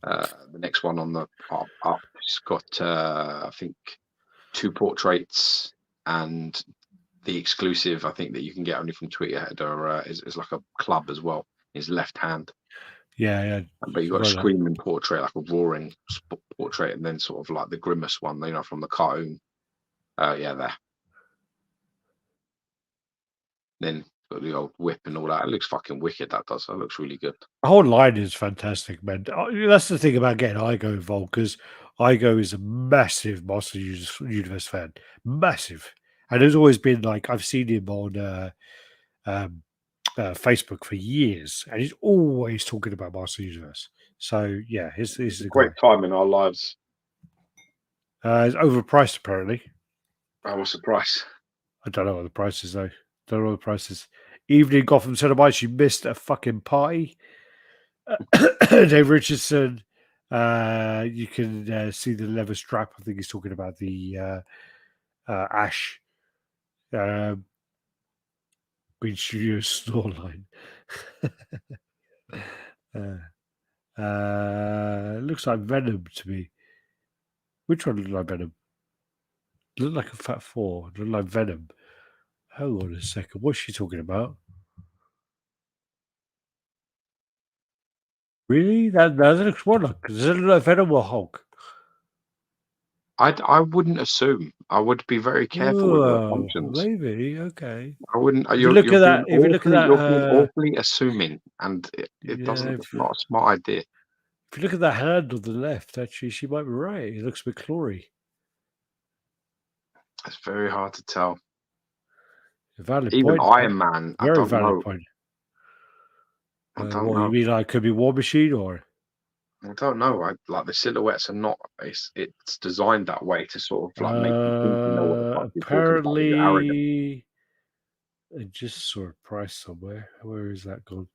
The next one on the up, it's got I think 2 portraits and the exclusive, I think, that you can get only from Tweet Ahead, or is like a club as well. His left hand. Yeah. But you've got a screaming portrait, like a roaring portrait, and then sort of like the grimace one, you know, from the cartoon. Yeah, there. Then got the old whip and all that. It looks fucking wicked. That does. That looks really good. The whole line is fantastic, man. That's the thing about getting Igo involved, because Igo is a massive Master Universe fan, massive, and there's always been like I've seen him on Facebook for years, and he's always talking about Master Universe. So yeah, this is a great time in our lives. It's overpriced apparently. Oh, what's the price? I don't know what the price is though. Don't know what the price is. Evening Gotham Cinema, she missed a fucking party. Dave Richardson, you can see the leather strap. I think he's talking about the Ash Green Studios store line. Looks like Venom to me. Which one looked like Venom? Looked like a Fat Four. Looked like Venom. Hold on a second. What's she talking about? Really? That looks more like. Does it look like Venom or Hulk? I wouldn't assume. I would be very careful with your Oh, assumptions. maybe. Okay. I wouldn't. If you look at that, You're being awfully assuming, and it yeah, doesn't. It's not a smart idea. if you look at that hand on the left, actually, she might be right. It looks a bit clawy. It's very hard to tell. Valid Even point. Iron Man, I Very don't valid know. point. I don't What know. you mean? Like, could be War Machine or? I don't know. Like the silhouettes are not. It's designed that way to sort of like make you think you know what the fuck you're talking about. When you're arrogant. Apparently, I just saw a price somewhere. Where is that gone?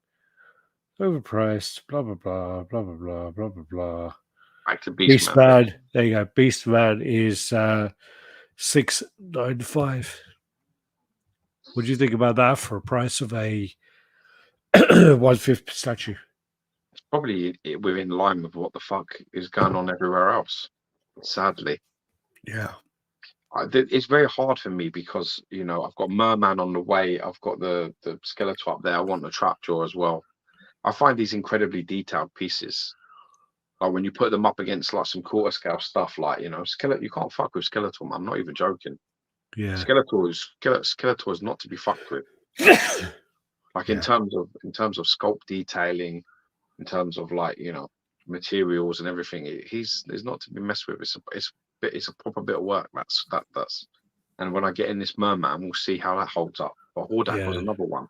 Overpriced. Blah blah blah blah blah blah blah blah blah. Back to Beastman. Beastman. There you go. Beastman is $695. What do you think about that for a price of a 1/5 statue? It's probably within line with what the fuck is going on everywhere else. Sadly. Yeah. It's very hard for me because I've got Merman on the way. I've got the skeleton up there. I want the trapjaw as well. I find these incredibly detailed pieces. Like when you put them up against like some quarter scale stuff, like Skeletor, you can't fuck with Skeletor. I'm not even joking. Yeah. Skeletor is not to be fucked with. Like in terms of sculpt detailing, in terms of like materials and everything, he's not to be messed with. It's a proper bit of work. That's and when I get in this Merman, we'll see how that holds up. But Hordak was another one,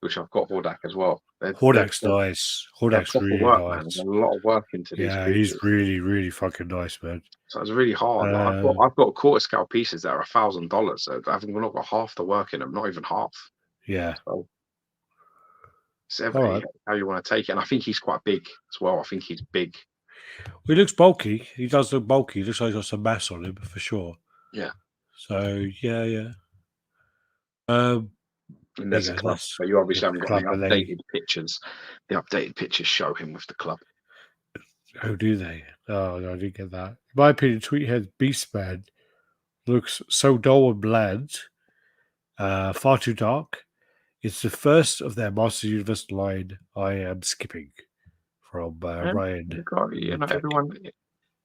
which I've got Hordak as well. Hordak's nice. Hordak's really work, nice. man. There's a lot of work into these pieces. He's really, really fucking nice, man. So it's really hard. Like I've got quarter scale pieces that are $1,000. So I've not got half the work in them, not even half. Yeah. So it's how you want to take it. And I think he's quite big as well. I think he's big. Well, he looks bulky. He does look bulky. He looks like he's got some mass on him for sure. Yeah. So yeah. And there's a club, but you obviously haven't got the updated pictures. The updated pictures show him with the club. Oh, do they? Oh, no, I didn't get that. In my opinion, Tweethead Beastman looks so dull and bland, far too dark. It's the first of their Master Universe line I am skipping from Ryan. Everyone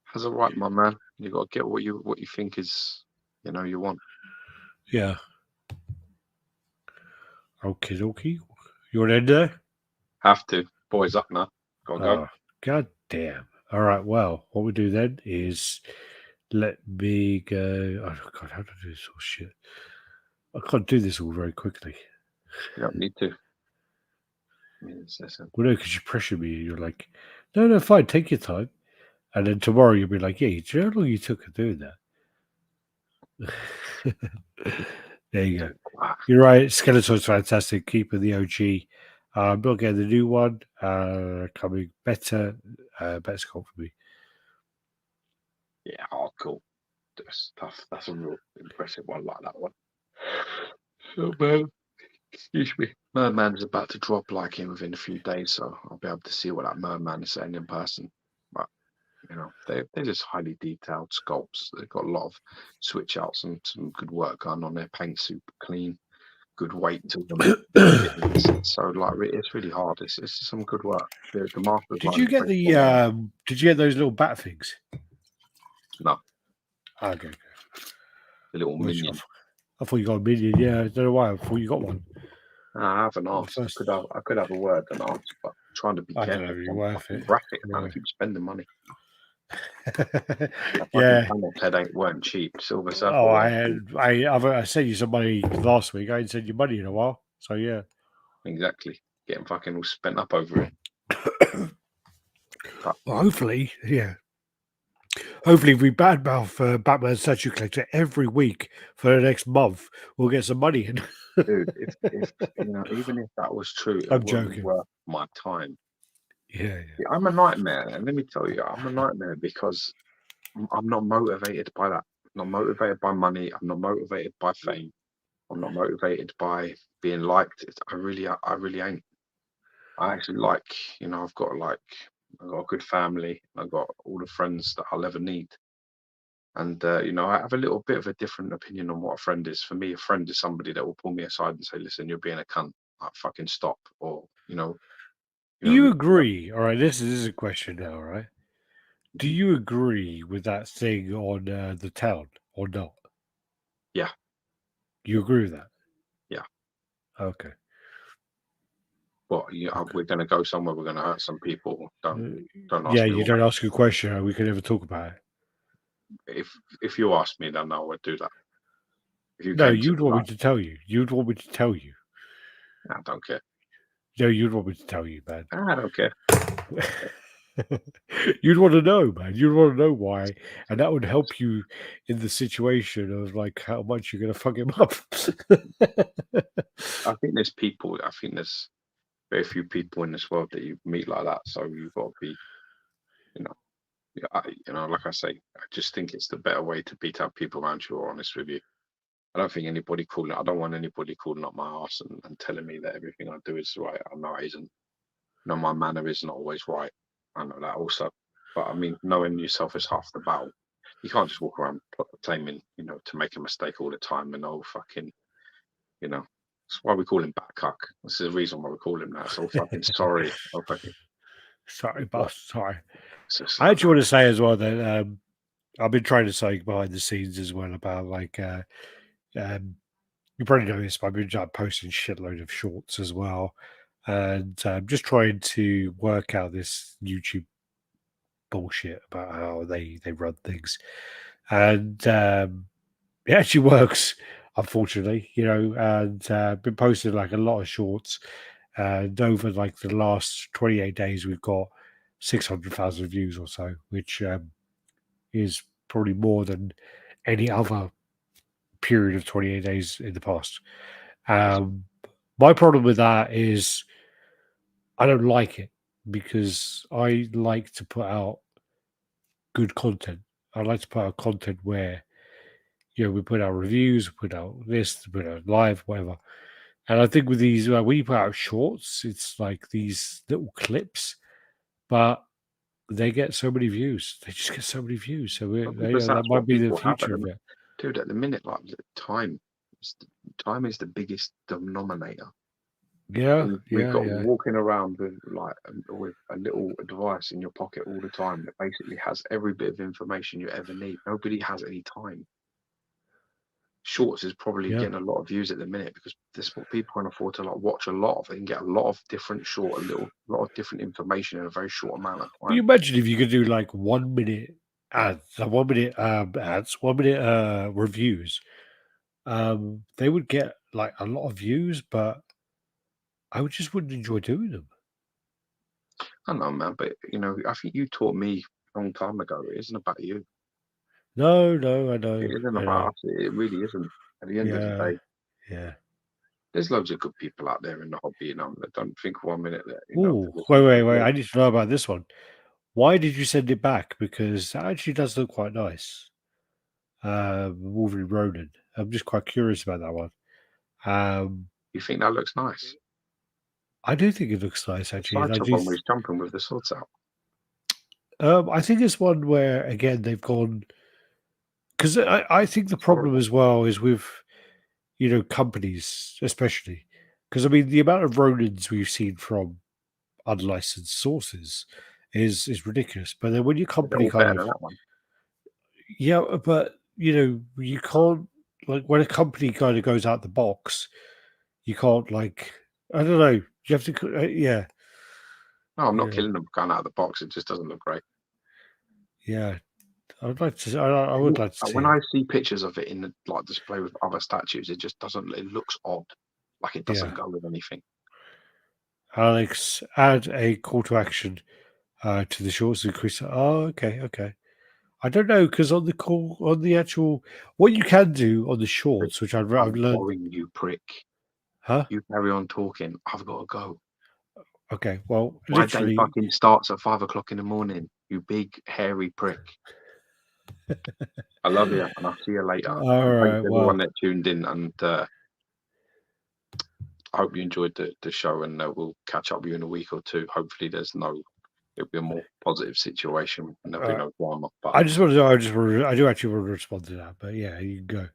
has a right, my man. You got to get what you think is, you want. Yeah. Okay. You want to end there? Have to. Boys up now. Gotta go. God damn. All right. Well, what we do then is let me go. Oh, God, how do I do this all shit? I can't do this all very quickly. You don't need to. Well, no, because you pressure me. You're like, no, fine. Take your time. And then tomorrow you'll be like, yeah, do you know how long you took of doing that? There you go. You're right. Skeletor's fantastic. Keeping the OG. I'm not getting the new one. Coming better sculpt for me. Yeah, cool. That's tough. That's a real impressive one, like that one. So, man, excuse me. Merman's about to drop like him within a few days, so I'll be able to see what that Merman is saying in person. But they're just highly detailed sculpts. They've got a lot of switch outs and some good work going on. Their paint super clean, good weight to them. So like it's really hard. It's some good work. The masters. Did you get Did you get those little bat things? No. Okay. The little minion. I thought you got a minion. Yeah, I don't know why. I thought you got one. I haven't asked. I could have a word and ask, but I'm trying to be careful. Graphic, man. I keep spending money. Yeah. Head weren't cheap. Silver Surfer. Oh, I sent you some money last week. I ain't sent you money in a while. So yeah. Exactly. Getting fucking all spent up over it. Well, hopefully, yeah. Hopefully, if we badmouth Batman Statue Collector every week for the next month, we'll get some money in. Dude, if even if that was true, I'm joking. Worth my time. Yeah. I'm a nightmare, and let me tell you, I'm a nightmare because I'm not motivated by that. I'm not motivated by money. I'm not motivated by fame. I'm not motivated by being liked. I really ain't. I actually I've got a good family. I've got all the friends that I'll ever need. And I have a little bit of a different opinion on what a friend is. For me, a friend is somebody that will pull me aside and say, "Listen, you're being a cunt. Like, fucking stop." Or Do you agree? All right, this is a question now, all right? Do you agree with that thing on the town or not? Yeah. You agree with that? Yeah. Okay. What? We're going to go somewhere. We're going to hurt some people. Don't ask Yeah, me you why. don't ask a question. We can never talk about it. If you ask me, then I would do that. If you No, came to you'd me, want me like, to tell you. You'd want me to tell you. I don't care. No, you'd want me to tell you, man. I don't care. You'd want to know, man. You'd want to know why, and that would help you in the situation of like how much you're gonna fuck him up. I think there's people. I think there's very few people in this world that you meet like that. So you've got to be, you know, like I say, I just think it's the better way to be to have people around you who are honest with you. I don't think anybody I don't want anybody calling up my ass and telling me that everything I do is right. I know it isn't. No, my manner isn't always right. I know that also. But I mean, knowing yourself is half the battle. You can't just walk around claiming, to make a mistake all the time and fucking, that's why we call him Batcuck. This is the reason why we call him that. So fucking sorry. Oh, fucking, Sorry, boss. Sorry. just I actually want to say as well that I've been trying to say behind the scenes as well about like you probably know this, but I've been posting shitload of shorts as well, and just trying to work out this YouTube bullshit about how they run things, and it actually works, unfortunately, and been posting like a lot of shorts, and over like the last 28 days we've got 600,000 views or so, which is probably more than any other period of 28 days in the past. My problem with that is I don't like it because I like to put out good content. I like to put out content where we put out reviews, we put out this, we put out live, whatever. And I think with these, when you put out shorts, it's like these little clips, but they get so many views. They just get so many views. So because that that's might what be the people have. future of it. Dude, at the minute, like time is the biggest denominator. Yeah, We've got yeah. walking around with a little device in your pocket all the time that basically has every bit of information you ever need. Nobody has any time. Shorts is probably Yeah. getting a lot of views at the minute because this is what people can afford to like watch a lot of. They can get a lot of different lot of different information in a very short amount of Can you time. imagine if you could do like 1 minute ads, 1 minute ads, 1 minute reviews? They would get like a lot of views, but I wouldn't enjoy doing them. I don't know, man, but I think you taught me a long time ago. It isn't about you. No, I know. It isn't I know. about us. It really isn't. At the end of the Yeah, day, yeah. there's loads of good people out there in the hobby, that don't think 1 minute that Oh, to listen to wait. you. I need to know about this one. Why did you send it back? Because that actually does look quite nice. Wolverine Ronin. I'm just quite curious about that one. You think that looks nice? I do think it looks nice, The actually. And I Sideshow do. one where he's jumping with the swords out. I think it's one where again they've gone because I think the It's problem horrible. as well is with companies, especially because I mean the amount of Ronins we've seen from unlicensed sources is ridiculous. But then when your They're company all kind better of than that one. but you can't like when a company kind of goes out the box, you can't like I don't know. You have to yeah. No, I'm not Yeah, killing them going out of the box. It just doesn't look great. yeah. I'd like to. I would like to see When it. I see pictures of it in the display with other statues, it just doesn't. It looks odd, like it doesn't Yeah, go with anything. Alex, add a call to action to the shorts increase. Oh, okay. I don't know because on the call on the actual what you can do on the shorts, which I've I'm learned. going, you prick. Huh? You carry on talking. I've got to go. Okay. Well, My day literally. fucking starts at 5 o'clock in the morning. You big hairy prick. I love you, and I'll see you later. All And thanks right. everyone Well, that tuned in, and I hope you enjoyed the show. And we'll catch up with you in a week or two. Hopefully, there's no it'll be a more positive situation and there'll be no drama. But I do actually want to respond to that, but yeah, you can go.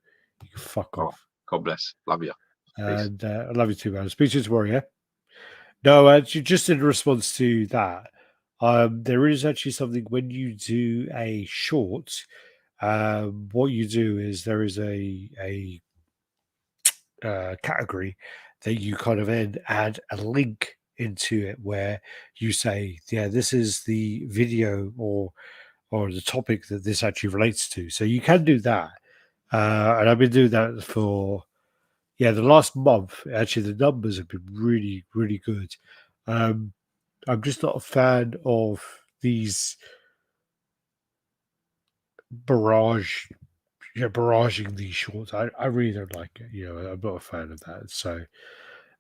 You can fuck off. God bless. Love you. Peace. And I love you too, man. Speak to you tomorrow, yeah? No, actually, just in response to that, there is actually something when you do a short. What you do is there is a category that you kind of then add a link into it where you say, yeah, this is the video or the topic that this actually relates to. So you can do that. And I've been doing that for the last month. Actually, the numbers have been really, really good. I'm just not a fan of these barraging these shorts. I really don't like it. I'm not a fan of that. So,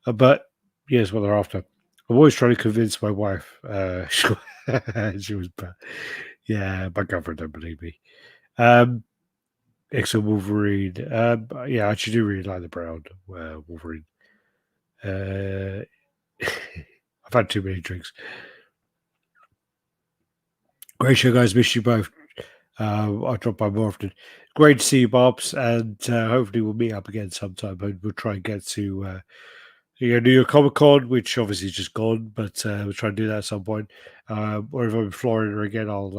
but yes, what they're after. I'm always trying to convince my wife. She was bad. Yeah, my girlfriend don't believe me. Exo Wolverine. Yeah, I actually do really like the brown Wolverine. I've had too many drinks. Great show, guys. Miss you both. I'll drop by more often. Great to see you, Bobs, and hopefully we'll meet up again sometime. And we'll try and get to New York Comic Con, which obviously is just gone, but we'll try and do that at some point. Or if I'm in Florida again, I'll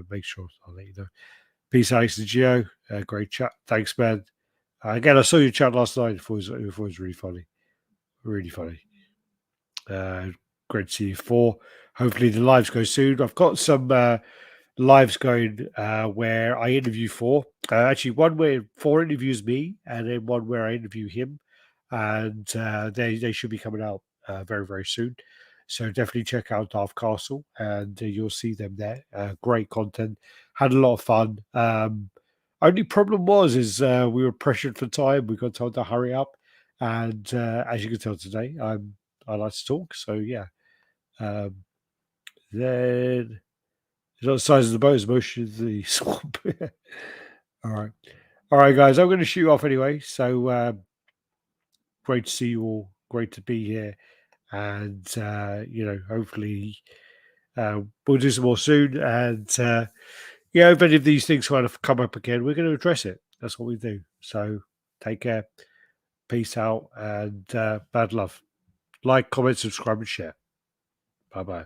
make sure I'll let you know. Peace, Alex and Gio. Great chat. Thanks, man. Again, I saw your chat last night. It was really funny. Really funny. Great to see you. 4. Hopefully the lives go soon. I've got some lives going where I interview 4. Actually, one where 4 interviews me, and then one where I interview him. And they should be coming out very, very soon. So definitely check out Darth Castle, and you'll see them there. Great content. Had a lot of fun. Only problem is we were pressured for time. We got told to hurry up, and as you can tell today, I like to talk. So yeah. Then it's not the size of the boat as much as the swamp. All right, guys. I'm going to shoot off anyway. So great to see you all. Great to be here, and hopefully we'll do some more soon. And if any of these things kind of come up again, we're going to address it. That's what we do. So take care. Peace out, and bad love. Like, comment, subscribe, and share. Bye-bye.